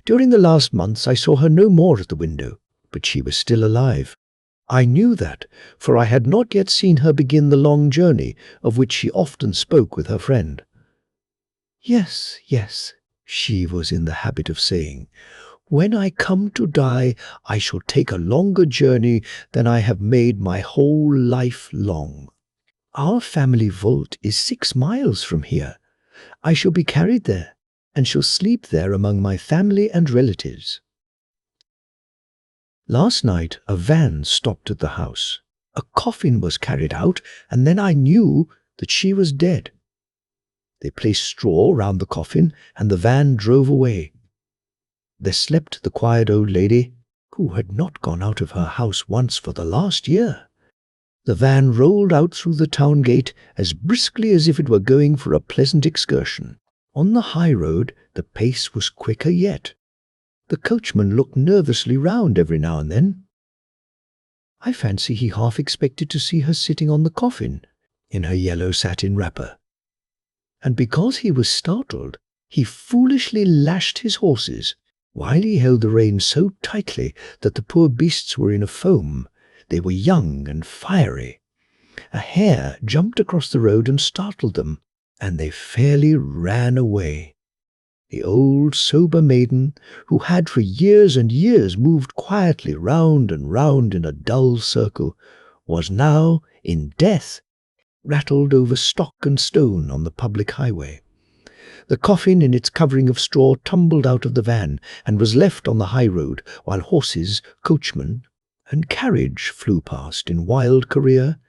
During the last months I saw her no more at the window, but she was still alive. I knew that, for I had not yet seen her begin the long journey of which she often spoke with her friend. Yes, yes, she was in the habit of saying, when I come to die, I shall take a longer journey than I have made my whole life long. Our family vault is 6 miles from here. I shall be carried there, and shall sleep there among my family and relatives. Last night a van stopped at the house. A coffin was carried out, and then I knew that she was dead. They placed straw round the coffin, and the van drove away. There slept the quiet old lady, who had not gone out of her house once for the last year. The van rolled out through the town gate as briskly as if it were going for a pleasant excursion. On the high road the pace was quicker yet. The coachman looked nervously round every now and then. I fancy he half expected to see her sitting on the coffin, in her yellow satin wrapper. And because he was startled, he foolishly lashed his horses, while he held the reins so tightly that the poor beasts were in a foam. They were young and fiery. A hare jumped across the road and startled them, and they fairly ran away. The old sober maiden, who had for years and years moved quietly round and round in a dull circle, was now, in death, rattled over stock and stone on the public highway. The coffin in its covering of straw tumbled out of the van and was left on the high road, while horses, coachman, and carriage flew past in wild career.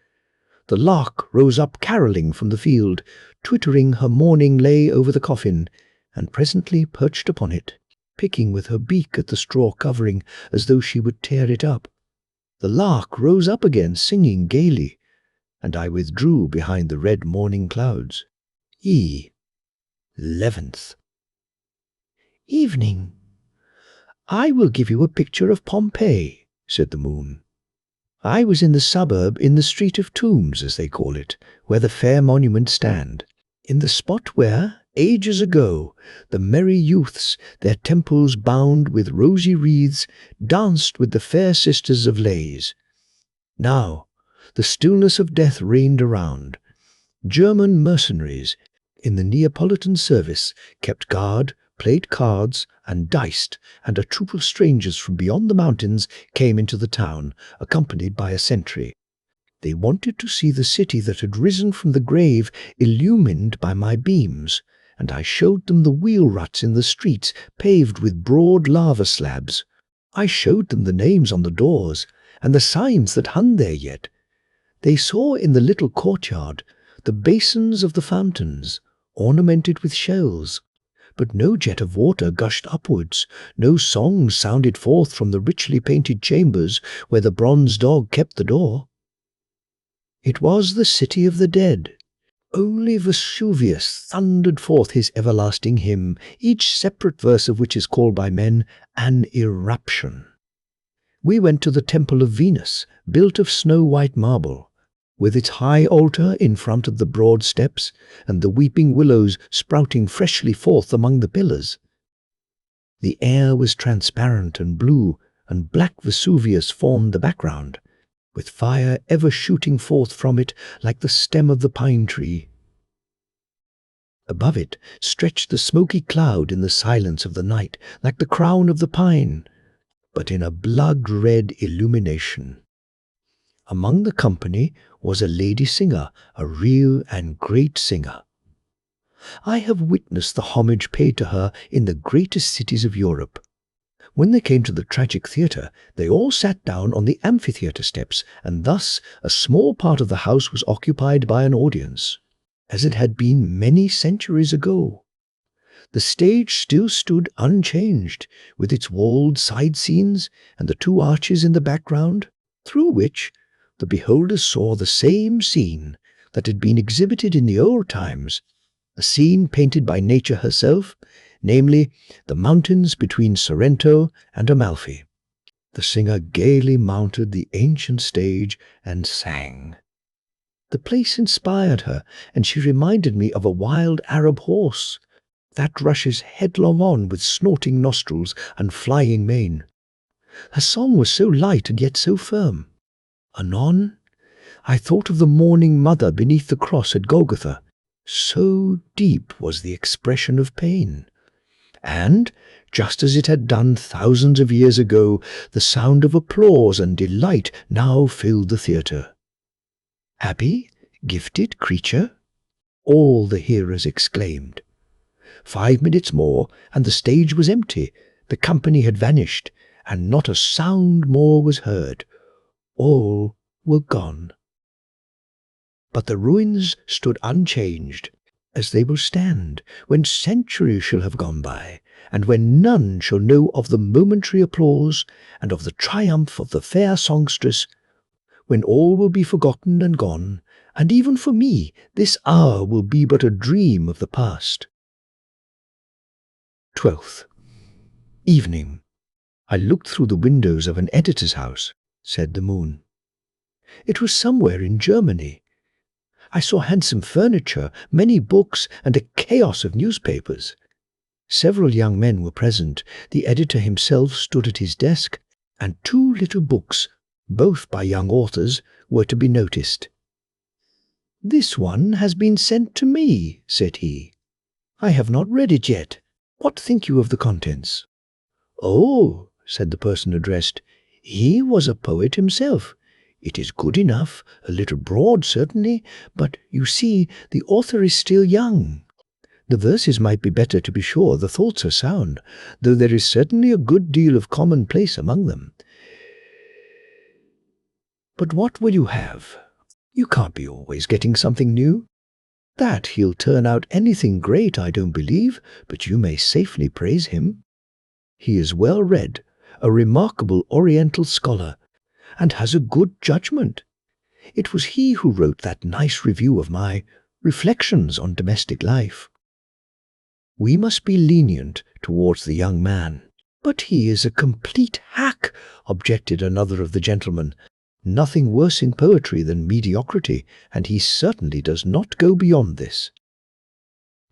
The lark rose up carolling from the field, twittering her morning lay over the coffin, and presently perched upon it, picking with her beak at the straw covering as though she would tear it up. The lark rose up again, singing gaily, and I withdrew behind the red morning clouds. 11th. Evening. I will give you a picture of Pompeii, said the moon. I was in the suburb, in the Street of Tombs, as they call it, where the fair monuments stand, in the spot where, ages ago, the merry youths, their temples bound with rosy wreaths, danced with the fair sisters of Lays. Now, the stillness of death reigned around. German mercenaries, in the Neapolitan service, kept guard, played cards, and diced, and a troop of strangers from beyond the mountains came into the town, accompanied by a sentry. They wanted to see the city that had risen from the grave illumined by my beams, and I showed them the wheel ruts in the streets paved with broad lava slabs. I showed them the names on the doors, and the signs that hung there yet. They saw in the little courtyard the basins of the fountains, ornamented with shells, but no jet of water gushed upwards, no song sounded forth from the richly painted chambers where the bronze dog kept the door. It was the city of the dead. Only Vesuvius thundered forth his everlasting hymn, each separate verse of which is called by men an eruption. We went to the temple of Venus, built of snow-white marble, with its high altar in front of the broad steps, and the weeping willows sprouting freshly forth among the pillars. The air was transparent and blue, and black Vesuvius formed the background, with fire ever shooting forth from it like the stem of the pine tree. Above it stretched the smoky cloud in the silence of the night, like the crown of the pine, but in a blood-red illumination. Among the company was a lady singer, a real and great singer. I have witnessed the homage paid to her in the greatest cities of Europe. When they came to the tragic theatre, they all sat down on the amphitheatre steps, and thus a small part of the house was occupied by an audience, as it had been many centuries ago. The stage still stood unchanged, with its walled side scenes and the 2 arches in the background, through which the beholders saw the same scene that had been exhibited in the old times, a scene painted by nature herself, namely, the mountains between Sorrento and Amalfi. The singer gaily mounted the ancient stage and sang. The place inspired her, and she reminded me of a wild Arab horse. that rushes headlong on with snorting nostrils and flying mane. Her song was so light and yet so firm. Anon, I thought of the mourning mother beneath the cross at Golgotha. So deep was the expression of pain. And, just as it had done thousands of years ago, the sound of applause and delight now filled the theatre. Happy, gifted creature? All the hearers exclaimed. 5 minutes more, and the stage was empty. The company had vanished, and not a sound more was heard. All were gone. But the ruins stood unchanged, as they will stand when centuries shall have gone by, and when none shall know of the momentary applause and of the triumph of the fair songstress, when all will be forgotten and gone, and even for me this hour will be but a dream of the past. 12th. Evening. I looked through the windows of an editor's house, said the moon. It was somewhere in Germany. I saw handsome furniture, many books, and a chaos of newspapers. Several young men were present. The editor himself stood at his desk, and 2 little books, both by young authors, were to be noticed. "This one has been sent to me," said he. "I have not read it yet. What think you of the contents?" "Oh," said the person addressed, "he was a poet himself. It is good enough, a little broad certainly, but you see the author is still young. The verses might be better, to be sure, the thoughts are sound, though there is certainly a good deal of commonplace among them. But what will you have? You can't be always getting something new. That he'll turn out anything great I don't believe, but you may safely praise him. He is well read, a remarkable Oriental scholar, and has a good judgment. It was he who wrote that nice review of my Reflections on Domestic Life. We must be lenient towards the young man. But he is a complete hack, objected another of the gentlemen. Nothing worse in poetry than mediocrity, and he certainly does not go beyond this.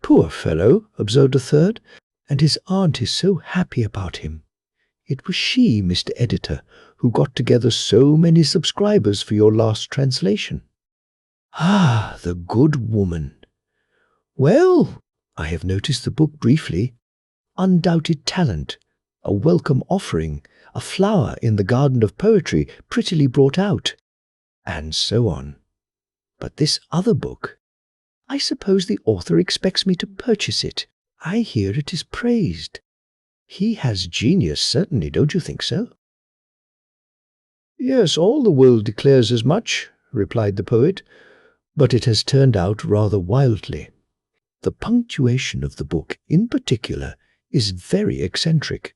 Poor fellow, observed a third, and his aunt is so happy about him. It was she, Mr. Editor, who got together so many subscribers for your last translation. Ah, the good woman. Well, I have noticed the book briefly. Undoubted talent, a welcome offering, a flower in the garden of poetry prettily brought out, and so on. But this other book, I suppose the author expects me to purchase it. I hear it is praised. He has genius, certainly, don't you think so? Yes, all the world declares as much, replied the poet, but it has turned out rather wildly. The punctuation of the book, in particular, is very eccentric.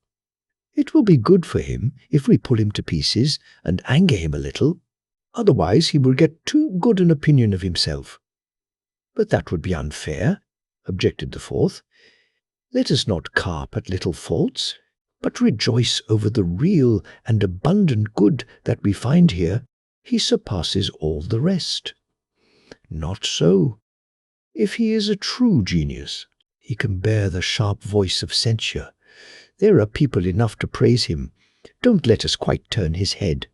It will be good for him if we pull him to pieces and anger him a little. Otherwise he will get too good an opinion of himself. But that would be unfair, objected the fourth. Let us not carp at little faults, but rejoice over the real and abundant good that we find here. He surpasses all the rest. Not so. If he is a true genius, he can bear the sharp voice of censure. There are people enough to praise him. Don't let us quite turn his head.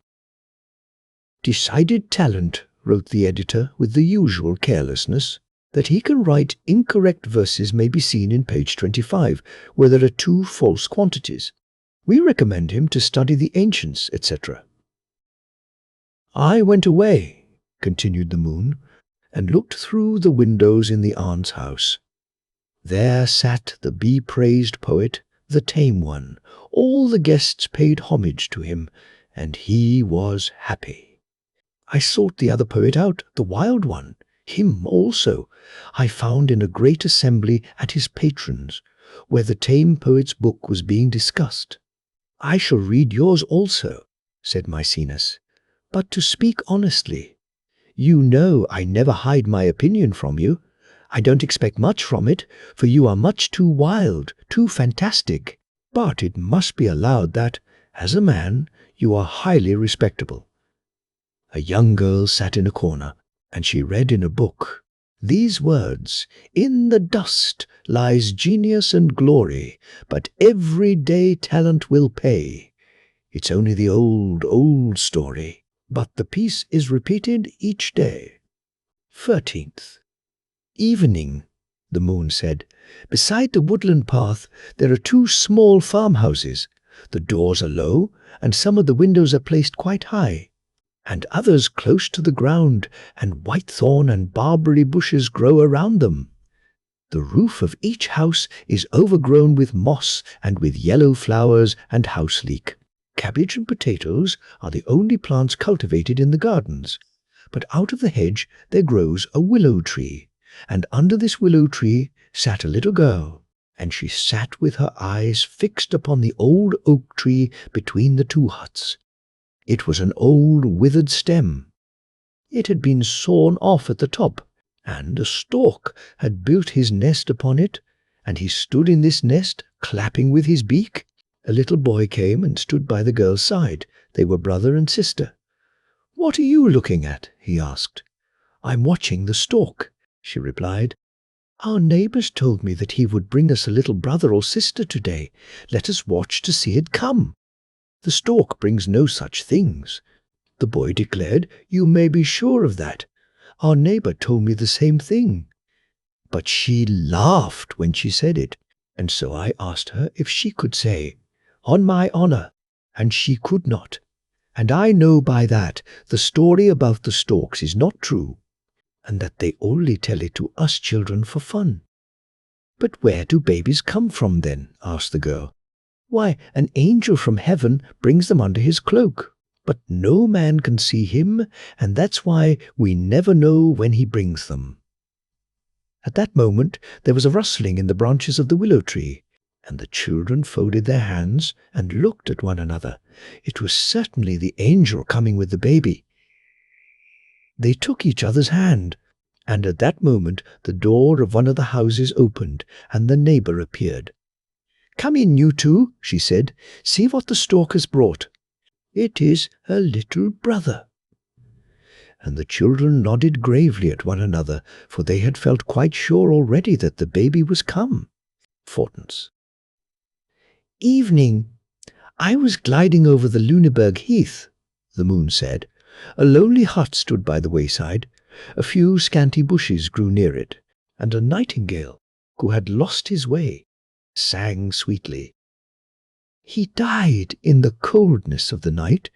Decided talent, wrote the editor with the usual carelessness. That he can write incorrect verses may be seen in page 25, where there are 2 false quantities. We recommend him to study the ancients, etc. I went away, continued the moon, and looked through the windows in the aunt's house. There sat the be-praised poet, the tame one. All the guests paid homage to him, and he was happy. I sought the other poet out, the wild one. Him also I found in a great assembly at his patron's, where the tame poet's book was being discussed. I shall read yours also, said Maecenas, but to speak honestly, you know I never hide my opinion from you. I don't expect much from it, for you are much too wild, too fantastic. But it must be allowed that, as a man, you are highly respectable. A young girl sat in a corner, and she read in a book these words, "In the dust lies genius and glory, but every day talent will pay. It's only the old, old story, but the piece is repeated each day. 13th. Evening, the moon said. Beside the woodland path there are two small farmhouses. The doors are low, and some of the windows are placed quite high, and others close to the ground, and whitethorn and barberry bushes grow around them. The roof of each house is overgrown with moss and with yellow flowers and houseleek. Cabbage and potatoes are the only plants cultivated in the gardens, but out of the hedge there grows a willow tree, and under this willow tree sat a little girl, and she sat with her eyes fixed upon the old oak tree between the two huts. It was an old withered stem. It had been sawn off at the top, and a stork had built his nest upon it, and he stood in this nest, clapping with his beak. A little boy came and stood by the girl's side. They were brother and sister. "What are you looking at?" he asked. "I'm watching the stork," she replied. "Our neighbors told me that he would bring us a little brother or sister today. Let us watch to see it come." "The stork brings no such things," the boy declared. "You may be sure of that. Our neighbor told me the same thing." But she laughed when she said it, and so I asked her if she could say, "On my honor," and she could not. And I know by that the story about the storks is not true, and that they only tell it to us children for fun. "But where do babies come from then?" asked the girl. "Why, an angel from heaven brings them under his cloak, but no man can see him, and that's why we never know when he brings them." At that moment there was a rustling in the branches of the willow tree, and the children folded their hands and looked at one another. It was certainly the angel coming with the baby. They took each other's hand, and at that moment the door of one of the houses opened, and the neighbor appeared. "Come in, you two," she said. "See what the stork has brought. It is her little brother." And the children nodded gravely at one another, for they had felt quite sure already that the baby was come. 14th. Evening. I was gliding over the Lüneburg heath, the moon said. A lonely hut stood by the wayside. A few scanty bushes grew near it, and a nightingale, who had lost his way, sang sweetly. He died in the coldness of the night.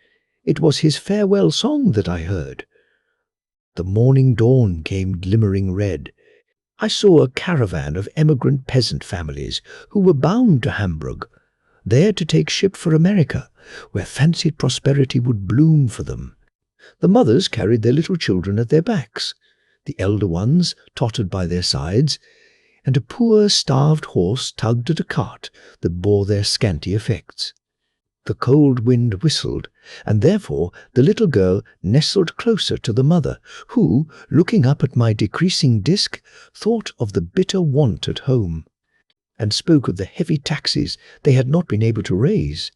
It was his farewell song that I heard. The morning dawn came glimmering red. I saw a caravan of emigrant peasant families who were bound to Hamburg, there to take ship for America, where fancied prosperity would bloom for them. The mothers carried their little children at their backs, the elder ones tottered by their sides, and a poor starved horse tugged at a cart that bore their scanty effects. The cold wind whistled, and therefore the little girl nestled closer to the mother, who, looking up at my decreasing disk, thought of the bitter want at home, and spoke of the heavy taxes they had not been able to raise.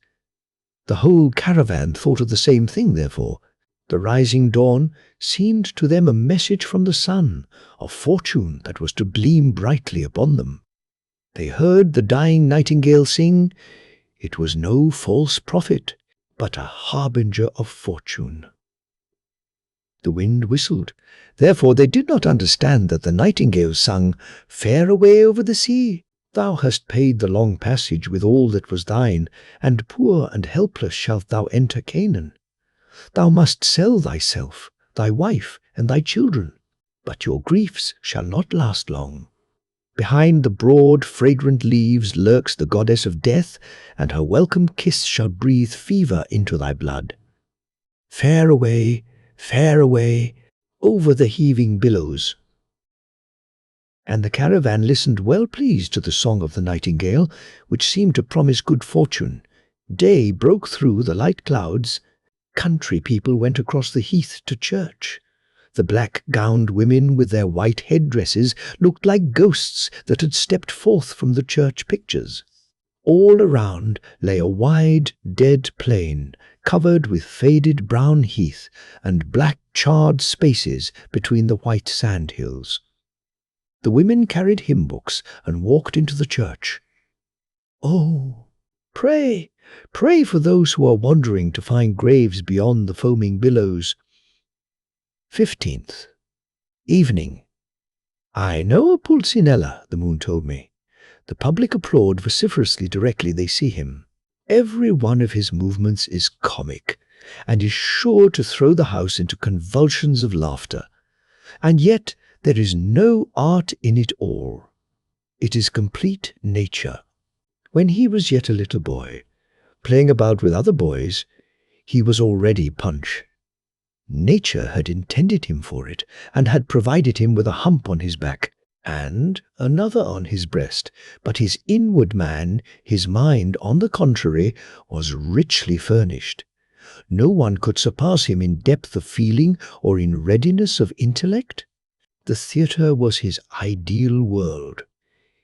The whole caravan thought of the same thing, therefore. The rising dawn seemed to them a message from the sun, of fortune that was to gleam brightly upon them. They heard the dying nightingale sing. It was no false prophet, but a harbinger of fortune. The wind whistled. Therefore they did not understand that the nightingale sung, "Fare away over the sea. Thou hast paid the long passage with all that was thine, and poor and helpless shalt thou enter Canaan. Thou must sell thyself, thy wife, and thy children, but your griefs shall not last long. Behind the broad, fragrant leaves lurks the goddess of death, and her welcome kiss shall breathe fever into thy blood. Fare away, over the heaving billows." And the caravan listened well pleased to the song of the nightingale, which seemed to promise good fortune. Day broke through the light clouds. Country people went across the heath to church. The black-gowned women with their white headdresses looked like ghosts that had stepped forth from the church pictures. All around lay a wide, dead plain, covered with faded brown heath and black charred spaces between the white sand hills. The women carried hymn books and walked into the church. Oh, pray, pray for those who are wandering to find graves beyond the foaming billows. 15th. Evening. I know a Pulcinella, the moon told me. The public applaud vociferously directly they see him. Every one of his movements is comic, and is sure to throw the house into convulsions of laughter. And yet there is no art in it all. It is complete nature. When he was yet a little boy, playing about with other boys, he was already Punch. Nature had intended him for it, and had provided him with a hump on his back, and another on his breast, but his inward man, his mind, on the contrary, was richly furnished. No one could surpass him in depth of feeling or in readiness of intellect. The theatre was his ideal world.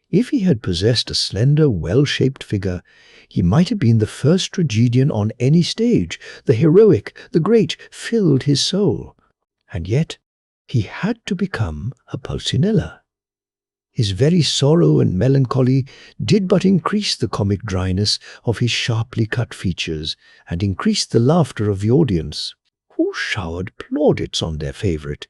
If he had possessed a slender, well-shaped figure, he might have been the first tragedian on any stage. The heroic, the great, filled his soul. And yet he had to become a Pulcinella. His very sorrow and melancholy did but increase the comic dryness of his sharply cut features, and increase the laughter of the audience, who showered plaudits on their favourite.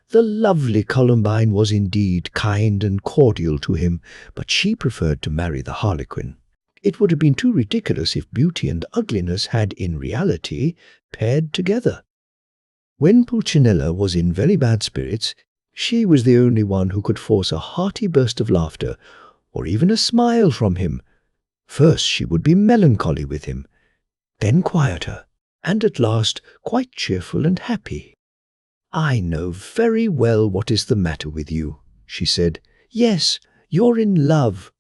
The lovely Columbine was indeed kind and cordial to him, but she preferred to marry the Harlequin. It would have been too ridiculous if beauty and ugliness had in reality paired together. When Pulcinella was in very bad spirits, she was the only one who could force a hearty burst of laughter, or even a smile from him. First she would be melancholy with him, then quieter, and at last quite cheerful and happy. "I know very well what is the matter with you," she said. "Yes, you're in love."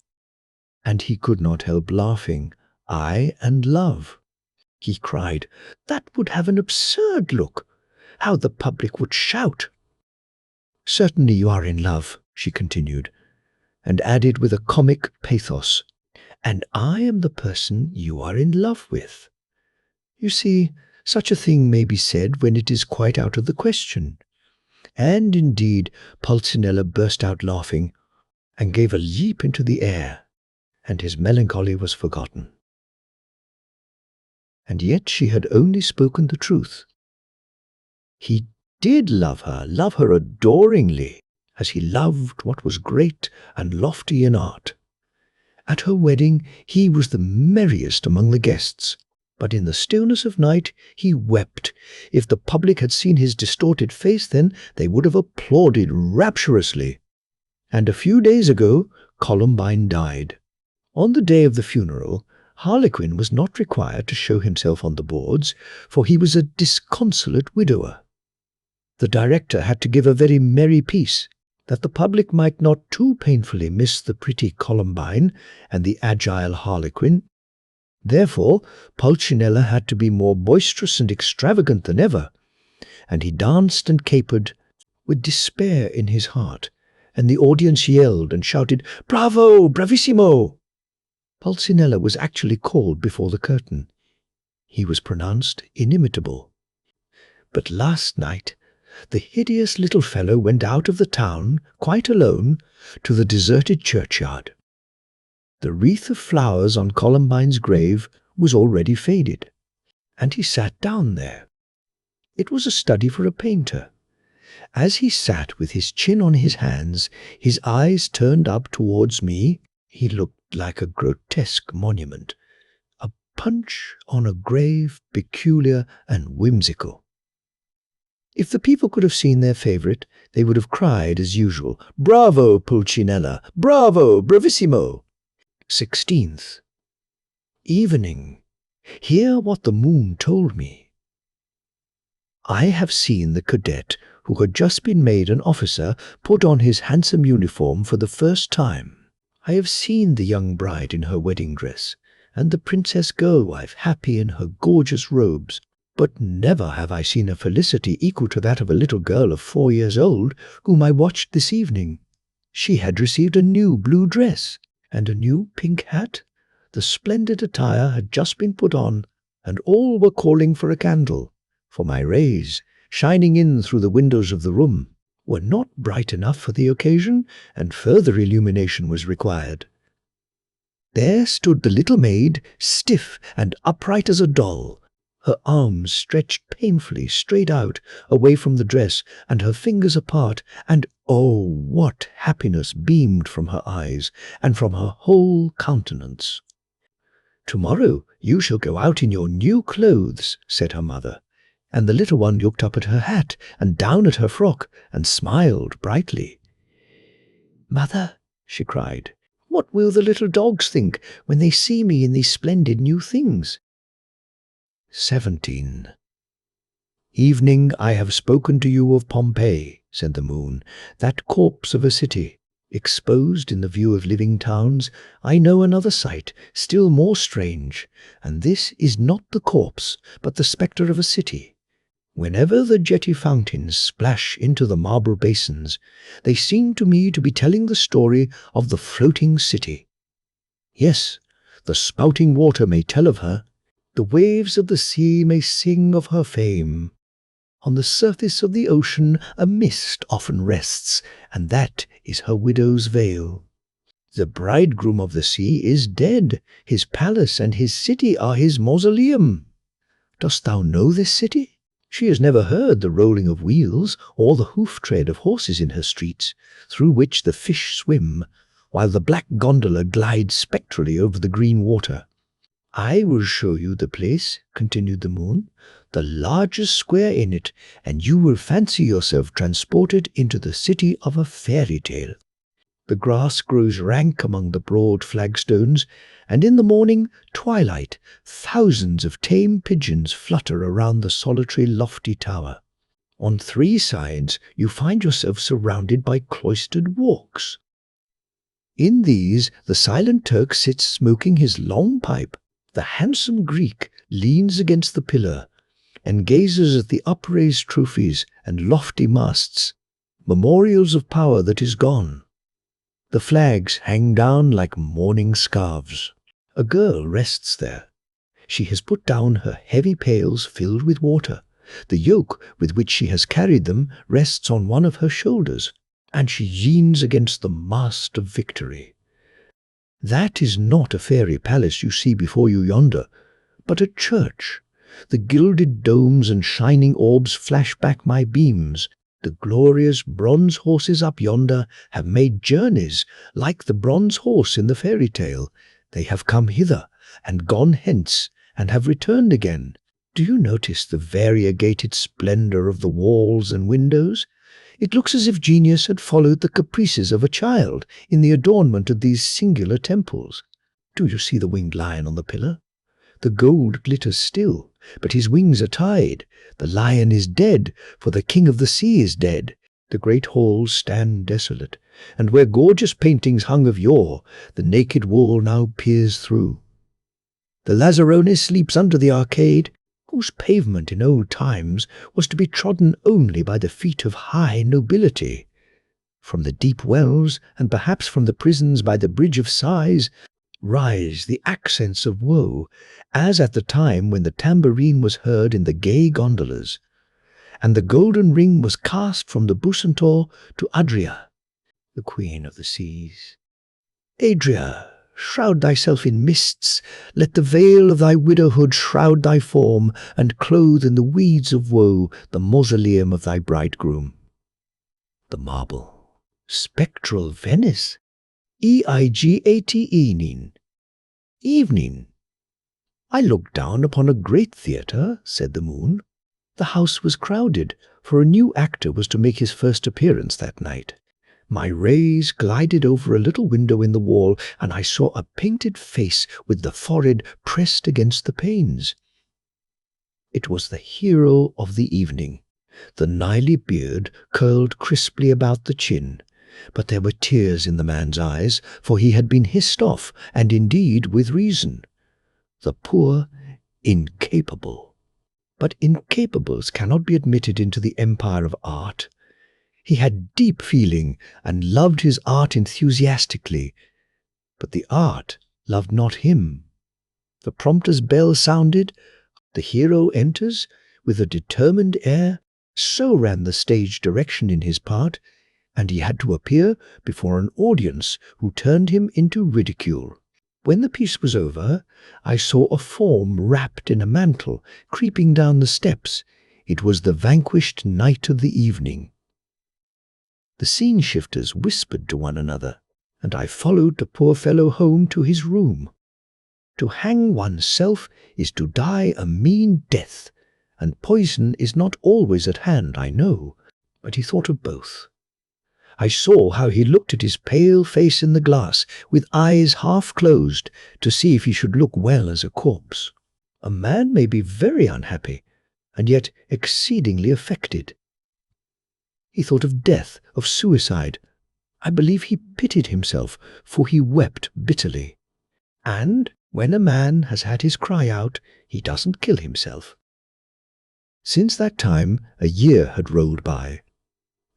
And he could not help laughing. "I and love," he cried. "That would have an absurd look. How the public would shout." "Certainly you are in love," she continued, and added with a comic pathos, "and I am the person you are in love with. You see, such a thing may be said when it is quite out of the question." And indeed Pulcinella burst out laughing, and gave a leap into the air, and his melancholy was forgotten. And yet she had only spoken the truth. He did love her adoringly, as he loved what was great and lofty in art. At her wedding he was the merriest among the guests, but in the stillness of night he wept. If the public had seen his distorted face then, they would have applauded rapturously. And a few days ago Columbine died. On the day of the funeral, Harlequin was not required to show himself on the boards, for he was a disconsolate widower. The director had to give a very merry piece, that the public might not too painfully miss the pretty Columbine and the agile Harlequin. Therefore Pulcinella had to be more boisterous and extravagant than ever, and he danced and capered with despair in his heart, and the audience yelled and shouted, "Bravo! Bravissimo!" Pulcinella was actually called before the curtain. He was pronounced inimitable. But last night the hideous little fellow went out of the town, quite alone, to the deserted churchyard. The wreath of flowers on Columbine's grave was already faded, and he sat down there. It was a study for a painter. As he sat with his chin on his hands, his eyes turned up towards me, he looked like a grotesque monument, a Punch on a grave, peculiar and whimsical. If the people could have seen their favourite, they would have cried as usual, "Bravo, Pulcinella! Bravo, bravissimo!" 16th. Evening. Hear what the moon told me. I have seen the cadet who had just been made an officer put on his handsome uniform for the first time. I have seen the young bride in her wedding dress, and the princess girl-wife happy in her gorgeous robes, but never have I seen a felicity equal to that of a little girl of 4 years old, whom I watched this evening. She had received a new blue dress, and a new pink hat. The splendid attire had just been put on, and all were calling for a candle, for my rays, shining in through the windows of the room, were not bright enough for the occasion, and further illumination was required. There stood the little maid, stiff and upright as a doll, her arms stretched painfully straight out, away from the dress, and her fingers apart, and oh, what happiness beamed from her eyes, and from her whole countenance. "Tomorrow you shall go out in your new clothes," said her mother, and the little one looked up at her hat, and down at her frock, and smiled brightly. "Mother," she cried, "what will the little dogs think when they see me in these splendid new things?" 17. "Evening, I have spoken to you of Pompeii," said the moon, "that corpse of a city. Exposed in the view of living towns, I know another sight, still more strange, and this is not the corpse, but the spectre of a city. Whenever the jetty fountains splash into the marble basins, they seem to me to be telling the story of the floating city. Yes, the spouting water may tell of her, the waves of the sea may sing of her fame. On the surface of the ocean a mist often rests, and that is her widow's veil. The bridegroom of the sea is dead, his palace and his city are his mausoleum. Dost thou know this city? She has never heard the rolling of wheels or the hoof-tread of horses in her streets, through which the fish swim, while the black gondola glides spectrally over the green water. I will show you the place," continued the moon, "the largest square in it, and you will fancy yourself transported into the city of a fairy tale. The grass grows rank among the broad flagstones, and in the morning twilight thousands of tame pigeons flutter around the solitary lofty tower. On 3 sides you find yourself surrounded by cloistered walks. In these the silent Turk sits smoking his long pipe. The handsome Greek leans against the pillar and gazes at the upraised trophies and lofty masts, memorials of power that is gone. The flags hang down like mourning scarves. A girl rests there. She has put down her heavy pails filled with water. The yoke with which she has carried them rests on one of her shoulders, and she leans against the mast of victory. That is not a fairy palace you see before you yonder, but a church. The gilded domes and shining orbs flash back my beams. The glorious bronze horses up yonder have made journeys like the bronze horse in the fairy tale. They have come hither and gone hence and have returned again. Do you notice the variegated splendor of the walls and windows? It looks as if genius had followed the caprices of a child in the adornment of these singular temples. Do you see the winged lion on the pillar? The gold glitters still, but his wings are tied. The lion is dead, for the king of the sea is dead. The great halls stand desolate, and where gorgeous paintings hung of yore, the naked wall now peers through. The Lazzarone sleeps under the arcade, whose pavement in old times was to be trodden only by the feet of high nobility. From the deep wells, and perhaps from the prisons by the Bridge of Sighs, rise the accents of woe, as at the time when the tambourine was heard in the gay gondolas, and the golden ring was cast from the Bucentaur to Adria, the queen of the seas. Adria, shroud thyself in mists, let the veil of thy widowhood shroud thy form, and clothe in the weeds of woe the mausoleum of thy bridegroom. The marble. Spectral Venice. Evening. Evening. I looked down upon a great theatre, said the moon. The house was crowded, for a new actor was to make his first appearance that night. My rays glided over a little window in the wall, and I saw a painted face with the forehead pressed against the panes. It was the hero of the evening. The knightly beard curled crisply about the chin, but there were tears in the man's eyes, for he had been hissed off, and indeed with reason. The poor, incapable. But incapables cannot be admitted into the empire of art. He had deep feeling and loved his art enthusiastically, but the art loved not him. The prompter's bell sounded. The hero enters with a determined air. So ran the stage direction in his part, and he had to appear before an audience who turned him into ridicule. When the piece was over, I saw a form wrapped in a mantle creeping down the steps. It was the vanquished knight of the evening. The scene shifters whispered to one another, and I followed the poor fellow home to his room. To hang oneself is to die a mean death, and poison is not always at hand, I know, but he thought of both. I saw how he looked at his pale face in the glass, with eyes half closed, to see if he should look well as a corpse. A man may be very unhappy, and yet exceedingly affected. He thought of death, of suicide. I believe he pitied himself, for he wept bitterly. And when a man has had his cry out, he doesn't kill himself. Since that time, a year had rolled by.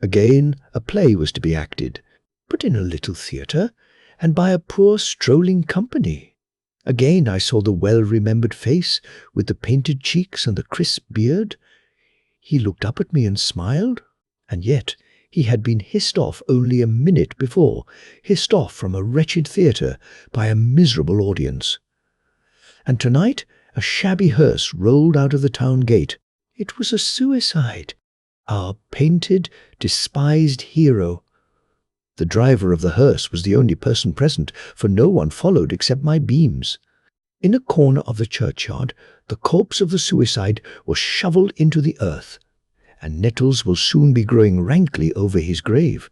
Again, a play was to be acted, but in a little theatre, and by a poor strolling company. Again I saw the well-remembered face, with the painted cheeks and the crisp beard. He looked up at me and smiled, and yet he had been hissed off only a minute before, hissed off from a wretched theatre by a miserable audience. And tonight a shabby hearse rolled out of the town gate. It was a suicide. Our painted, despised hero. The driver of the hearse was the only person present, for no one followed except my beams. In a corner of the churchyard, the corpse of the suicide was shovelled into the earth, and nettles will soon be growing rankly over his grave,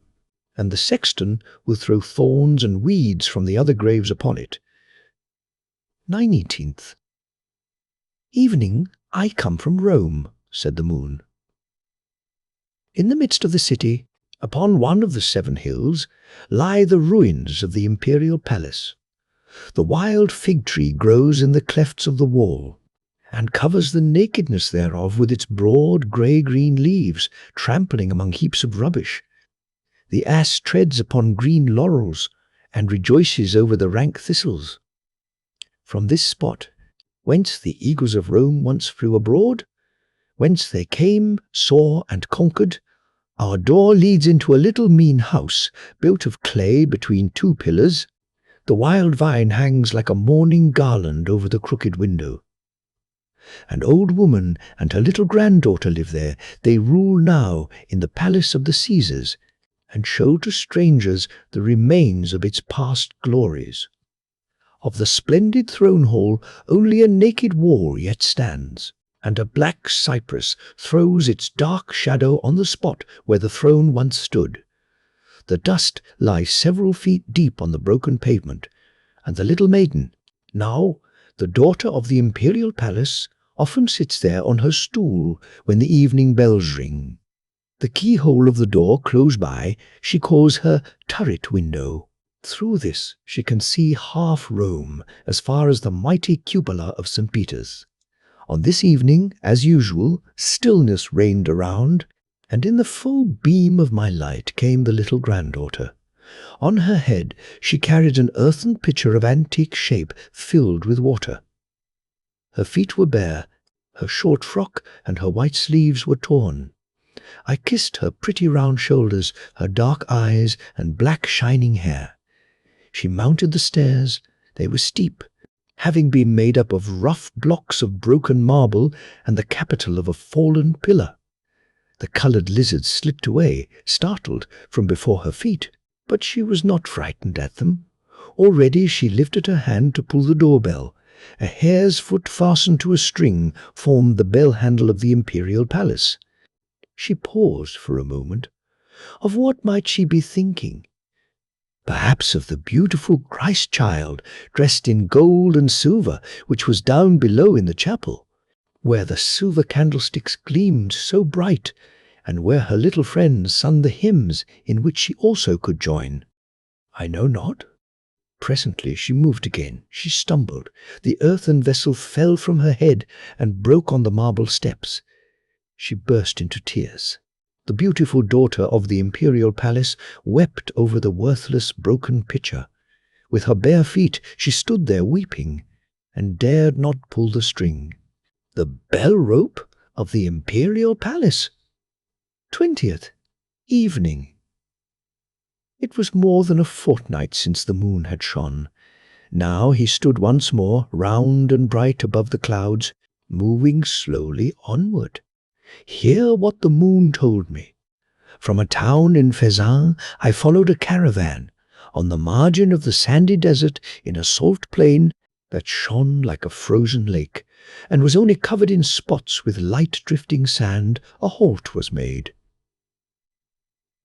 and the sexton will throw thorns and weeds from the other graves upon it. 19th. Evening, I come from Rome, said the moon. In the midst of the city, upon one of the 7 hills, lie the ruins of the imperial palace. The wild fig tree grows in the clefts of the wall, and covers the nakedness thereof with its broad grey-green leaves, trampling among heaps of rubbish. The ass treads upon green laurels, and rejoices over the rank thistles. From this spot, whence the eagles of Rome once flew abroad, whence they came, saw, and conquered, our door leads into a little mean house, built of clay between 2 pillars. The wild vine hangs like a mourning garland over the crooked window. An old woman and her little granddaughter live there. They rule now in the palace of the Caesars, and show to strangers the remains of its past glories. Of the splendid throne hall only a naked wall yet stands, and a black cypress throws its dark shadow on the spot where the throne once stood. The dust lies several feet deep on the broken pavement, and the little maiden, now the daughter of the imperial palace, often sits there on her stool when the evening bells ring. The keyhole of the door close by she calls her turret window. Through this she can see half Rome, as far as the mighty cupola of St. Peter's. On this evening, as usual, stillness reigned around, and in the full beam of my light came the little granddaughter. On her head she carried an earthen pitcher of antique shape filled with water. Her feet were bare, her short frock and her white sleeves were torn. I kissed her pretty round shoulders, her dark eyes and black shining hair. She mounted the stairs. They were steep, having been made up of rough blocks of broken marble and the capital of a fallen pillar. The coloured lizards slipped away, startled, from before her feet, but she was not frightened at them. Already she lifted her hand to pull the doorbell. A hare's foot fastened to a string formed the bell handle of the imperial palace. She paused for a moment. Of what might she be thinking? Perhaps of the beautiful Christ-child dressed in gold and silver, which was down below in the chapel, where the silver candlesticks gleamed so bright, and where her little friends sung the hymns in which she also could join. I know not. Presently she moved again. She stumbled. The earthen vessel fell from her head and broke on the marble steps. She burst into tears. The beautiful daughter of the imperial palace wept over the worthless broken pitcher. With her bare feet she stood there weeping, and dared not pull the string. The bell rope of the imperial palace! 20th. Evening. It was more than a fortnight since the moon had shone. Now he stood once more, round and bright above the clouds, moving slowly onward. Hear what the moon told me. From a town in Fezzan, I followed a caravan. On the margin of the sandy desert, in a salt plain that shone like a frozen lake, and was only covered in spots with light drifting sand, a halt was made.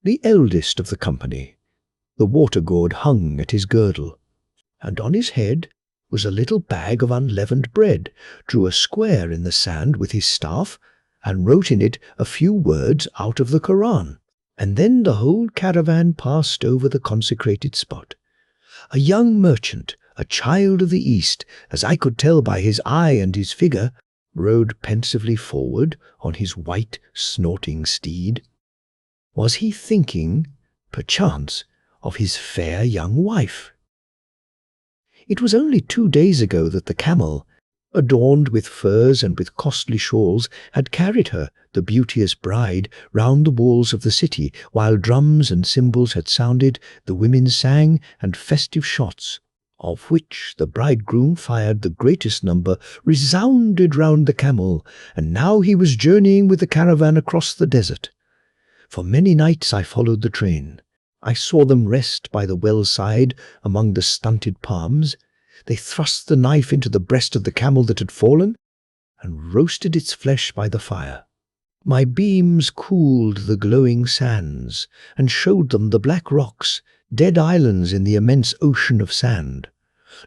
The eldest of the company, the water-gourd, hung at his girdle, and on his head was a little bag of unleavened bread, drew a square in the sand with his staff, and wrote in it a few words out of the Koran. And then the whole caravan passed over the consecrated spot. A young merchant, a child of the East, as I could tell by his eye and his figure, rode pensively forward on his white, snorting steed. Was he thinking, perchance, of his fair young wife? It was only 2 days ago that the camel, adorned with furs and with costly shawls, had carried her, the beauteous bride, round the walls of the city. While drums and cymbals had sounded, the women sang, and festive shots, of which the bridegroom fired the greatest number, resounded round the camel. And now he was journeying with the caravan across the desert. For many nights I followed the train. I saw them rest by the well side among the stunted palms. They thrust the knife into the breast of the camel that had fallen, and roasted its flesh by the fire. My beams cooled the glowing sands, and showed them the black rocks, dead islands in the immense ocean of sand.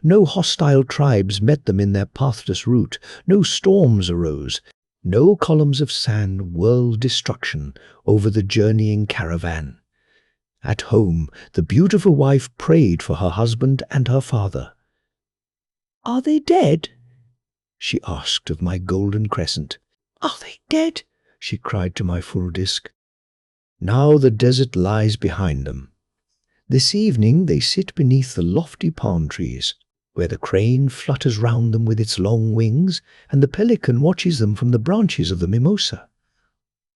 No hostile tribes met them in their pathless route, no storms arose, no columns of sand whirled destruction over the journeying caravan. At home, the beautiful wife prayed for her husband and her father. "Are they dead?" she asked of my golden crescent. "Are they dead?" she cried to my full disk. Now the desert lies behind them. This evening they sit beneath the lofty palm trees, where the crane flutters round them with its long wings, and the pelican watches them from the branches of the mimosa.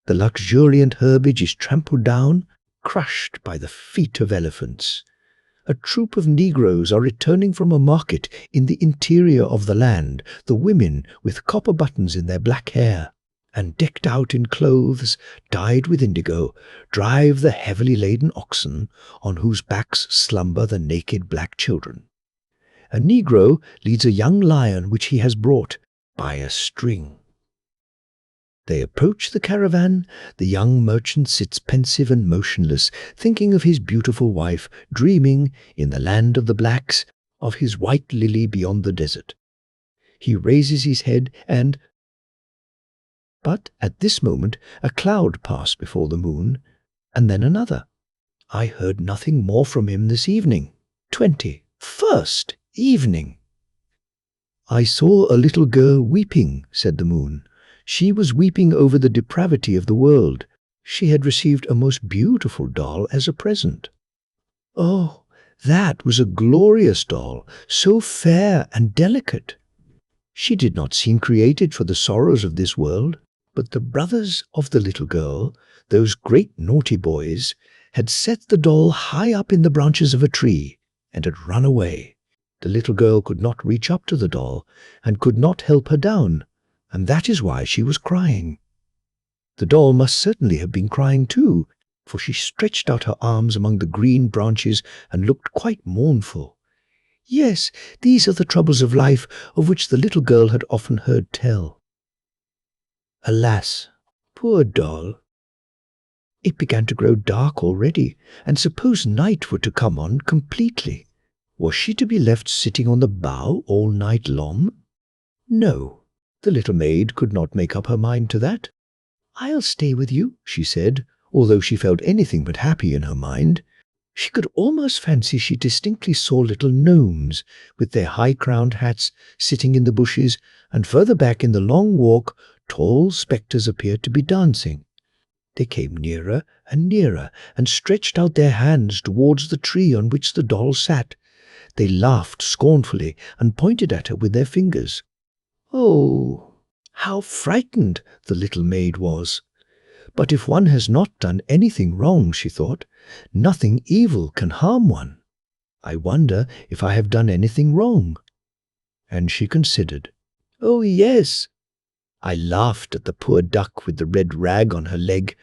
The luxuriant herbage is trampled down, crushed by the feet of elephants. A troop of Negroes are returning from a market in the interior of the land, the women with copper buttons in their black hair, and decked out in clothes dyed with indigo, drive the heavily laden oxen on whose backs slumber the naked black children. A Negro leads a young lion which he has brought by a string. They approach the caravan. The young merchant sits pensive and motionless, thinking of his beautiful wife, dreaming, in the land of the blacks, of his white lily beyond the desert. He raises his head and... But at this moment a cloud passed before the moon, and then another. I heard nothing more from him this evening. 21st evening. "I saw a little girl weeping," said the moon. "She was weeping over the depravity of the world. She had received a most beautiful doll as a present." Oh, that was a glorious doll, so fair and delicate. She did not seem created for the sorrows of this world. But the brothers of the little girl, those great naughty boys, had set the doll high up in the branches of a tree, and had run away. The little girl could not reach up to the doll, and could not help her down, and that is why she was crying. The doll must certainly have been crying too, for she stretched out her arms among the green branches and looked quite mournful. Yes, these are the troubles of life of which the little girl had often heard tell. Alas, poor doll! It began to grow dark already, and suppose night were to come on completely, was she to be left sitting on the bough all night long? No, the little maid could not make up her mind to that. "I'll stay with you," she said, although she felt anything but happy in her mind. She could almost fancy she distinctly saw little gnomes, with their high-crowned hats, sitting in the bushes, and further back in the long walk, tall spectres appeared to be dancing. They came nearer, and stretched out their hands towards the tree on which the doll sat. They laughed scornfully, and pointed at her with their fingers. Oh, how frightened the little maid was! But if one has not done anything wrong, she thought, nothing evil can harm one. I wonder if I have done anything wrong. And she considered. Oh, yes. I laughed at the poor duck with the red rag on her leg.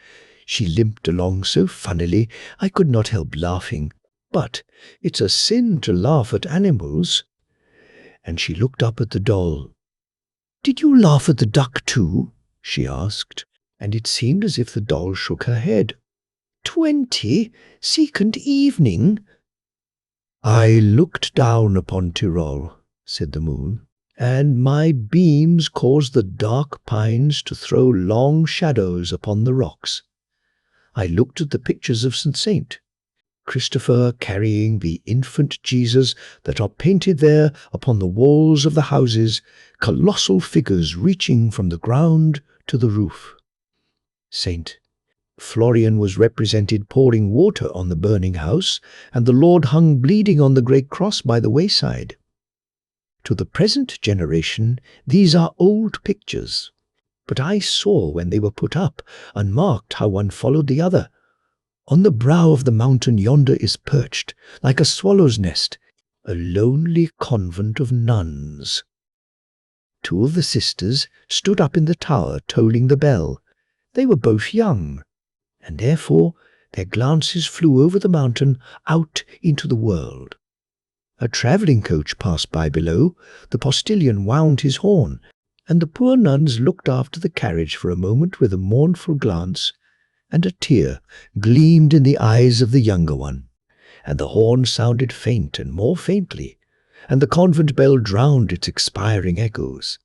She limped along so funnily I could not help laughing. But it's a sin to laugh at animals. And she looked up at the doll. Did you laugh at the duck too? She asked, and it seemed as if the doll shook her head. 22nd evening. I looked down upon Tyrol, said the moon, and my beams caused the dark pines to throw long shadows upon the rocks. I looked at the pictures of Saint Christopher carrying the infant Jesus that are painted there upon the walls of the houses, colossal figures reaching from the ground to the roof. Saint Florian was represented pouring water on the burning house, and the Lord hung bleeding on the great cross by the wayside. To the present generation, these are old pictures, but I saw when they were put up, and marked how one followed the other. On the brow of the mountain yonder is perched, like a swallow's nest, a lonely convent of nuns. 2 of the sisters stood up in the tower tolling the bell. They were both young, and therefore their glances flew over the mountain out into the world. A travelling coach passed by below. The postilion wound his horn, and the poor nuns looked after the carriage for a moment with a mournful glance, and a tear gleamed in the eyes of the younger one, and the horn sounded faint and more faintly, and the convent bell drowned its expiring echoes.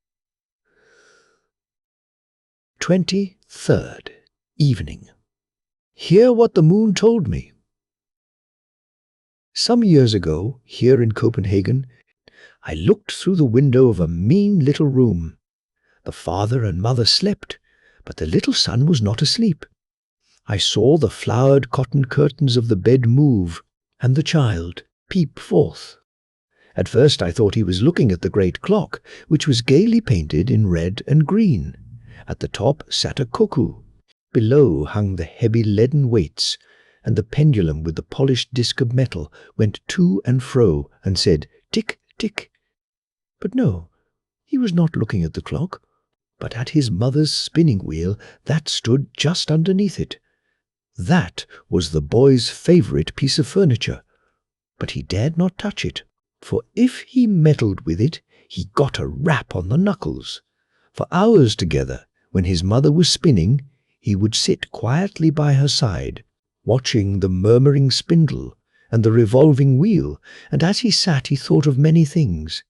23rd evening. Hear what the moon told me. Some years ago, here in Copenhagen, I looked through the window of a mean little room. The father and mother slept, but the little son was not asleep. I saw the flowered cotton curtains of the bed move, and the child peep forth. At first I thought he was looking at the great clock, which was gaily painted in red and green. At the top sat a cuckoo. Below hung the heavy leaden weights, and the pendulum with the polished disc of metal went to and fro and said, tick, tick. But no, he was not looking at the clock, but at his mother's spinning wheel that stood just underneath it. That was the boy's favourite piece of furniture, but he dared not touch it, for if he meddled with it, he got a rap on the knuckles. For hours together, when his mother was spinning, he would sit quietly by her side, watching the murmuring spindle and the revolving wheel, and as he sat he thought of many things.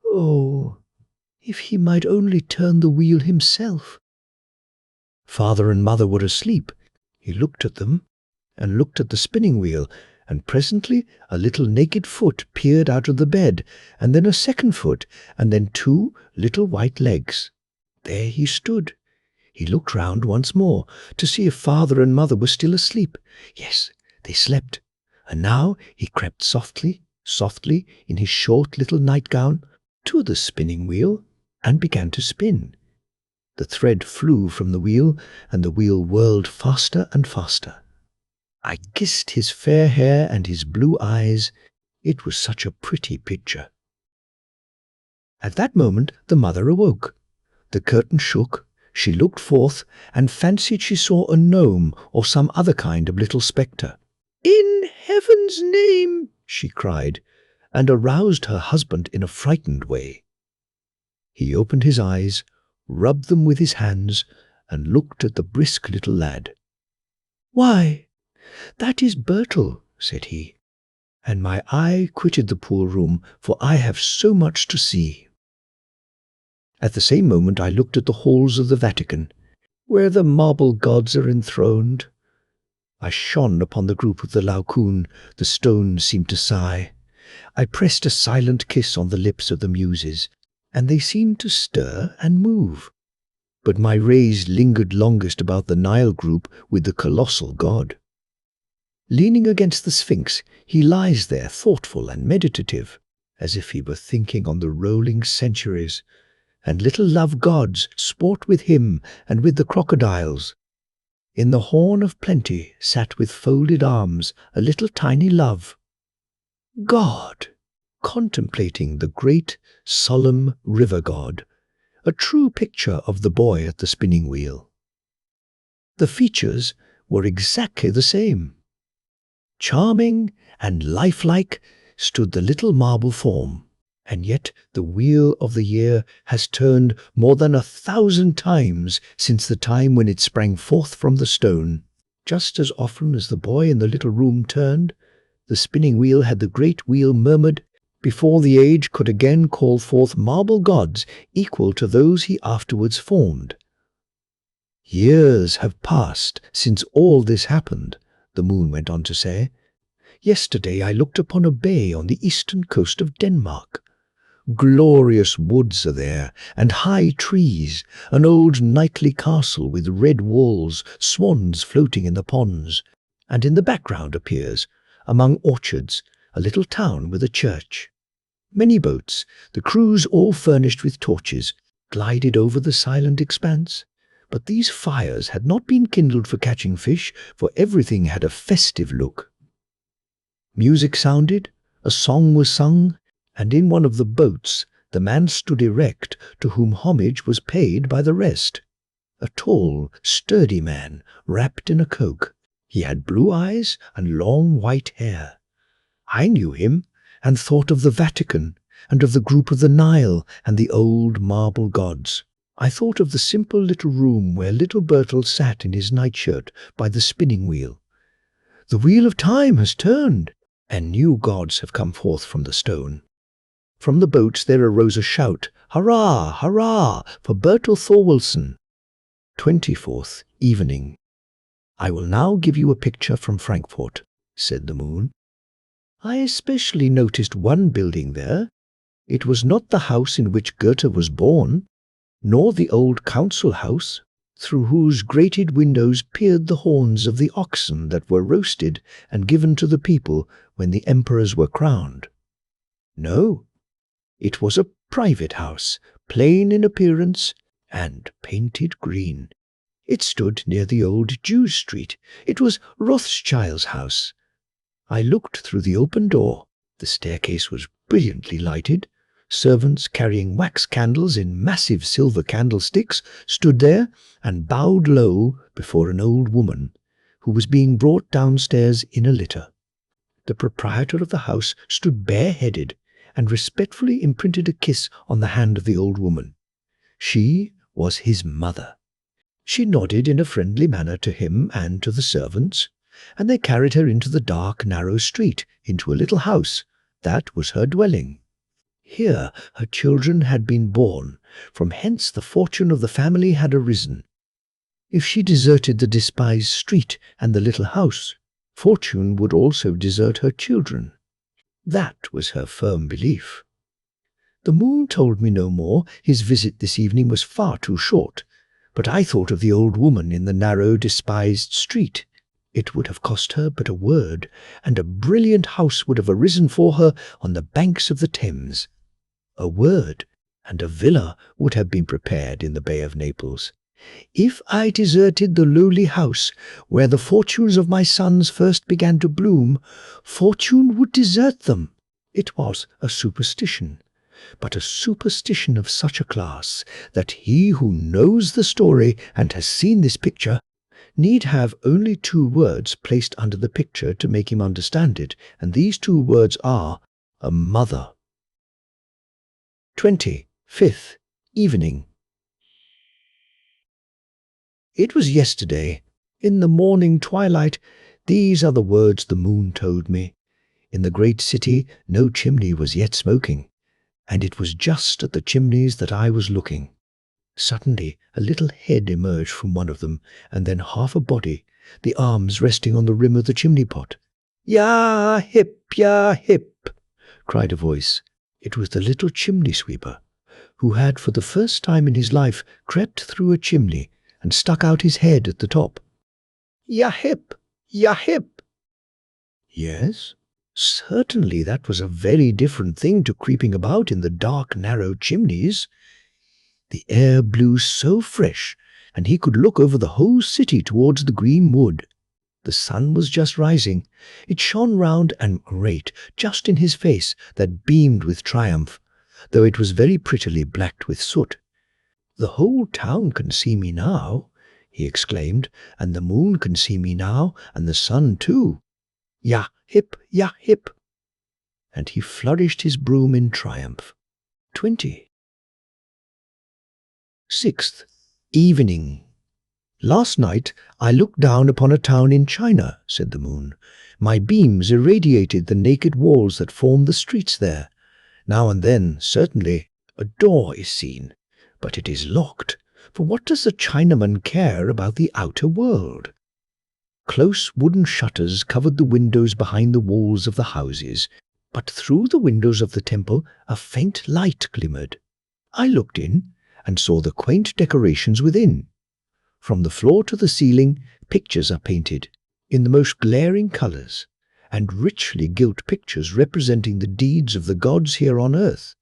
Oh, if he might only turn the wheel himself! Father and mother were asleep. He looked at them, and looked at the spinning wheel, and presently a little naked foot peered out of the bed, and then a second foot, and then 2 little white legs. There he stood. He looked round once more to see if father and mother were still asleep. Yes, they slept. And now he crept softly, softly, in his short little nightgown, to the spinning wheel, and began to spin. The thread flew from the wheel, and the wheel whirled faster and faster. I kissed his fair hair and his blue eyes. It was such a pretty picture. At that moment the mother awoke. The curtain shook. She looked forth, and fancied she saw a gnome or some other kind of little spectre. "In heaven's name!" she cried, and aroused her husband in a frightened way. He opened his eyes, rubbed them with his hands, and looked at the brisk little lad. "Why, that is Bertel," said he, and my eye quitted the poor room, for I have so much to see. At the same moment I looked at the halls of the Vatican, where the marble gods are enthroned. I shone upon the group of the Laocoon. The stones seemed to sigh. I pressed a silent kiss on the lips of the Muses, and they seemed to stir and move. But my rays lingered longest about the Nile group with the colossal god. Leaning against the Sphinx, he lies there thoughtful and meditative, as if he were thinking on the rolling centuries, and little love gods sport with him and with the crocodiles. In the horn of plenty sat with folded arms a little tiny love. God, contemplating the great, solemn river god, a true picture of the boy at the spinning wheel. The features were exactly the same. Charming and lifelike stood the little marble form, and yet the wheel of the year has turned more than 1,000 times since the time when it sprang forth from the stone. Just as often as the boy in the little room turned, the spinning wheel had the great wheel murmured, before the age could again call forth marble gods equal to those he afterwards formed. Years have passed since all this happened, the moon went on to say. Yesterday I looked upon a bay on the eastern coast of Denmark. Glorious woods are there, and high trees, an old knightly castle with red walls, swans floating in the ponds, and in the background appears, among orchards, a little town with a church. Many boats, the crews all furnished with torches, glided over the silent expanse. But these fires had not been kindled for catching fish, for everything had a festive look. Music sounded, a song was sung, and in one of the boats the man stood erect to whom homage was paid by the rest. A tall, sturdy man, wrapped in a cloak. He had blue eyes and long white hair. I knew him, and thought of the Vatican, and of the group of the Nile and the old marble gods. I thought of the simple little room where little Bertel sat in his nightshirt by the spinning wheel. The wheel of time has turned, and new gods have come forth from the stone. From the boats there arose a shout, "Hurrah, hurrah, for Bertel Thorwaldsen!" 24th evening. I will now give you a picture from Frankfurt, said the moon. I especially noticed one building there. It was not the house in which Goethe was born, nor the old council house, through whose grated windows peered the horns of the oxen that were roasted and given to the people when the emperors were crowned. No, it was a private house, plain in appearance and painted green. It stood near the old Jews' Street. It was Rothschild's house. I looked through the open door. The staircase was brilliantly lighted. Servants carrying wax candles in massive silver candlesticks stood there and bowed low before an old woman who was being brought downstairs in a litter. The proprietor of the house stood bareheaded and respectfully imprinted a kiss on the hand of the old woman. She was his mother. She nodded in a friendly manner to him and to the servants, and they carried her into the dark, narrow street, into a little house. That was her dwelling. Here her children had been born, from hence the fortune of the family had arisen. If she deserted the despised street and the little house, fortune would also desert her children. That was her firm belief. The moon told me no more. His visit this evening was far too short, but I thought of the old woman in the narrow, despised street. It would have cost her but a word, and a brilliant house would have arisen for her on the banks of the Thames. A word, and a villa would have been prepared in the Bay of Naples. If I deserted the lowly house where the fortunes of my sons first began to bloom, fortune would desert them. It was a superstition, but a superstition of such a class that he who knows the story and has seen this picture need have only 2 words placed under the picture to make him understand it, and these 2 words are a mother. 25th evening. It was yesterday, in the morning twilight. These are the words the moon told me. In the great city no chimney was yet smoking, and it was just at the chimneys that I was looking. Suddenly a little head emerged from one of them, and then half a body, the arms resting on the rim of the chimney-pot. "Ya hip, ya hip!" cried a voice. It was the little chimney-sweeper, who had for the first time in his life crept through a chimney and stuck out his head at the top. "Ya hip! Ya hip!" Yes, certainly that was a very different thing to creeping about in the dark, narrow chimneys. The air blew so fresh and he could look over the whole city towards the green wood. The sun was just rising. It shone round and great, just in his face that beamed with triumph, though it was very prettily blacked with soot. "The whole town can see me now," he exclaimed, "and the moon can see me now, and the sun too. Ya hip, ya hip." And he flourished his broom in triumph. 20. 6th. Evening. "Last night I looked down upon a town in China," said the moon. "My beams irradiated the naked walls that form the streets there. Now and then, certainly, a door is seen, but it is locked, for what does the Chinaman care about the outer world?" Close wooden shutters covered the windows behind the walls of the houses, but through the windows of the temple a faint light glimmered. I looked in and saw the quaint decorations within. From the floor to the ceiling, pictures are painted, in the most glaring colors, and richly gilt pictures representing the deeds of the gods here on earth.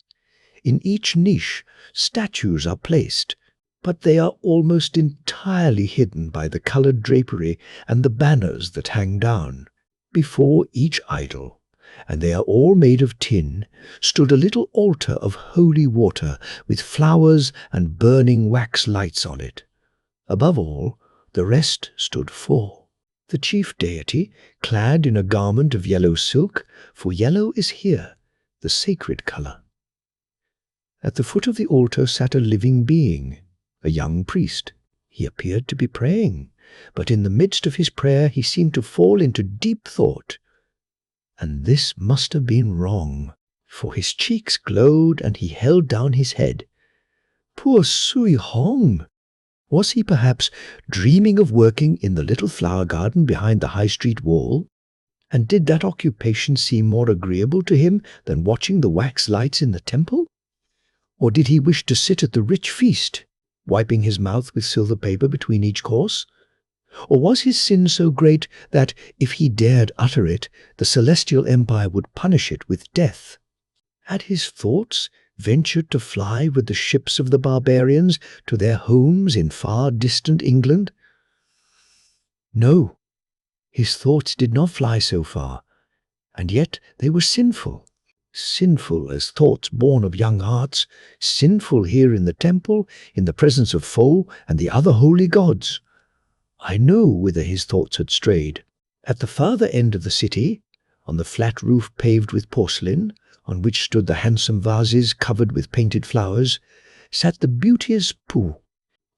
In each niche, statues are placed, but they are almost entirely hidden by the colored drapery and the banners that hang down. Before each idol, and they are all made of tin, stood a little altar of holy water with flowers and burning wax lights on it. Above all, the rest stood four. The chief deity, clad in a garment of yellow silk, for yellow is here the sacred color. At the foot of the altar sat a living being, a young priest. He appeared to be praying, but in the midst of his prayer he seemed to fall into deep thought. And this must have been wrong, for his cheeks glowed and he held down his head. Poor Sui Hong! Was he perhaps dreaming of working in the little flower garden behind the High Street wall? And did that occupation seem more agreeable to him than watching the wax lights in the temple? Or did he wish to sit at the rich feast, wiping his mouth with silver paper between each course? Or was his sin so great that, if he dared utter it, the celestial empire would punish it with death? Had his thoughts ventured to fly with the ships of the barbarians to their homes in far distant England? No, his thoughts did not fly so far, and yet they were sinful. Sinful as thoughts born of young hearts, sinful here in the temple, in the presence of Fo and the other holy gods. I know whither his thoughts had strayed. At the farther end of the city, on the flat roof paved with porcelain, on which stood the handsome vases covered with painted flowers, sat the beauteous Pooh,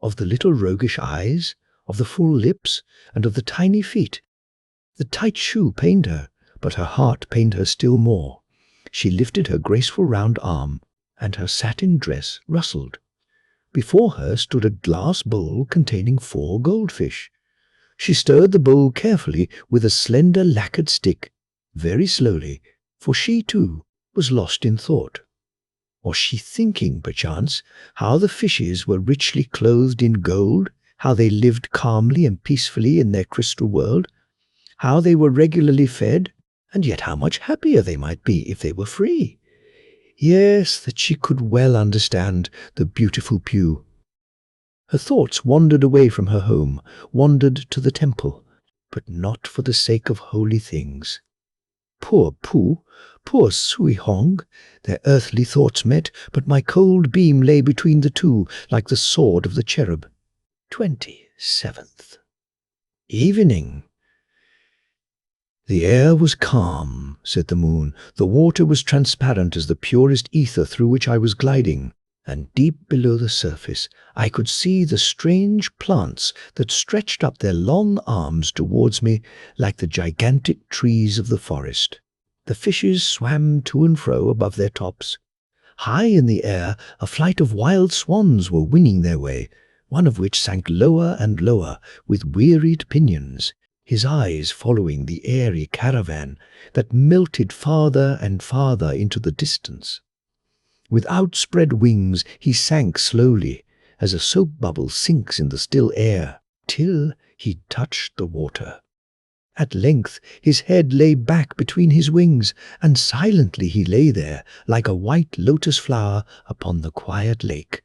of the little roguish eyes, of the full lips, and of the tiny feet. The tight shoe pained her, but her heart pained her still more. She lifted her graceful round arm, and her satin dress rustled. Before her stood a glass bowl containing 4 goldfish. She stirred the bowl carefully with a slender lacquered stick, very slowly, for she, too, was lost in thought. Was she thinking, perchance, how the fishes were richly clothed in gold, how they lived calmly and peacefully in their crystal world, how they were regularly fed, and yet how much happier they might be if they were free? Yes, that she could well understand the beautiful Pew. Her thoughts wandered away from her home, wandered to the temple, but not for the sake of holy things. Poor Pooh, poor Sui Hong, their earthly thoughts met, but my cold beam lay between the two like the sword of the cherub. 27th. Evening. The air was calm, said the moon. The water was transparent as the purest ether through which I was gliding, and deep below the surface I could see the strange plants that stretched up their long arms towards me like the gigantic trees of the forest. The fishes swam to and fro above their tops. High in the air a flight of wild swans were winging their way, one of which sank lower and lower with wearied pinions, his eyes following the airy caravan that melted farther and farther into the distance. With outspread wings he sank slowly, as a soap bubble sinks in the still air, till he touched the water. At length his head lay back between his wings, and silently he lay there, like a white lotus flower upon the quiet lake.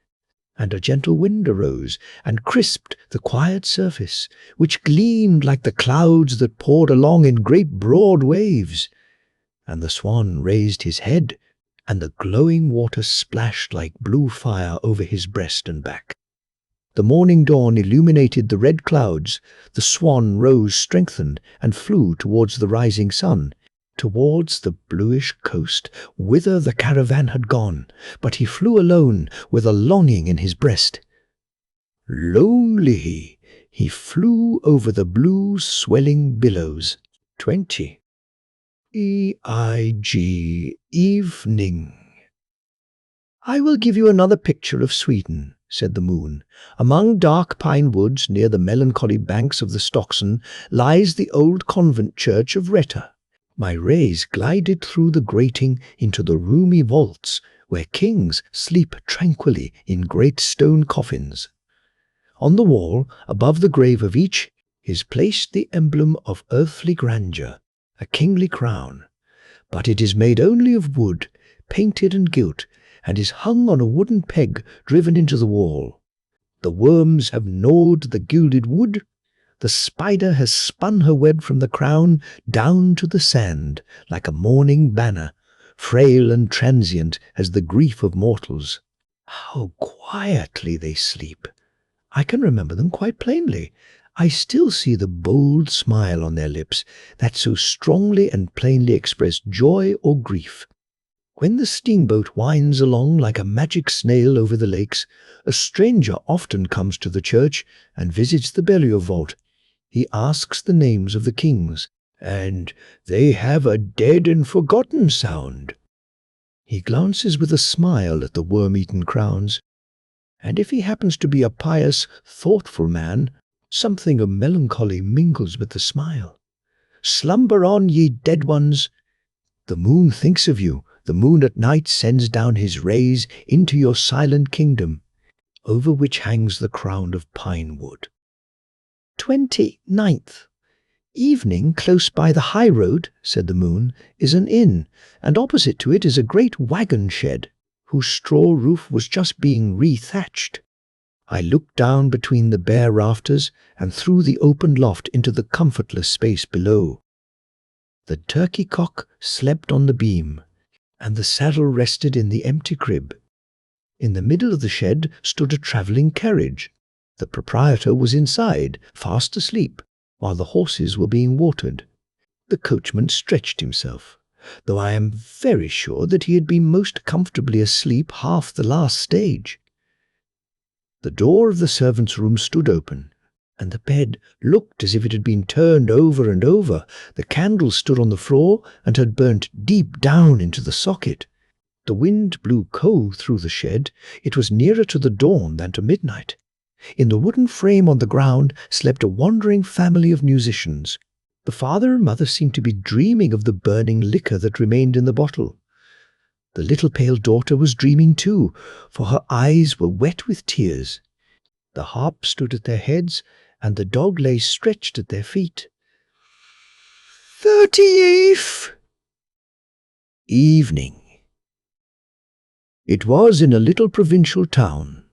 And a gentle wind arose and crisped the quiet surface, which gleamed like the clouds that poured along in great broad waves. And the swan raised his head, and the glowing water splashed like blue fire over his breast and back. The morning dawn illuminated the red clouds. The swan rose strengthened and flew towards the rising sun, towards the bluish coast, whither the caravan had gone, but he flew alone with a longing in his breast. Lonely, he flew over the blue swelling billows. 20. Evening. I will give you another picture of Sweden, said the moon. Among dark pine woods near the melancholy banks of the Stockson lies the old convent church of Retta. My rays glided through the grating into the roomy vaults where kings sleep tranquilly in great stone coffins. On the wall, above the grave of each, is placed the emblem of earthly grandeur, a kingly crown. But it is made only of wood, painted and gilt, and is hung on a wooden peg driven into the wall. The worms have gnawed the gilded wood. The spider has spun her web from the crown down to the sand, like a mourning banner, frail and transient as the grief of mortals. How quietly they sleep! I can remember them quite plainly. I still see the bold smile on their lips that so strongly and plainly expressed joy or grief. When the steamboat winds along like a magic snail over the lakes, a stranger often comes to the church and visits the burial vault. He asks the names of the kings, and they have a dead and forgotten sound. He glances with a smile at the worm-eaten crowns, and if he happens to be a pious, thoughtful man, something of melancholy mingles with the smile. Slumber on, ye dead ones! The moon thinks of you. The moon at night sends down his rays into your silent kingdom, over which hangs the crown of pine wood. 29th. Evening, close by the high road, said the moon, is an inn, and opposite to it is a great wagon shed, whose straw roof was just being re-thatched. I looked down between the bare rafters and through the open loft into the comfortless space below. The turkey cock slept on the beam, and the saddle rested in the empty crib. In the middle of the shed stood a travelling carriage. The proprietor was inside, fast asleep, while the horses were being watered. The coachman stretched himself, though I am very sure that he had been most comfortably asleep half the last stage. The door of the servants' room stood open, and the bed looked as if it had been turned over and over. The candle stood on the floor and had burnt deep down into the socket. The wind blew cold through the shed. It was nearer to the dawn than to midnight. In the wooden frame on the ground slept a wandering family of musicians. The father and mother seemed to be dreaming of the burning liquor that remained in the bottle. The little pale daughter was dreaming too, for her eyes were wet with tears. The harp stood at their heads, and the dog lay stretched at their feet. 30th. Evening. It was in a little provincial town,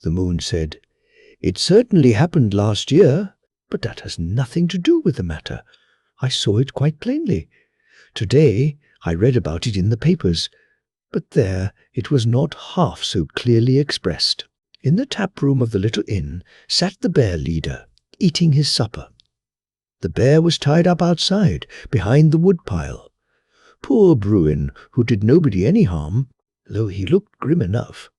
the moon said. It certainly happened last year, but that has nothing to do with the matter. I saw it quite plainly. Today I read about it in the papers, but there it was not half so clearly expressed. In the tap-room of the little inn sat the bear leader, eating his supper. The bear was tied up outside, behind the woodpile. Poor Bruin, who did nobody any harm, though he looked grim enough.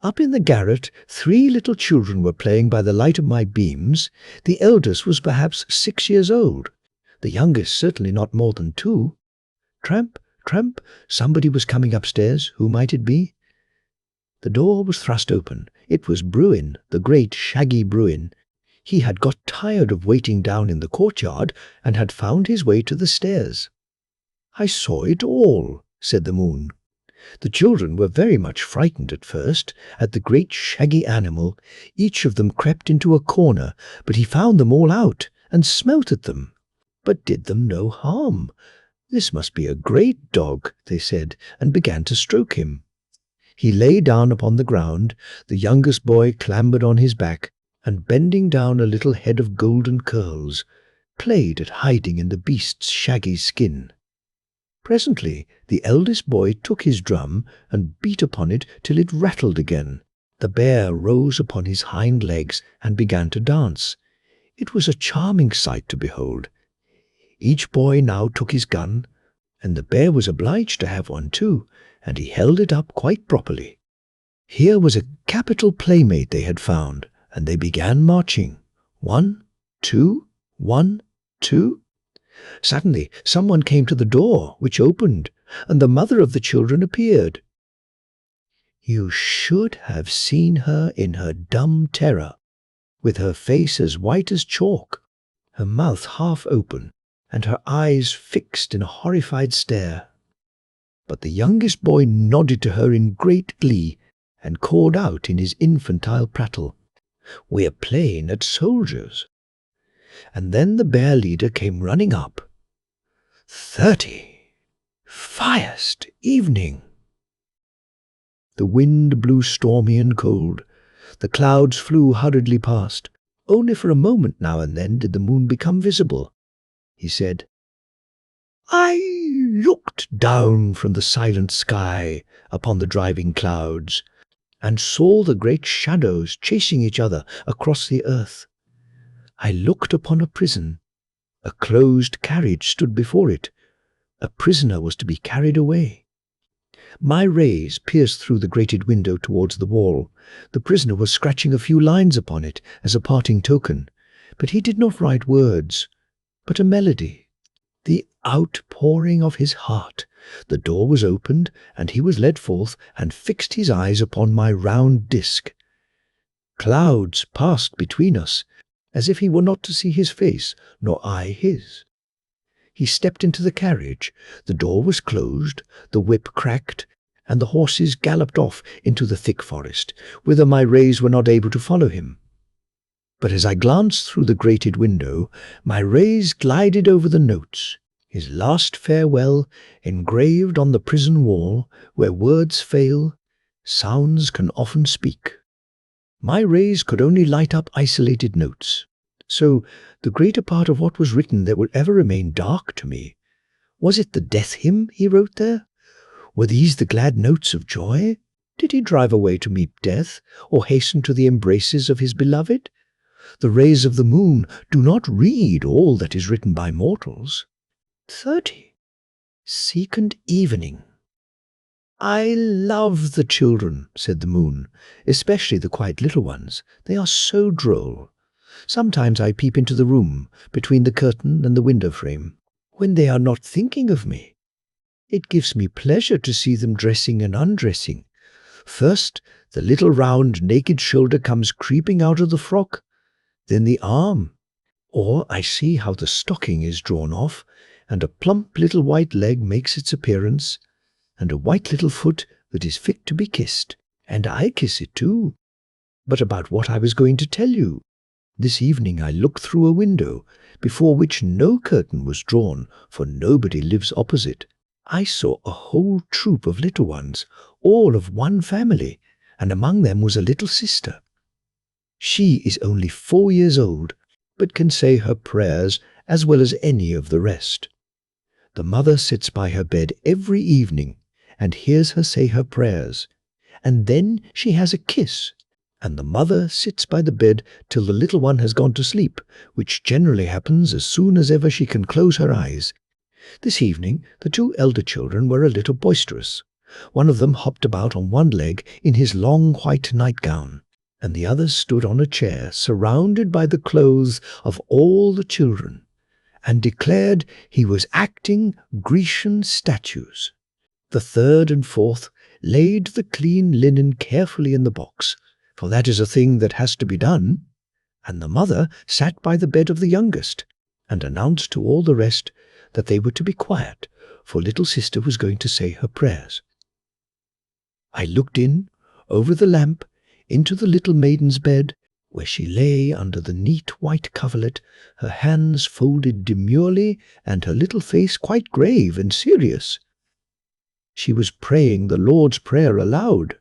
Up in the garret, 3 little children were playing by the light of my beams. The eldest was perhaps 6 years old, the youngest certainly not more than 2. Tramp, tramp, somebody was coming upstairs. Who might it be? The door was thrust open. It was Bruin, the great shaggy Bruin. He had got tired of waiting down in the courtyard and had found his way to the stairs. I saw it all, said the moon. The children were very much frightened at first at the great shaggy animal. Each of them crept into a corner, but he found them all out and smelt at them, but did them no harm. This must be a great dog, they said, and began to stroke him. He lay down upon the ground, the youngest boy clambered on his back, and bending down a little head of golden curls, played at hiding in the beast's shaggy skin. Presently the eldest boy took his drum and beat upon it till it rattled again. The bear rose upon his hind legs and began to dance. It was a charming sight to behold. Each boy now took his gun, and the bear was obliged to have one too, and he held it up quite properly. Here was a capital playmate they had found, and they began marching. 1, 2, 1, 2. Suddenly someone came to the door, which opened, and the mother of the children appeared. You should have seen her in her dumb terror, with her face as white as chalk, her mouth half open, and her eyes fixed in a horrified stare. But the youngest boy nodded to her in great glee, and called out in his infantile prattle, "We're playing at soldiers." And then the bear leader came running up. 30. Fiest evening. The wind blew stormy and cold. The clouds flew hurriedly past. Only for a moment now and then did the moon become visible. He said, I looked down from the silent sky upon the driving clouds, and saw the great shadows chasing each other across the earth. I looked upon a prison. A closed carriage stood before it. A prisoner was to be carried away. My rays pierced through the grated window towards the wall. The prisoner was scratching a few lines upon it as a parting token, but he did not write words, but a melody, the outpouring of his heart. The door was opened, and he was led forth and fixed his eyes upon my round disk. Clouds passed between us, as if he were not to see his face, nor I his. He stepped into the carriage. The door was closed, the whip cracked, and the horses galloped off into the thick forest, whither my rays were not able to follow him. But as I glanced through the grated window, my rays glided over the notes, his last farewell engraved on the prison wall, where words fail, sounds can often speak. My rays could only light up isolated notes. So the greater part of what was written there would ever remain dark to me. Was it the death hymn he wrote there? Were these the glad notes of joy? Did he drive away to meet death, or hasten to the embraces of his beloved? The rays of the moon do not read all that is written by mortals. 30. Second evening. I love the children, said the moon, especially the quiet little ones. They are so droll. Sometimes I peep into the room, between the curtain and the window frame, when they are not thinking of me. It gives me pleasure to see them dressing and undressing. First, the little round naked shoulder comes creeping out of the frock, then the arm. Or I see how the stocking is drawn off, and a plump little white leg makes its appearance, and a white little foot that is fit to be kissed, and I kiss it too. But about what I was going to tell you. This evening I looked through a window, before which no curtain was drawn, for nobody lives opposite. I saw a whole troop of little ones, all of one family, and among them was a little sister. She is only 4 years old, but can say her prayers as well as any of the rest. The mother sits by her bed every evening, and hears her say her prayers, and then she has a kiss, and the mother sits by the bed till the little one has gone to sleep, which generally happens as soon as ever she can close her eyes. This evening the 2 elder children were a little boisterous. One of them hopped about on one leg in his long white nightgown, and the other stood on a chair surrounded by the clothes of all the children, and declared he was acting Grecian statues. The third and fourth laid the clean linen carefully in the box, for that is a thing that has to be done, and the mother sat by the bed of the youngest, and announced to all the rest that they were to be quiet, for little sister was going to say her prayers. I looked in, over the lamp, into the little maiden's bed, where she lay under the neat white coverlet, her hands folded demurely, and her little face quite grave and serious. She was praying the Lord's Prayer aloud.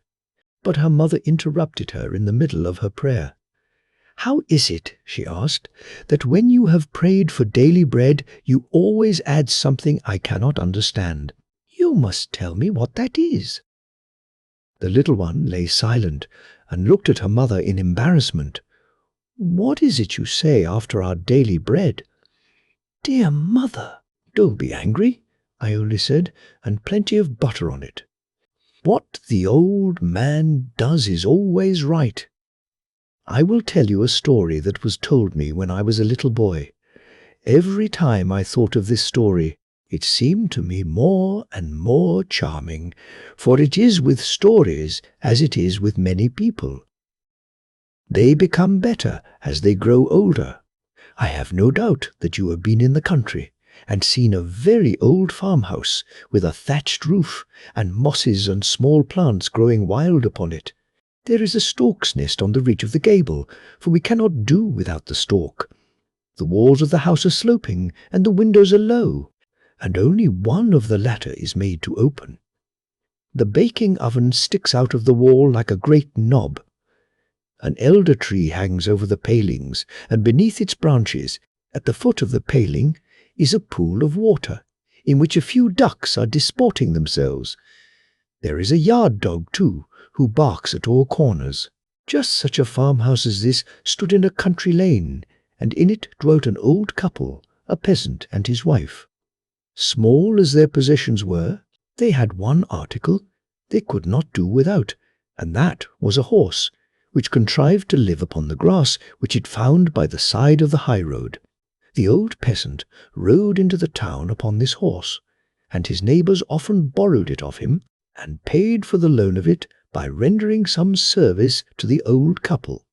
But her mother interrupted her in the middle of her prayer. "How is it," she asked, "that when you have prayed for daily bread, you always add something I cannot understand? You must tell me what that is." The little one lay silent and looked at her mother in embarrassment. "What is it you say after our daily bread?" "Dear mother." "Don't be angry," I only said, "and plenty of butter on it. What the old man does is always right. I will tell you a story that was told me when I was a little boy. Every time I thought of this story, it seemed to me more and more charming, for it is with stories as it is with many people. They become better as they grow older. I have no doubt that you have been in the country and seen a very old farmhouse with a thatched roof and mosses and small plants growing wild upon it. There is a stork's nest on the ridge of the gable, for we cannot do without the stork. The walls of the house are sloping, and the windows are low, and only one of the latter is made to open. The baking oven sticks out of the wall like a great knob. An elder tree hangs over the palings, and beneath its branches, at the foot of the paling, is a pool of water, in which a few ducks are disporting themselves. There is a yard dog, too, who barks at all corners. Just such a farmhouse as this stood in a country lane, and in it dwelt an old couple, a peasant and his wife. Small as their possessions were, they had one article they could not do without, and that was a horse, which contrived to live upon the grass which it found by the side of the high road. The old peasant rode into the town upon this horse, and his neighbours often borrowed it of him, and paid for the loan of it by rendering some service to the old couple.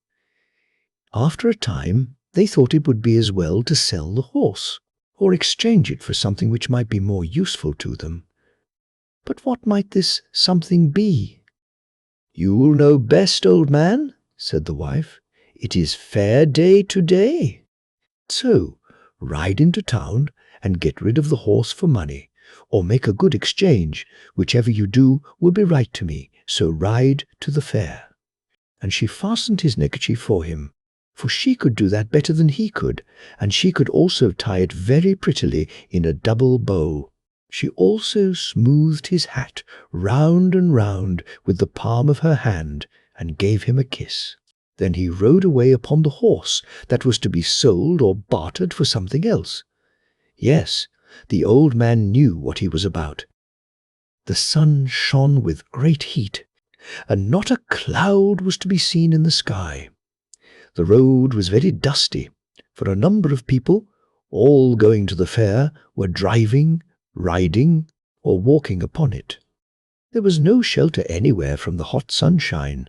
After a time, they thought it would be as well to sell the horse, or exchange it for something which might be more useful to them. But what might this something be? "You'll know best, old man," said the wife. "It is fair day today. So, ride into town and get rid of the horse for money, or make a good exchange. Whichever you do will be right to me, so ride to the fair." And she fastened his neckerchief for him, for she could do that better than he could, and she could also tie it very prettily in a double bow. She also smoothed his hat round and round with the palm of her hand, and gave him a kiss. Then he rode away upon the horse that was to be sold or bartered for something else. Yes, the old man knew what he was about. The sun shone with great heat, and not a cloud was to be seen in the sky. The road was very dusty, for a number of people, all going to the fair, were driving, riding, or walking upon it. There was no shelter anywhere from the hot sunshine.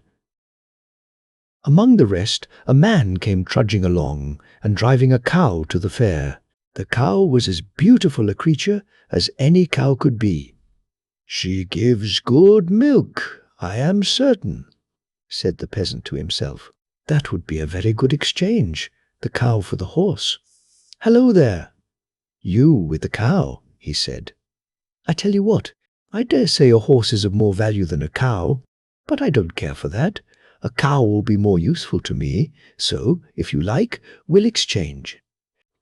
Among the rest, a man came trudging along, and driving a cow to the fair. The cow was as beautiful a creature as any cow could be. "She gives good milk, I am certain," said the peasant to himself. That would be a very good exchange, the cow for the horse. "Hello there, you with the cow," he said. "I tell you what, I dare say a horse is of more value than a cow, but I don't care for that. A cow will be more useful to me, so, if you like, we'll exchange."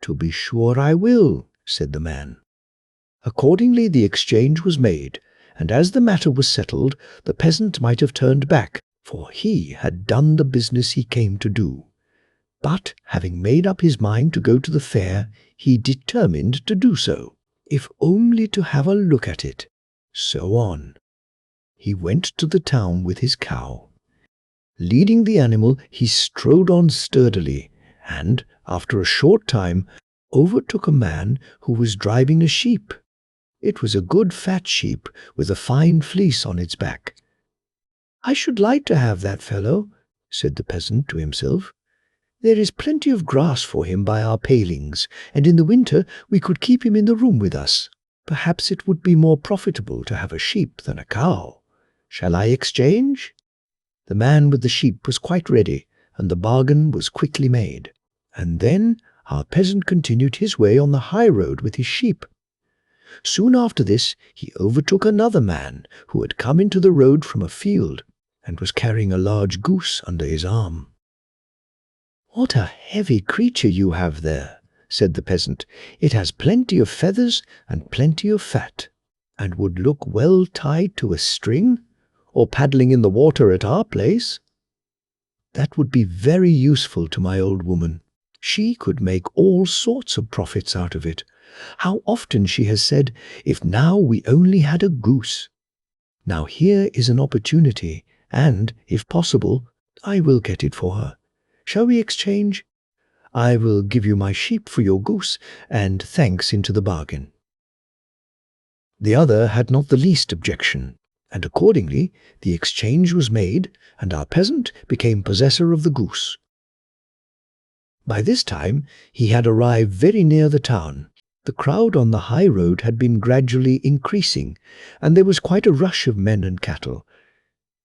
"To be sure I will," said the man. Accordingly the exchange was made, and as the matter was settled, the peasant might have turned back, for he had done the business he came to do. But, having made up his mind to go to the fair, he determined to do so, if only to have a look at it. So on. He went to the town with his cow. Leading the animal, he strode on sturdily, and, after a short time, overtook a man who was driving a sheep. It was a good fat sheep, with a fine fleece on its back. "I should like to have that fellow," said the peasant to himself. "There is plenty of grass for him by our palings, and in the winter we could keep him in the room with us. Perhaps it would be more profitable to have a sheep than a cow. Shall I exchange?" The man with the sheep was quite ready, and the bargain was quickly made. And then our peasant continued his way on the high road with his sheep. Soon after this he overtook another man who had come into the road from a field. and was carrying a large goose under his arm. "What a heavy creature you have there," said the peasant. "It has plenty of feathers and plenty of fat, and would look well tied to a string, or paddling in the water at our place. That would be very useful to my old woman. She could make all sorts of profits out of it. How often she has said, 'If now we only had a goose.' Now here is an opportunity, and, if possible, I will get it for her. Shall we exchange? I will give you my sheep for your goose, and thanks into the bargain." The other had not the least objection, and accordingly the exchange was made, and our peasant became possessor of the goose. By this time he had arrived very near the town. The crowd on the high road had been gradually increasing, and there was quite a rush of men and cattle.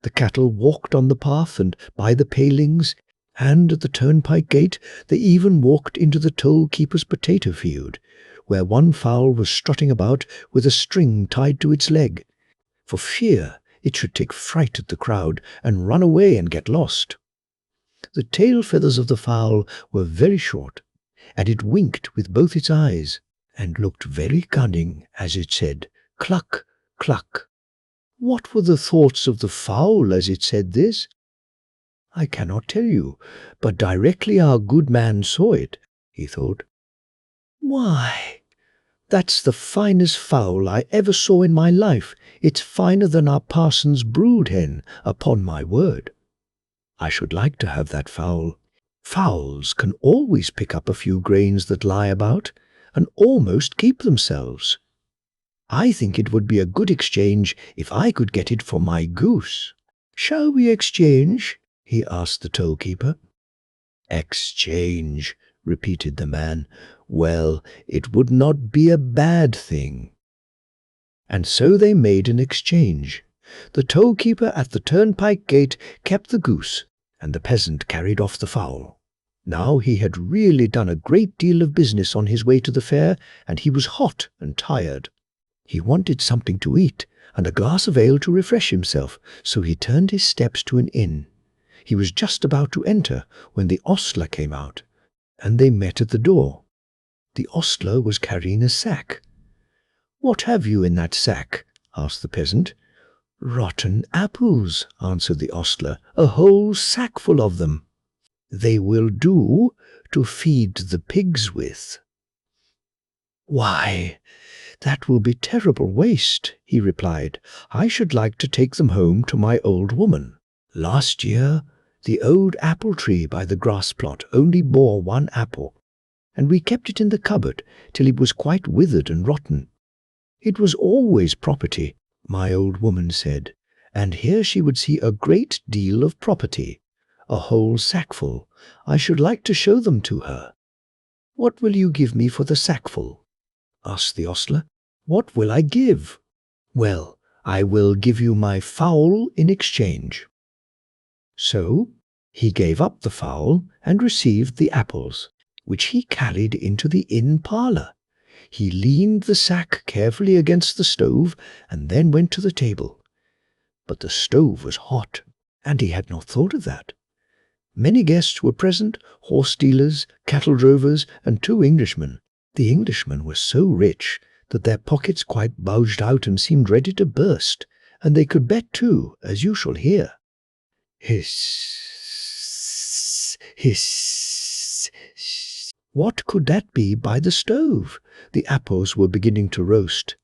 The cattle walked on the path and by the palings, and at the turnpike gate they even walked into the toll-keeper's potato field, where one fowl was strutting about with a string tied to its leg, for fear it should take fright at the crowd and run away and get lost. The tail feathers of the fowl were very short, and it winked with both its eyes, and looked very cunning as it said, "Cluck, cluck." What were the thoughts of the fowl as it said this? I cannot tell you, but directly our good man saw it, he thought, "Why, that's the finest fowl I ever saw in my life. It's finer than our parson's brood hen, upon my word. I should like to have that fowl. Fowls can always pick up a few grains that lie about, and almost keep themselves. I think it would be a good exchange if I could get it for my goose. Shall we exchange?" he asked the toll-keeper. "Exchange," repeated the man. "Well, it would not be a bad thing." And so they made an exchange. The toll-keeper at the turnpike gate kept the goose, and the peasant carried off the fowl. Now he had really done a great deal of business on his way to the fair, and he was hot and tired. He wanted something to eat, and a glass of ale to refresh himself, so he turned his steps to an inn. He was just about to enter when the ostler came out, and they met at the door. The ostler was carrying a sack. "What have you in that sack?" asked the peasant. "Rotten apples," answered the ostler, "a whole sackful of them. They will do to feed the pigs with." "Why, that will be terrible waste," he replied. "I should like to take them home to my old woman. Last year the old apple tree by the grass plot only bore one apple, and we kept it in the cupboard till it was quite withered and rotten. It was always property, my old woman said, and here she would see a great deal of property, a whole sackful. I should like to show them to her." "What will you give me for the sackful?" asked the ostler. "What will I give?" "Well, I will give you my fowl in exchange." So he gave up the fowl and received the apples, which he carried into the inn parlour. He leaned the sack carefully against the stove and then went to the table. But the stove was hot, and he had not thought of that. Many guests were present, horse dealers, cattle drovers, and 2 Englishmen. The Englishmen were so rich that their pockets quite bulged out and seemed ready to burst, and they could bet too, as you shall hear. Hiss, hiss, hiss. What could that be by the stove? The apples were beginning to roast.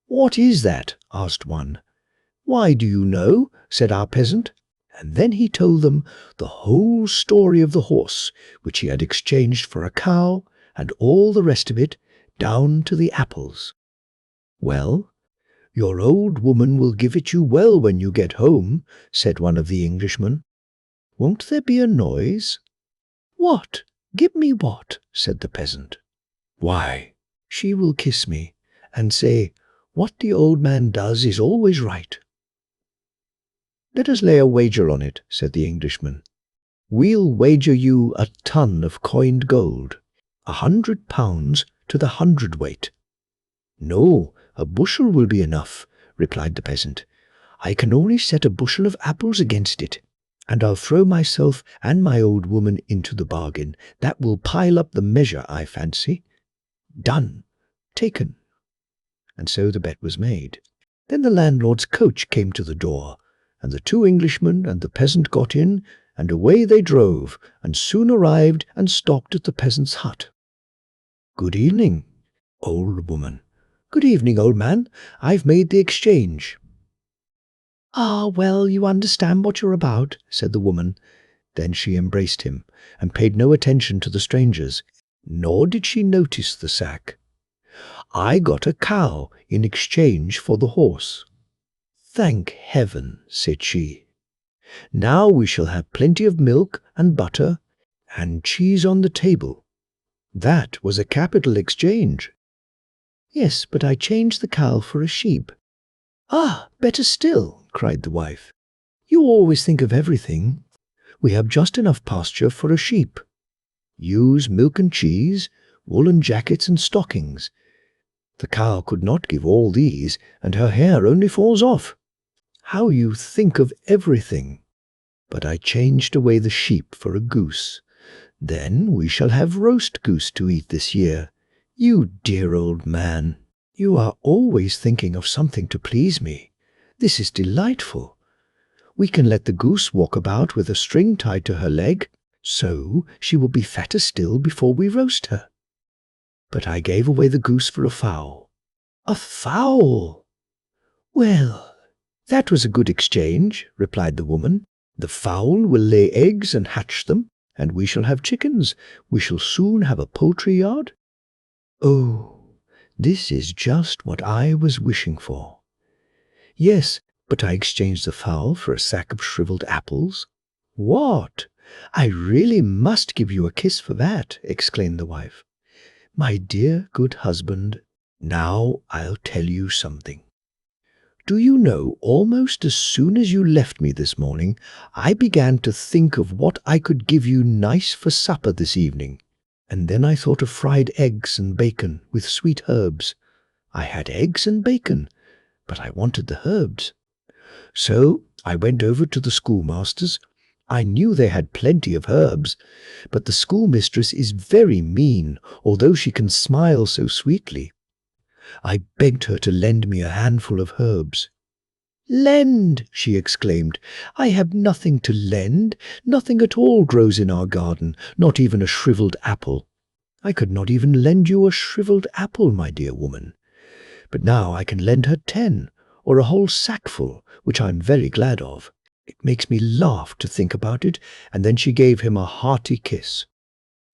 "What is that?" asked one. "Why, do you know?" said our peasant. And then he told them the whole story of the horse, which he had exchanged for a cow, and all the rest of it, down to the apples. "Well, your old woman will give it you well when you get home," said one of the Englishmen. "Won't there be a noise?" "What? Give me what?" said the peasant. "Why, she will kiss me and say, 'What the old man does is always right.'" "Let us lay a wager on it," said the Englishman. "We'll wager you a ton of coined gold, 100 pounds to the hundredweight." "No, a bushel will be enough," replied the peasant. I can only set a bushel of apples against it, and I'll throw myself and my old woman into the bargain. That will pile up the measure, I fancy. Done. Taken. And so the bet was made. Then the landlord's coach came to the door, and the two Englishmen and the peasant got in, and away they drove, and soon arrived and stopped at the peasant's hut. "Good evening, old woman." "Good evening, old man. I've made the exchange." "Ah, well, you understand what you're about," said the woman. Then she embraced him, and paid no attention to the strangers, nor did she notice the sack. "I got a cow in exchange for the horse." "Thank heaven," said she. "Now we shall have plenty of milk and butter and cheese on the table." That was a capital exchange. "Yes, but I changed the cow for a sheep." "Ah, better still," cried the wife. "You always think of everything. We have just enough pasture for a sheep. Ewes, milk and cheese, woolen jackets and stockings. The cow could not give all these, and her hair only falls off. How you think of everything! But I changed away the sheep for a goose. Then we shall have roast goose to eat this year. You dear old man, you are always thinking of something to please me. This is delightful. We can let the goose walk about with a string tied to her leg, so she will be fatter still before we roast her. But I gave away the goose for a fowl." "A fowl!" "Well, that was a good exchange," replied the woman. "The fowl will lay eggs and hatch them, and we shall have chickens. We shall soon have a poultry yard." "Oh, this is just what I was wishing for." "Yes, but I exchanged the fowl for a sack of shriveled apples." "What? I really must give you a kiss for that," exclaimed the wife. "My dear good husband, now I'll tell you something. Do you know, almost as soon as you left me this morning, I began to think of what I could give you nice for supper this evening. And then I thought of fried eggs and bacon with sweet herbs. I had eggs and bacon, but I wanted the herbs. So I went over to the schoolmaster's. I knew they had plenty of herbs, but the schoolmistress is very mean, although she can smile so sweetly. I begged her to lend me a handful of herbs. "Lend!" she exclaimed. "I have nothing to lend. Nothing at all grows in our garden, not even a shriveled apple." "I could not even lend you a shriveled apple, my dear woman. But now I can lend her 10, or a whole sackful, which I am very glad of. It makes me laugh to think about it." And then she gave him a hearty kiss.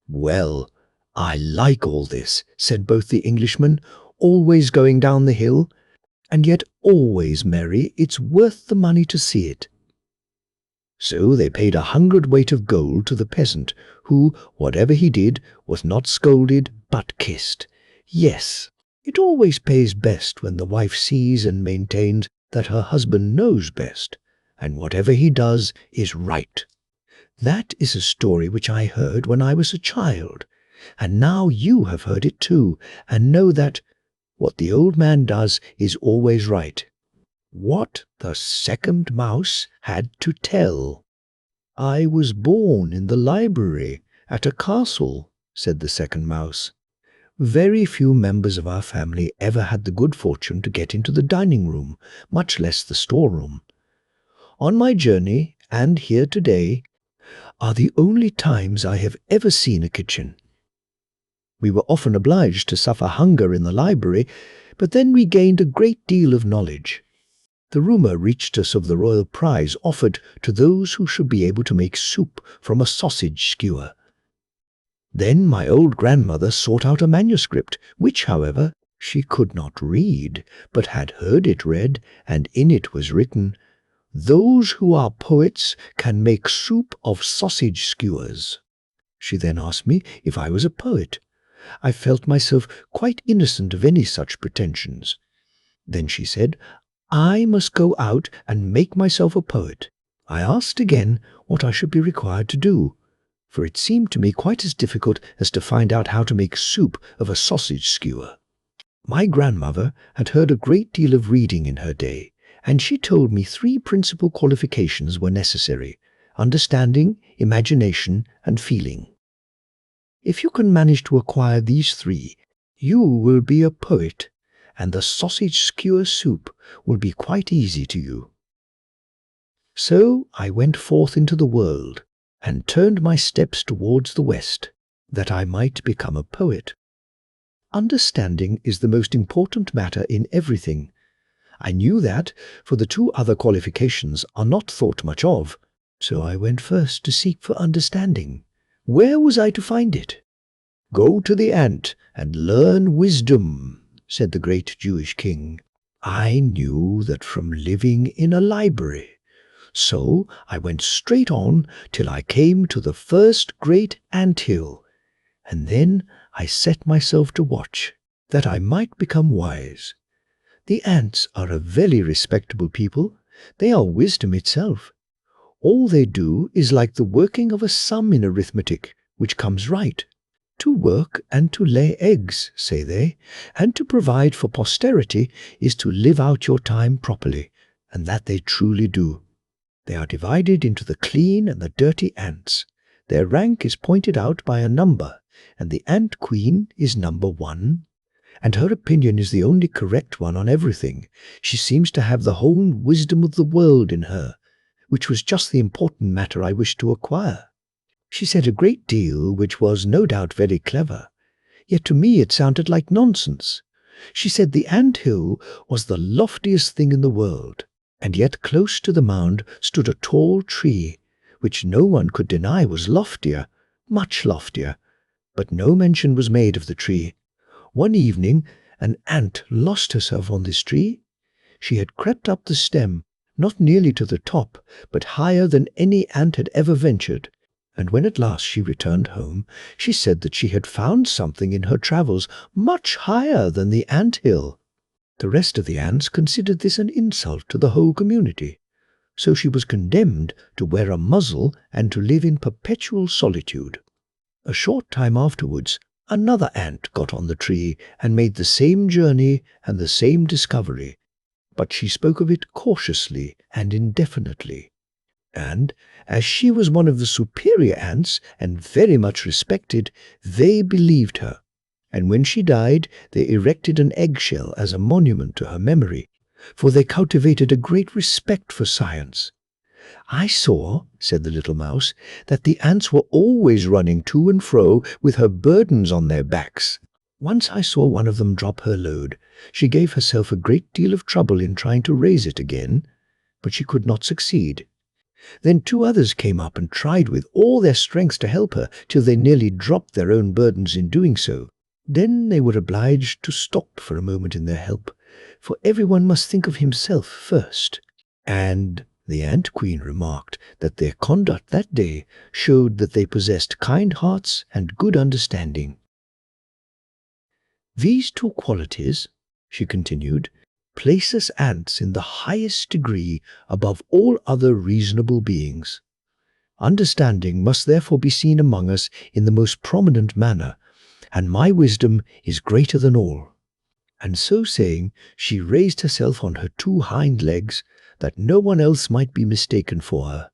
"Well, I like all this," said both the Englishmen, "always going down the hill, and yet always merry. It's worth the money to see it." So they paid 100 weight of gold to the peasant, who, whatever he did, was not scolded, but kissed. Yes, it always pays best when the wife sees and maintains that her husband knows best, and whatever he does is right. That is a story which I heard when I was a child, and now you have heard it too, and know that what the old man does is always right. What the second mouse had to tell. "I was born in the library at a castle," said the second mouse. "Very few members of our family ever had the good fortune to get into the dining room, much less the storeroom. On my journey, and here today, are the only times I have ever seen a kitchen. We were often obliged to suffer hunger in the library, but then we gained a great deal of knowledge. The rumour reached us of the royal prize offered to those who should be able to make soup from a sausage skewer. Then my old grandmother sought out a manuscript, which, however, she could not read, but had heard it read, and in it was written, 'Those who are poets can make soup of sausage skewers.' She then asked me if I was a poet. I felt myself quite innocent of any such pretensions. Then she said, I must go out and make myself a poet. I asked again what I should be required to do, for it seemed to me quite as difficult as to find out how to make soup of a sausage skewer. My grandmother had heard a great deal of reading in her day, and she told me 3 principal qualifications were necessary: understanding, imagination, and feeling. If you can manage to acquire these 3, you will be a poet, and the sausage skewer soup will be quite easy to you. So I went forth into the world, and turned my steps towards the west, that I might become a poet. Understanding is the most important matter in everything. I knew that, for the 2 other qualifications are not thought much of, so I went first to seek for understanding. Where was I to find it? "Go to the ant and learn wisdom," said the great Jewish king. I knew that from living in a library. So I went straight on till I came to the first great ant-hill, and then I set myself to watch, that I might become wise. The ants are a very respectable people. They are wisdom itself. All they do is like the working of a sum in arithmetic, which comes right. To work and to lay eggs, say they, and to provide for posterity is to live out your time properly, and that they truly do. They are divided into the clean and the dirty ants. Their rank is pointed out by a number, and the ant queen is number 1, and her opinion is the only correct one on everything. She seems to have the whole wisdom of the world in her, which was just the important matter I wished to acquire. She said a great deal which was no doubt very clever, yet to me it sounded like nonsense. She said the ant-hill was the loftiest thing in the world, and yet close to the mound stood a tall tree, which no one could deny was loftier, much loftier, but no mention was made of the tree. One evening an ant lost herself on this tree. She had crept up the stem, not nearly to the top, but higher than any ant had ever ventured, and when at last she returned home, she said that she had found something in her travels much higher than the ant-hill. The rest of the ants considered this an insult to the whole community, so she was condemned to wear a muzzle and to live in perpetual solitude. A short time afterwards, another ant got on the tree and made the same journey and the same discovery, but she spoke of it cautiously and indefinitely. And, as she was one of the superior ants and very much respected, they believed her, and when she died they erected an eggshell as a monument to her memory, for they cultivated a great respect for science. "I saw," said the little mouse, "that the ants were always running to and fro with her burdens on their backs. Once I saw one of them drop her load. She gave herself a great deal of trouble in trying to raise it again, but she could not succeed. Then 2 others came up and tried with all their strength to help her, till they nearly dropped their own burdens in doing so. Then they were obliged to stop for a moment in their help, for everyone must think of himself first. And the ant queen remarked that their conduct that day showed that they possessed kind hearts and good understanding. These 2 qualities," she continued, "place us ants in the highest degree above all other reasonable beings. Understanding must therefore be seen among us in the most prominent manner, and my wisdom is greater than all." And so saying, she raised herself on her 2 hind legs, that no one else might be mistaken for her.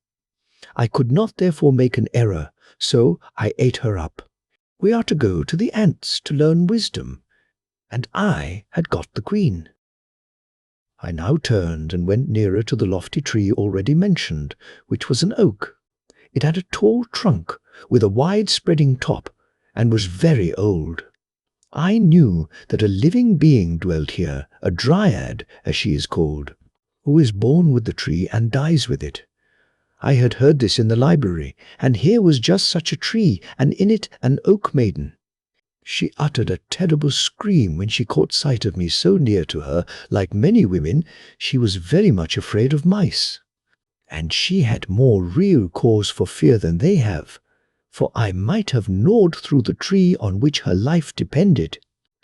I could not therefore make an error, so I ate her up. We are to go to the ants to learn wisdom, and I had got the queen. I now turned and went nearer to the lofty tree already mentioned, which was an oak. It had a tall trunk with a wide-spreading top, and was very old. I knew that a living being dwelt here, a dryad, as she is called, who is born with the tree and dies with it. I had heard this in the library, and here was just such a tree, and in it an oak maiden. She uttered a terrible scream when she caught sight of me so near to her. Like many women, she was very much afraid of mice. And she had more real cause for fear than they have, for I might have gnawed through the tree on which her life depended.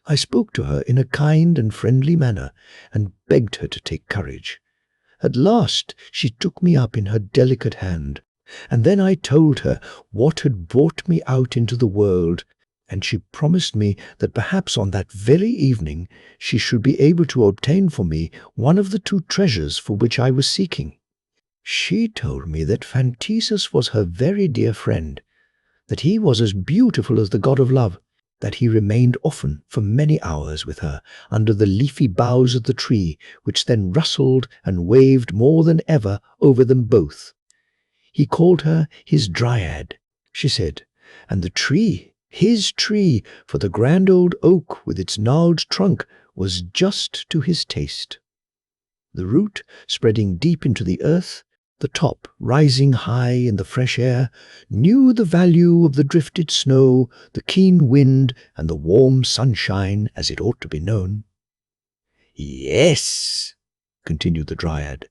I spoke to her in a kind and friendly manner, and begged her to take courage. At last she took me up in her delicate hand, and then I told her what had brought me out into the world, and she promised me that perhaps on that very evening she should be able to obtain for me one of the two treasures for which I was seeking. She told me that Phantisus was her very dear friend, that he was as beautiful as the god of love, that he remained often for many hours with her under the leafy boughs of the tree, which then rustled and waved more than ever over them both. He called her his dryad, she said, and the tree, his tree, for the grand old oak with its gnarled trunk was just to his taste. The root spreading deep into the earth, the top rising high in the fresh air, knew the value of the drifted snow, the keen wind, and the warm sunshine as it ought to be known. "Yes," continued the dryad,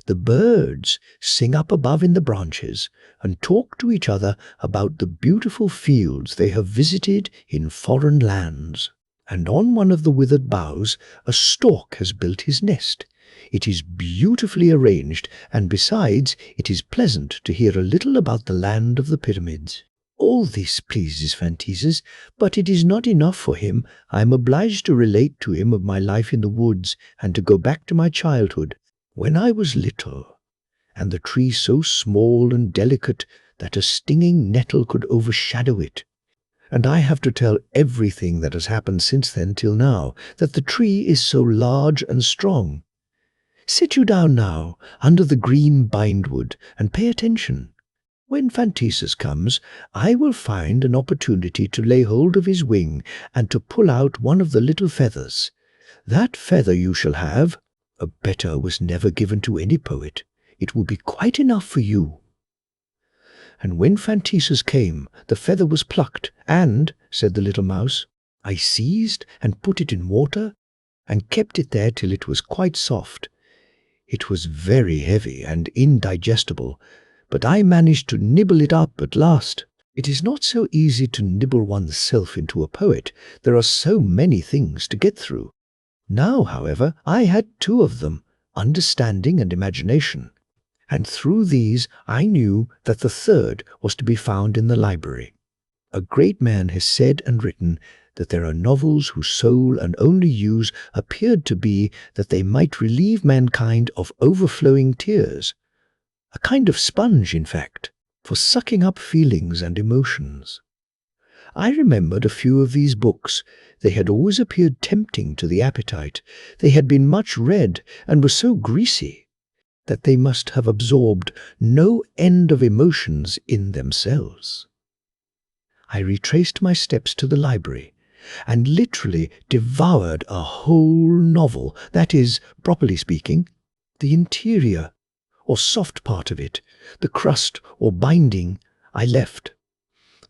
"the birds sing up above in the branches and talk to each other about the beautiful fields they have visited in foreign lands. And on one of the withered boughs a stork has built his nest. It is beautifully arranged, and besides, it is pleasant to hear a little about the land of the pyramids. All this pleases Phantisus, but it is not enough for him. I am obliged to relate to him of my life in the woods, and to go back to my childhood, when I was little, and the tree so small and delicate that a stinging nettle could overshadow it. And I have to tell everything that has happened since then till now, that the tree is so large and strong. Sit you down now under the green bindwood and pay attention. When Phantisus comes, I will find an opportunity to lay hold of his wing and to pull out one of the little feathers. That feather you shall have. A better was never given to any poet. It will be quite enough for you." And when Phantisus came, the feather was plucked, and, said the little mouse, I seized and put it in water, and kept it there till it was quite soft. It was very heavy and indigestible, but I managed to nibble it up at last. It is not so easy to nibble oneself into a poet. There are so many things to get through. Now, however, I had two of them, understanding and imagination, and through these I knew that the third was to be found in the library. A great man has said and written that there are novels whose sole and only use appeared to be that they might relieve mankind of overflowing tears, a kind of sponge, in fact, for sucking up feelings and emotions. I remembered a few of these books. They had always appeared tempting to the appetite. They had been much read and were so greasy that they must have absorbed no end of emotions in themselves. I retraced my steps to the library, and literally devoured a whole novel, that is, properly speaking, the interior, or soft part of it, the crust or binding, I left.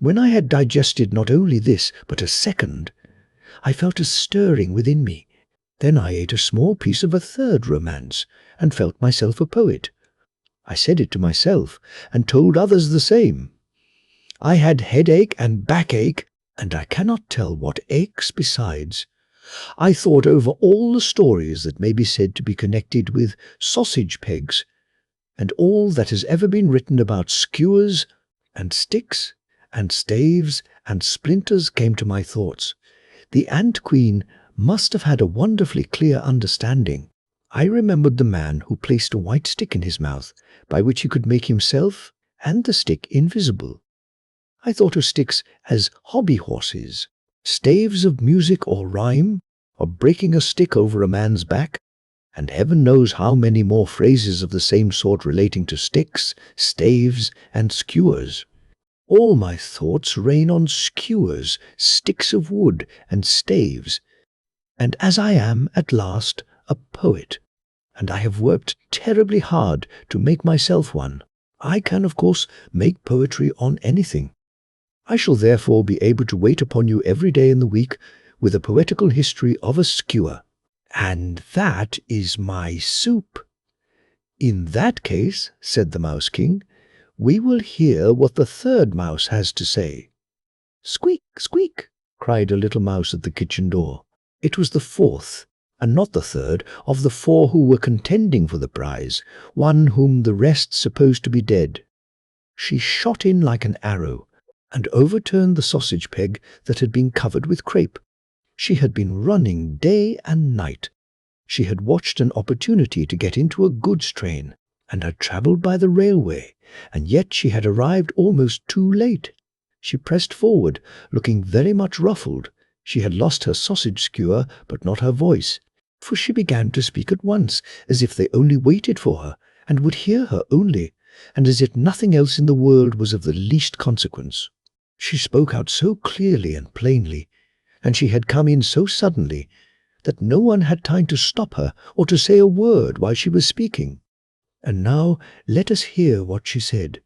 When I had digested not only this, but a second, I felt a stirring within me. Then I ate a small piece of a third romance, and felt myself a poet. I said it to myself, and told others the same. I had headache and backache, and I cannot tell what aches besides. I thought over all the stories that may be said to be connected with sausage pegs, and all that has ever been written about skewers and sticks and staves and splinters came to my thoughts. The ant-queen must have had a wonderfully clear understanding. I remembered the man who placed a white stick in his mouth, by which he could make himself and the stick invisible. I thought of sticks as hobby-horses, staves of music or rhyme, or breaking a stick over a man's back, and heaven knows how many more phrases of the same sort relating to sticks, staves, and skewers. All my thoughts rain on skewers, sticks of wood, and staves, and as I am, at last, a poet, and I have worked terribly hard to make myself one, I can, of course, make poetry on anything. I shall therefore be able to wait upon you every day in the week with a poetical history of a skewer. And that is my soup." "In that case," said the Mouse King, "we will hear what the third mouse has to say." "Squeak, squeak!" cried a little mouse at the kitchen door. It was the fourth, and not the third, of the four who were contending for the prize, one whom the rest supposed to be dead. She shot in like an arrow, and overturned the sausage peg that had been covered with crepe. She had been running day and night. She had watched an opportunity to get into a goods train, and had travelled by the railway, and yet she had arrived almost too late. She pressed forward, looking very much ruffled. She had lost her sausage skewer, but not her voice, for she began to speak at once, as if they only waited for her, and would hear her only, and as if nothing else in the world was of the least consequence. She spoke out so clearly and plainly, and she had come in so suddenly, that no one had time to stop her or to say a word while she was speaking. And now let us hear what she said.